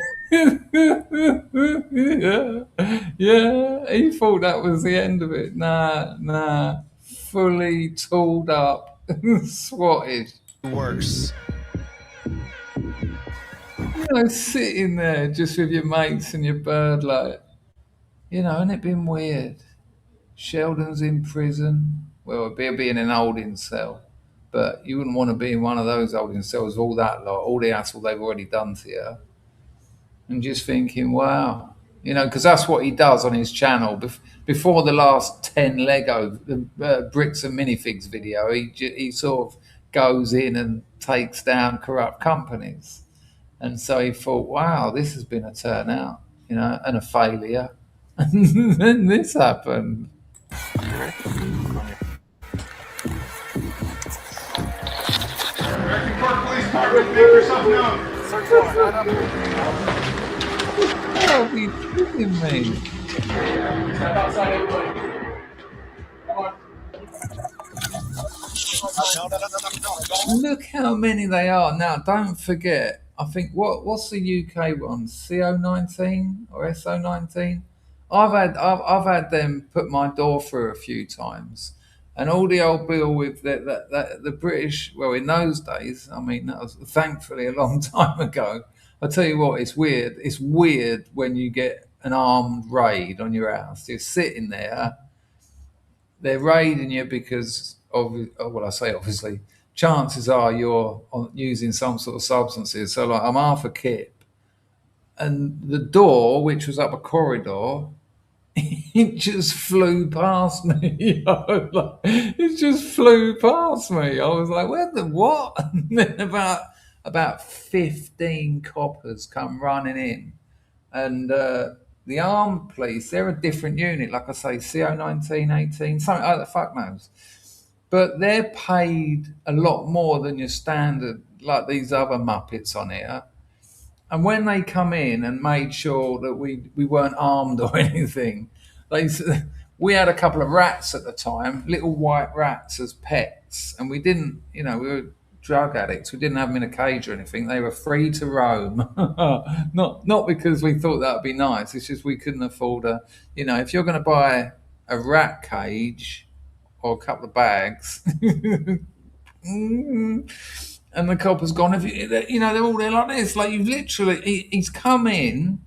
yeah, he thought that was the end of it. Nah, fully tooled up, swatted. Worse. Sitting there just with your mates and your bird, like, hasn't it been weird? Sheldon's in prison. Well, it'd be in an holding cell, but you wouldn't want to be in one of those holding cells, all that lot, all the hassle they've already done to you. And just thinking, wow, because that's what he does on his channel. Before the last 10 Lego Bricks and Minifigs video, he sort of goes in and takes down corrupt companies. And so he thought, wow, this has been a turnout, and a failure. And then this happened. Make yourself known. Oh, you kidding me? Step outside, everybody. Come on. Look how many they are now. Don't forget. I think what's the UK one? CO19 or SO19? I've had them put my door through a few times, and all the old bill with the British. Well, in those days, I mean, that was thankfully a long time ago. I tell you what, it's weird. It's weird when you get an armed raid on your house. You're sitting there. They're raiding you because I say obviously, chances are you're using some sort of substances. So like I'm half a kip, and the door, which was up a corridor, it just flew past me. It just flew past me. I was like, where the what? And then about 15 coppers come running in, and the armed police, they're a different unit. Like I say, CO19, 18, something like that, fuck knows. But they're paid a lot more than your standard, like these other Muppets on here. And when they come in and made sure that we weren't armed or anything, we had a couple of rats at the time, little white rats as pets. And we didn't, we were drug addicts. We didn't have them in a cage or anything. They were free to roam. Not because we thought that would be nice. It's just we couldn't afford if you're going to buy a rat cage or a couple of bags, and the cop has gone, they're all there like this. Like you've literally, he's come in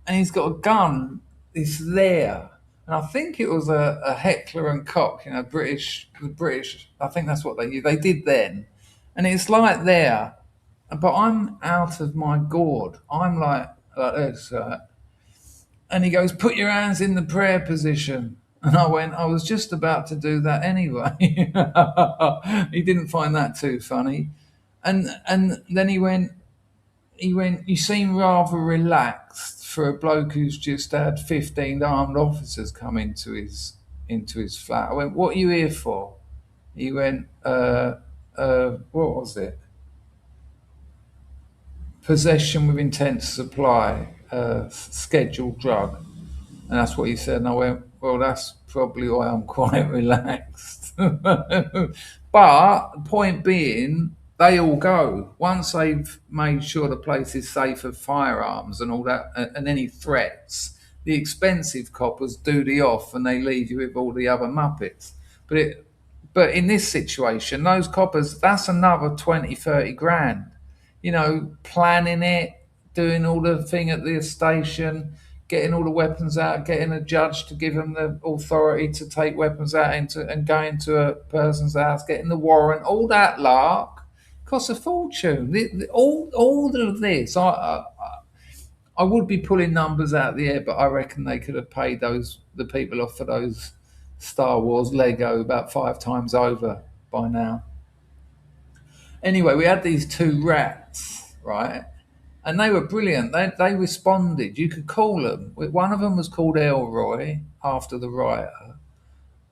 and he's got a gun. It's there. And I think it was a Heckler and Koch, the British, I think that's what they did then. And it's like there, but I'm out of my gourd. I'm like this. And he goes, put your hands in the prayer position. And I went, I was just about to do that anyway. He didn't find that too funny. And then he went, you seem rather relaxed for a bloke who's just had 15 armed officers come into his flat. I went, what are you here for? He went, what was it? Possession with intent to supply scheduled drug. And that's what he said. And I went, well, that's probably why I'm quite relaxed. But the point being, they all go. Once they've made sure the place is safe of firearms and all that, and any threats, the expensive coppers do the off and they leave you with all the other Muppets. But in this situation, those coppers, that's another 20, 30 grand. Planning it, doing all the thing at the station, getting all the weapons out, getting a judge to give them the authority to take weapons out and go into a person's house, getting the warrant, all that lark costs a fortune. All of this, I would be pulling numbers out of the air, but I reckon they could have paid the people off for those Star Wars Lego about 5 times over by now. Anyway, we had these 2 rats, right? And they were brilliant. They responded. You could call them. One of them was called Elroy, after the writer,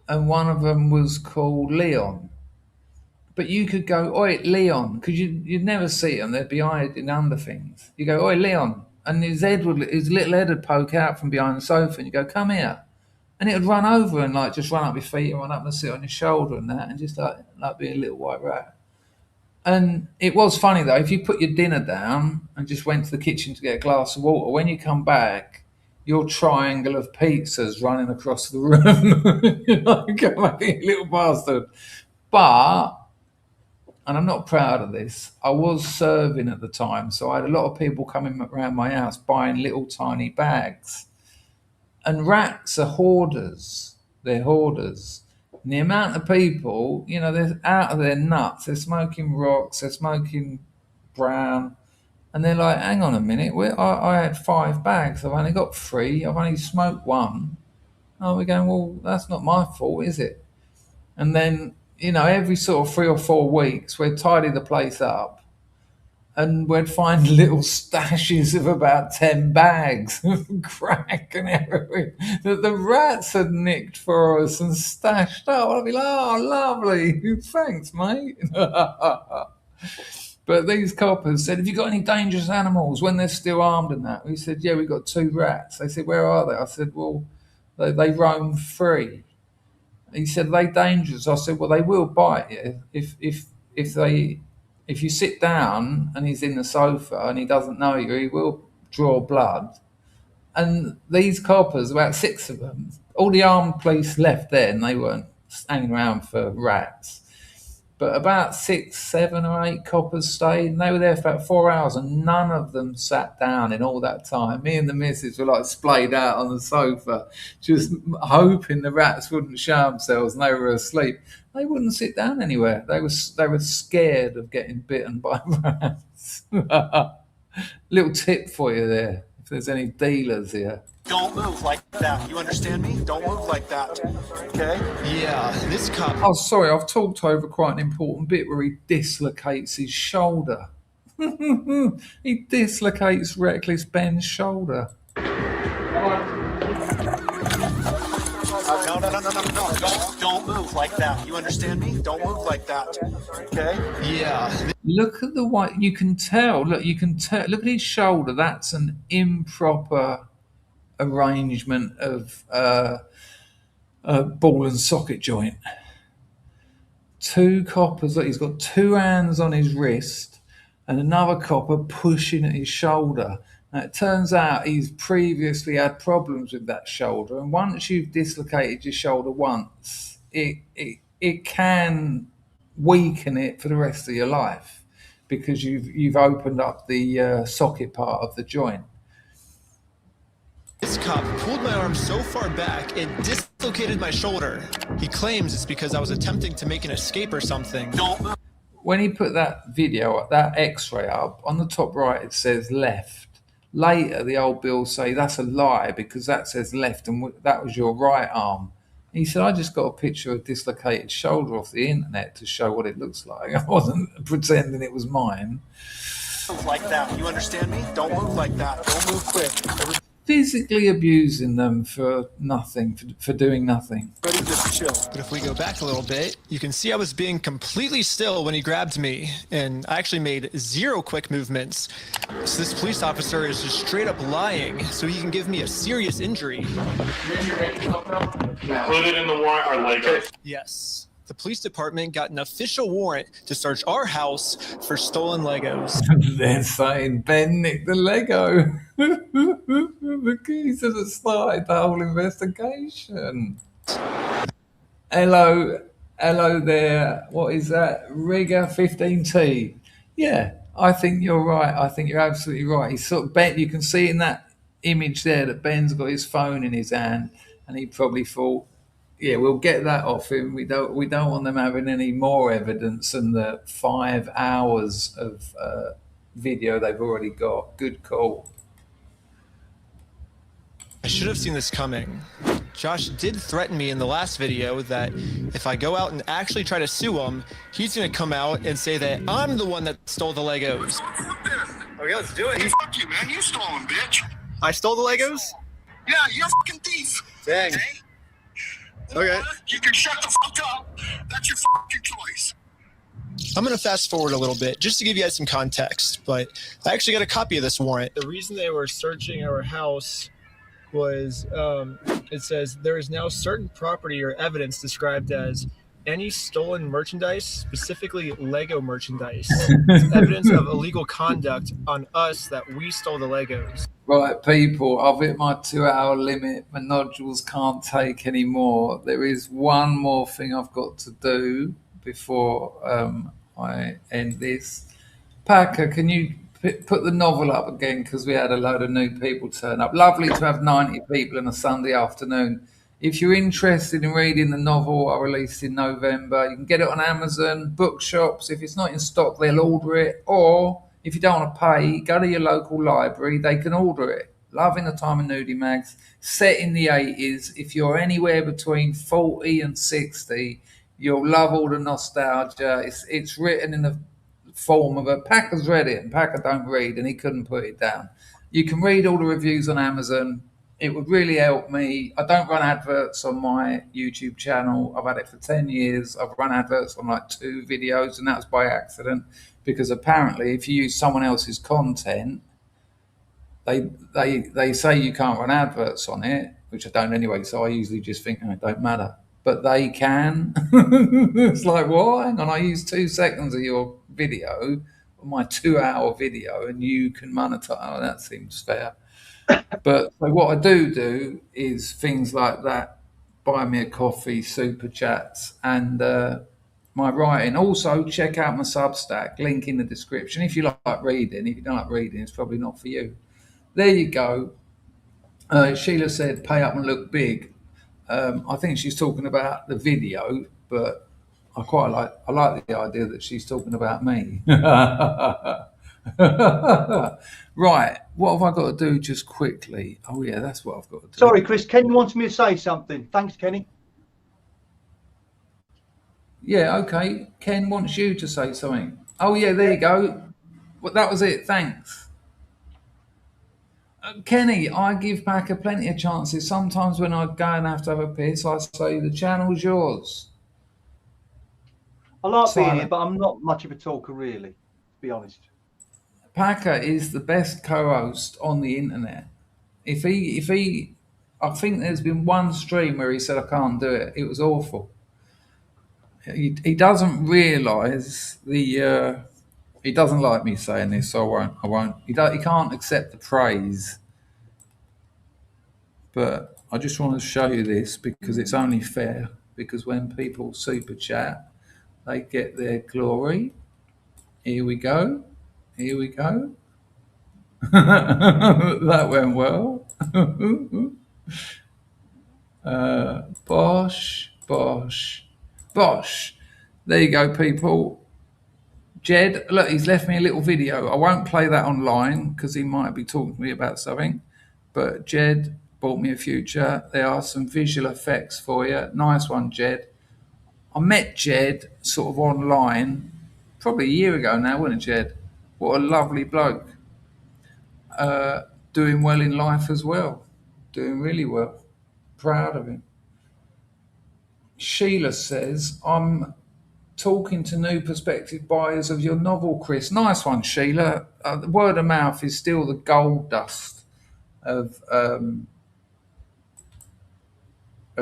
and one of them was called Leon. But you could go, oi, Leon, because you'd never see them. They'd be hiding under things. You go, oi, Leon. And his little head would poke out from behind the sofa, and you go, come here. And it would run over and just run up your feet and run up and sit on your shoulder and that, and just like be a little white rat. And it was funny though, if you put your dinner down and just went to the kitchen to get a glass of water, when you come back, your triangle of pizzas running across the room. You're like a little bastard. But, and I'm not proud of this, I was serving at the time, so I had a lot of people coming around my house buying little tiny bags. And rats are hoarders. They're hoarders. And the amount of people, you know, they're out of their nuts. They're smoking rocks. They're smoking brown. And they're like, hang on a minute. I had 5 bags. I've only got 3. I've only smoked 1. Oh, we're going, well, that's not my fault, is it? And then, you know, every sort of 3 or 4 weeks, we'd tidy the place up and we'd find little stashes of about 10 bags of crack and heroin that the rats had nicked for us and stashed up. I'd be like, oh, lovely. Thanks, mate. But these coppers said, have you got any dangerous animals when they're still armed and that? We said, yeah, we've got 2 rats. They said, where are they? I said, well, they roam free. He said, are they dangerous? I said, well, they will bite you if you sit down and he's in the sofa and he doesn't know you, he will draw blood. And these coppers, about 6 of them, all the armed police left there and they weren't hanging around for rats. But about 6, 7 or 8 coppers stayed, and they were there for about 4 hours, and none of them sat down in all that time. Me and the missus were like splayed out on the sofa, just hoping the rats wouldn't show themselves and they were asleep. They wouldn't sit down anywhere. They were scared of getting bitten by rats. Little tip for you there, if there's any dealers here. Don't move like that. You understand me? Don't move like that. Okay? Yeah, this cop. Oh, sorry, I've talked over quite an important bit where he dislocates his shoulder. He dislocates Reckless Ben's shoulder. No. Don't move like that. You understand me? Don't move like that. Okay? Yeah. Look at the white. You can tell. Look, you can tell. Look at his shoulder. That's an improper arrangement of a ball and socket joint. 2 coppers. Look, he's got 2 hands on his wrist and another copper pushing at his shoulder. Now, it turns out he's previously had problems with that shoulder, and once you've dislocated your shoulder once, it can weaken it for the rest of your life because you've opened up the socket part of the joint. This cop pulled my arm so far back, it dislocated my shoulder. He claims it's because I was attempting to make an escape or something. When he put that video, that x-ray up, on the top right it says left. Later, the old Bill say that's a lie because that says left and that was your right arm. He said, I just got a picture of a dislocated shoulder off the internet to show what it looks like. I wasn't pretending it was mine. Move like that. You understand me? Don't move like that. Don't move quick. Physically abusing them for nothing, for doing nothing. Ready, just chill. But if we go back a little bit, you can see I was being completely still when he grabbed me, and I actually made 0 quick movements. So this police officer is just straight up lying so he can give me a serious injury. Included in the warrant are Legos. Yes. The police department got an official warrant to search our house for stolen Legos. They're saying Ben nicked the Lego. The keys that started the whole investigation. Hello there. What is that? Rigger 15T. Yeah, I think you're right. I think you're absolutely right. He's sort of Ben. You can see in that image there that Ben's got his phone in his hand, and he probably thought, yeah, we'll get that off him. We don't want them having any more evidence than the 5 hours of video they've already got. Good call. I should have seen this coming. Josh did threaten me in the last video that if I go out and actually try to sue him, he's going to come out and say that I'm the one that stole the Legos. Okay, let's do it. Hey, fuck you, man. You stole them, bitch. I stole the Legos? Yeah, you're a fucking thief. Dang. Okay. You can shut the fuck up. That's your fucking choice. I'm going to fast forward a little bit just to give you guys some context, but I actually got a copy of this warrant. The reason they were searching our house was, it says, there is now certain property or evidence described as any stolen merchandise, specifically Lego merchandise. It's evidence of illegal conduct on us that we stole the Legos. Right, people, I've hit my 2-hour limit. My nodules can't take any more. There is one more thing I've got to do before I end this. Packer, can you put the novel up again? Because we had a load of new people turn up. Lovely to have 90 people on a Sunday afternoon. If you're interested in reading the novel I released in November, you can get it on Amazon, bookshops. If it's not in stock, they'll order it. Or if you don't want to pay, go to your local library. They can order it. Loving the Time of Nudie Mags, set in the 80s. If you're anywhere between 40 and 60, you'll love all the nostalgia. It's written in the form of Packer's read it, and Packer don't read, and he couldn't put it down. You can read all the reviews on Amazon. It would really help me. I don't run adverts on my YouTube channel. I've had it for 10 years. I've run adverts on like 2 videos, and that was by accident, because apparently if you use someone else's content, they say you can't run adverts on it, which I don't anyway, so I usually just think, oh, it don't matter. But they can. It's like, what? Hang on, I use 2 seconds of your video, my 2-hour video, and you can monetize. Oh, that seems fair. But so what I do is things like that: buy me a coffee, super chats, and my writing. Also, check out my Substack, link in the description. If you like reading, if you don't like reading, it's probably not for you. There you go. Sheila said, pay up and look big. I think she's talking about the video, but I like the idea that she's talking about me. Right, what have I got to do just quickly? Oh yeah, that's what I've got to do. Sorry, Chris, Kenny wants me to say something. Thanks, Kenny. Yeah, okay. Ken wants you to say something. Oh yeah, there you go. Well, that was it, thanks. Kenny, I give Packer plenty of chances. Sometimes when I go and have to have a piss, I say the channel's yours. I like being here, but I'm not much of a talker, really, to be honest. Packer is the best co-host on the internet. If he, I think there's been one stream where he said I can't do it. It was awful. He doesn't realise the. He doesn't like me saying this, so I won't. He can't accept the praise. But I just want to show you this because it's only fair. Because when people super chat, they get their glory. Here we go. Here we go. That went well. Bosh, bosh, bosh. There you go, people. Jed, look, he's left me a little video. I won't play that online because he might be talking to me about something. But Jed bought me a future. There are some visual effects for you. Nice one, Jed. I met Jed sort of online probably a year ago now, wasn't it, Jed? What a lovely bloke. Doing well in life as well. Doing really well. Proud of him. Sheila says, I'm talking to new prospective buyers of your novel, Chris. Nice one, Sheila. The word of mouth is still the gold dust of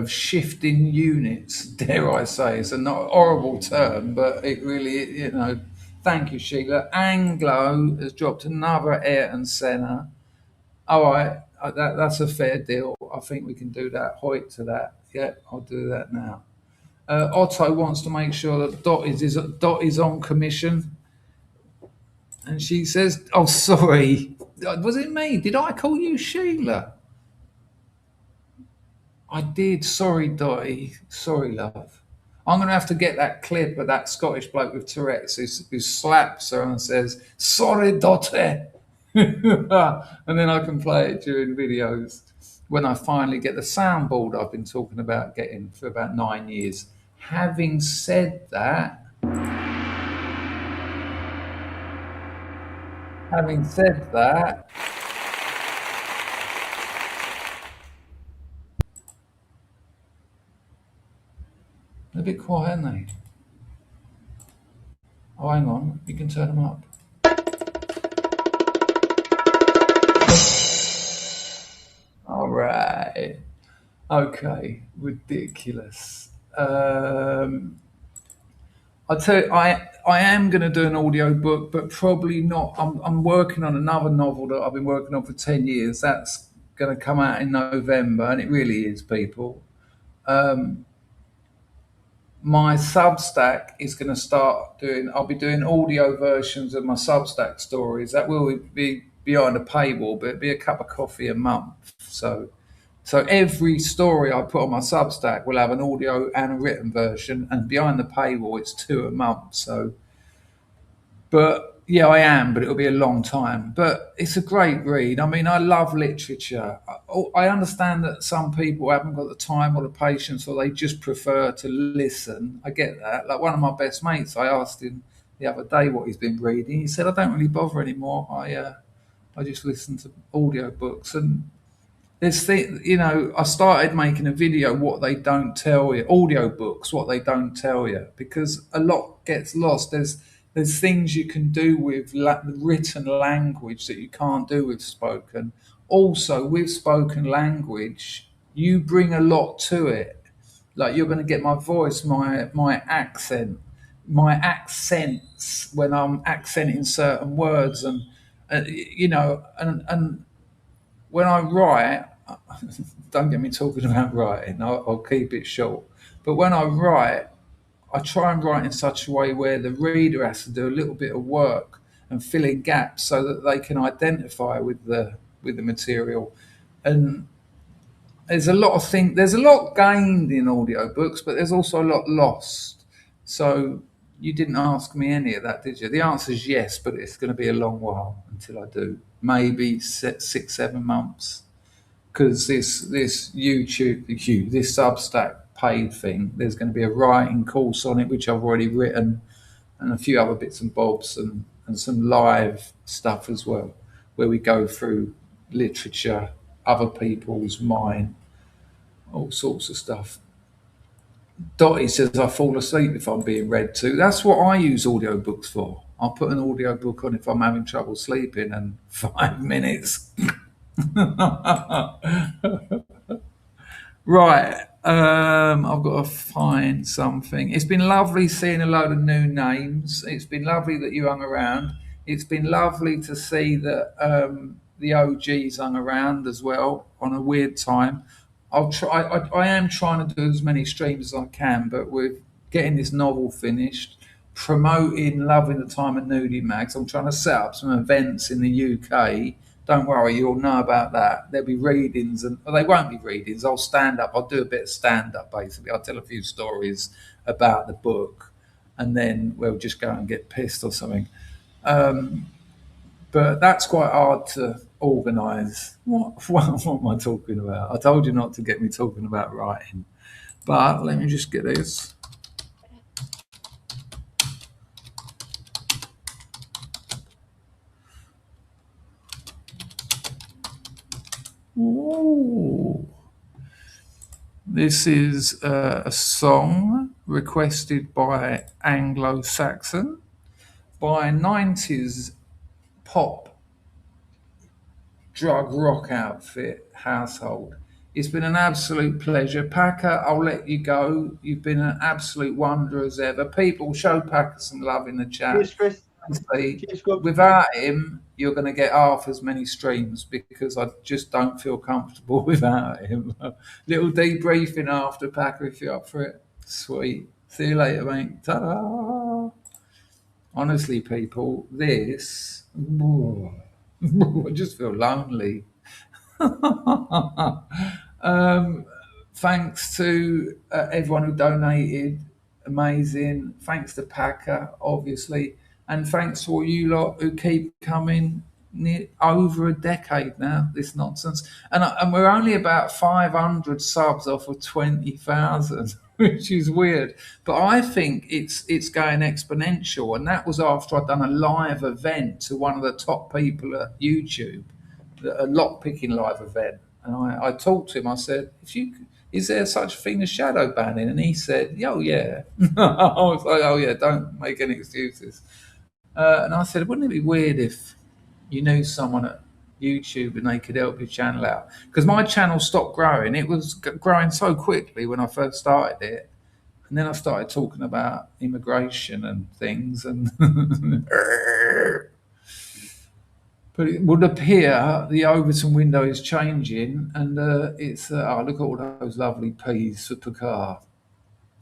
shifting units, dare I say. It's a not horrible term, but it really, thank you, Sheila. Anglo has dropped another Ayrton Senna. All right, that's a fair deal. I think we can do that. Hoyt to that. Yeah, I'll do that now. Otto wants to make sure that Dot is on commission. And she says, oh, sorry. Was it me? Did I call you Sheila? I did. Sorry, Dottie. Sorry, love. I'm going to have to get that clip of that Scottish bloke with Tourette's who slaps her and says, sorry, Dottie. And then I can play it during videos when I finally get the soundboard I've been talking about getting for about 9 years. Having said that, they're a bit quiet, aren't they? Oh, hang on, you can turn them up. All right. Okay, ridiculous. I tell you, I am going to do an audio book, but probably not. I'm working on another novel that I've been working on for 10 years. That's going to come out in November, and it really is, people. My Substack is going to start I'll be doing audio versions of my Substack stories. That will be behind a paywall, but it'll be a cup of coffee a month. So So every story I put on my Substack will have an audio and a written version, and behind the paywall it's 2 a month. So, but yeah, I am, but it'll be a long time. But it's a great read. I mean, I love literature. I understand that some people haven't got the time or the patience, or they just prefer to listen. I get that. Like one of my best mates, I asked him the other day what he's been reading. He said, "I don't really bother anymore. I just listen to audiobooks." And there's I started making a video, what they don't tell you, audiobooks, what they don't tell you, because a lot gets lost. There's things you can do with written language that you can't do with spoken. Also, with spoken language, you bring a lot to it. Like you're going to get my voice, my accent, my accents when I'm accenting certain words, and and when I write, don't get me talking about writing, I'll keep it short. But when I write, I try and write in such a way where the reader has to do a little bit of work and fill in gaps so that they can identify with the material. And there's a lot gained in audiobooks, but there's also a lot lost. So you didn't ask me any of that, did you? The answer is yes, but it's going to be a long while until I do. Maybe 6, 7 months. Because this this Substack paid thing, there's going to be a writing course on it, which I've already written, and a few other bits and bobs, and some live stuff as well, where we go through literature, other people's mind, all sorts of stuff. Dottie says I fall asleep if I'm being read to. That's what I use audiobooks for. I'll put an audiobook on if I'm having trouble sleeping, and 5 minutes. Right, I've got to find something. It's been lovely seeing a load of new names. It's been lovely that you hung around. It's been lovely to see that the OGs hung around as well on a weird time. I'll try. I am trying to do as many streams as I can, but with getting this novel finished, promoting Loving the Time and Nudie Mags, I'm trying to set up some events in the UK. Don't worry, you'll know about that. There'll be readings, and they won't be readings. I'll stand up. I'll do a bit of stand up, basically. I'll tell a few stories about the book, and then we'll just go and get pissed or something. But that's quite hard to organise. What am I talking about? I told you not to get me talking about writing. But let me just get this. Ooh. This is a song requested by Anglo-Saxon by 90s pop drug rock outfit Household. It's been an absolute pleasure. Packer, I'll let you go. You've been an absolute wonder as ever. People, show Packer some love in the chat. Cheers, Chris. Without him, you're going to get half as many streams because I just don't feel comfortable without him. Little debriefing after, Packer, if you're up for it. Sweet. See you later, mate. Ta-da! Honestly, people, this... I just feel lonely. Thanks to everyone who donated. Amazing. Thanks to Packer, obviously. And thanks to all you lot who keep coming over a decade now, this nonsense. And we're only about 500 subs off of 20,000, which is weird. But I think it's going exponential. And that was after I'd done a live event to one of the top people at YouTube, a lockpicking live event. And I talked to him, I said, is there such a thing as shadow banning? And he said, oh, yeah. I was like, oh, yeah, don't make any excuses. And I said, wouldn't it be weird if you knew someone at YouTube and they could help your channel out? Because my channel stopped growing. It was growing so quickly when I first started it. And then I started talking about immigration and things. And but it would appear the Overton window is changing. And it's, look at all those lovely peas for Picard.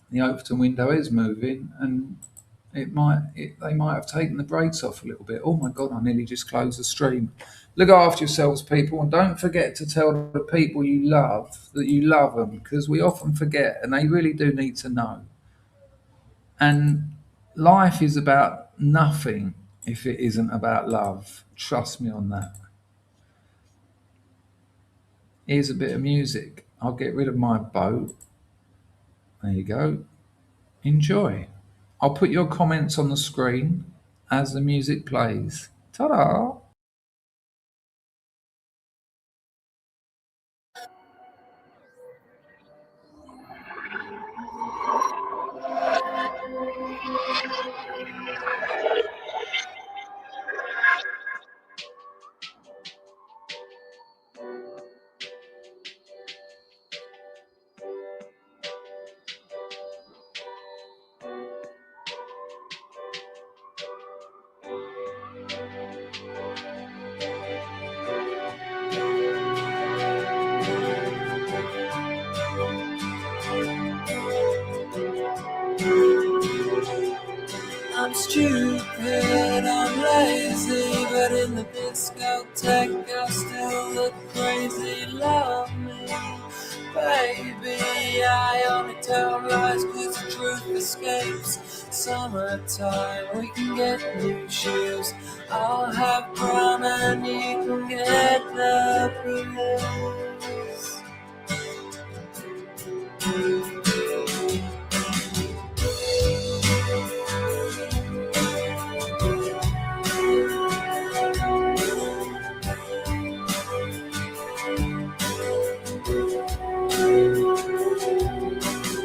The Overton window is moving. And They might have taken the brakes off a little bit. Oh my God, I nearly just closed the stream. Look after yourselves, people, and don't forget to tell the people you love that you love them, because we often forget, and they really do need to know. And life is about nothing if it isn't about love. Trust me on that. Here's a bit of music. I'll get rid of my boat. There you go. Enjoy. I'll put your comments on the screen as the music plays. Ta-da! I'm stupid, I'm lazy, but in the discotheque I still look crazy. Love me, baby, I only tell lies cause the truth escapes. Summertime, we can get new shoes. I'll have brown and you can get the blues.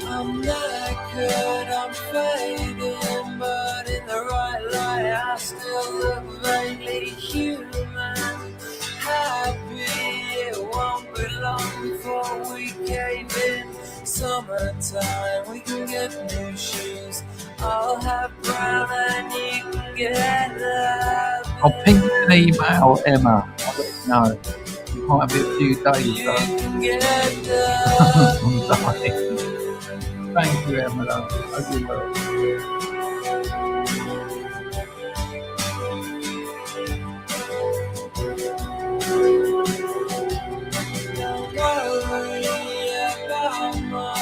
I'm knackered, I'm fading, but in the right light I still look vaguely human. Happy, it won't be long before we cave in. Summertime, we can get new shoes. I'll have brown and you can get that. I'll ping you an email, Emma. I'll let you know. It might be a few days though. I'm dying. Thank you, Emma. Hope you will. Don't worry about my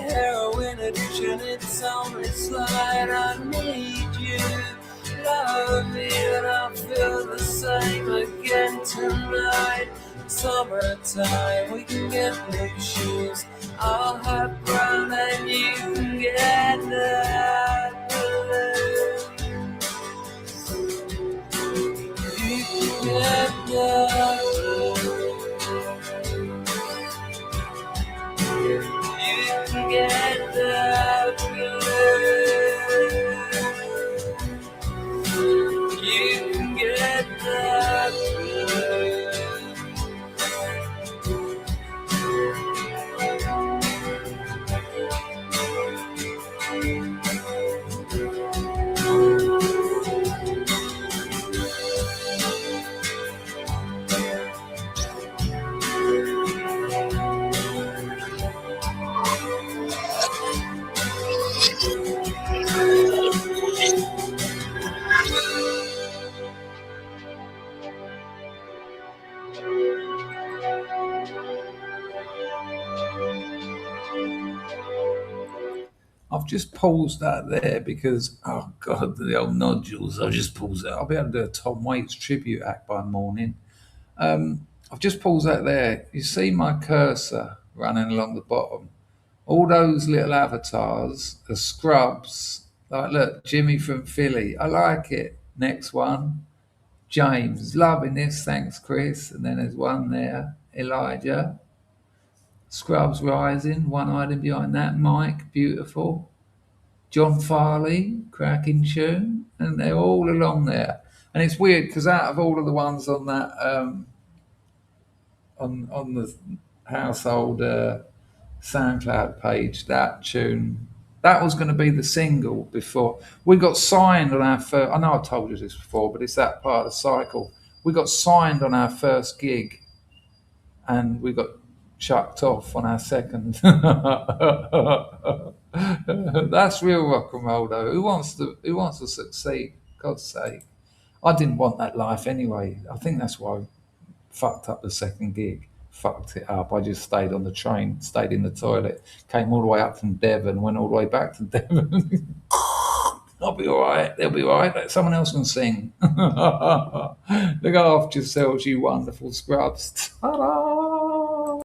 heroin addiction, it's on its line. I need you, love me, and I feel the same again tonight. Summertime, we can get new shoes. I'll have brown and you can get that blue. You can get that blue. You can get that blue. You can get that blue. I've just paused that there because, oh God, the old nodules. I've just paused that. I'll be able to do a Tom Waits tribute act by morning. I've just paused that there. You see my cursor running along the bottom. All those little avatars are scrubs. Like, look, Jimmy from Philly. I like it. Next one. James, loving this. Thanks, Chris. And then there's one there. Elijah. Scrubs Rising, one item behind that. Mike, beautiful. John Farley, cracking tune. And they're all along there. And it's weird because out of all of the ones on that, on the household SoundCloud page, that tune, that was going to be the single before. We got signed on our first, I know I told you this before, but it's that part of the cycle. We got signed on our first gig and we got chucked off on our second. That's real rock and roll, though. Who wants to succeed? God's sake. I didn't want that life anyway. I think that's why I fucked up the second gig. Fucked it up. I just stayed on the train, stayed in the toilet, came all the way up from Devon, went all the way back to Devon. I'll be all right. They'll be all right. Someone else can sing. Look after yourselves, you wonderful scrubs. Ta-da!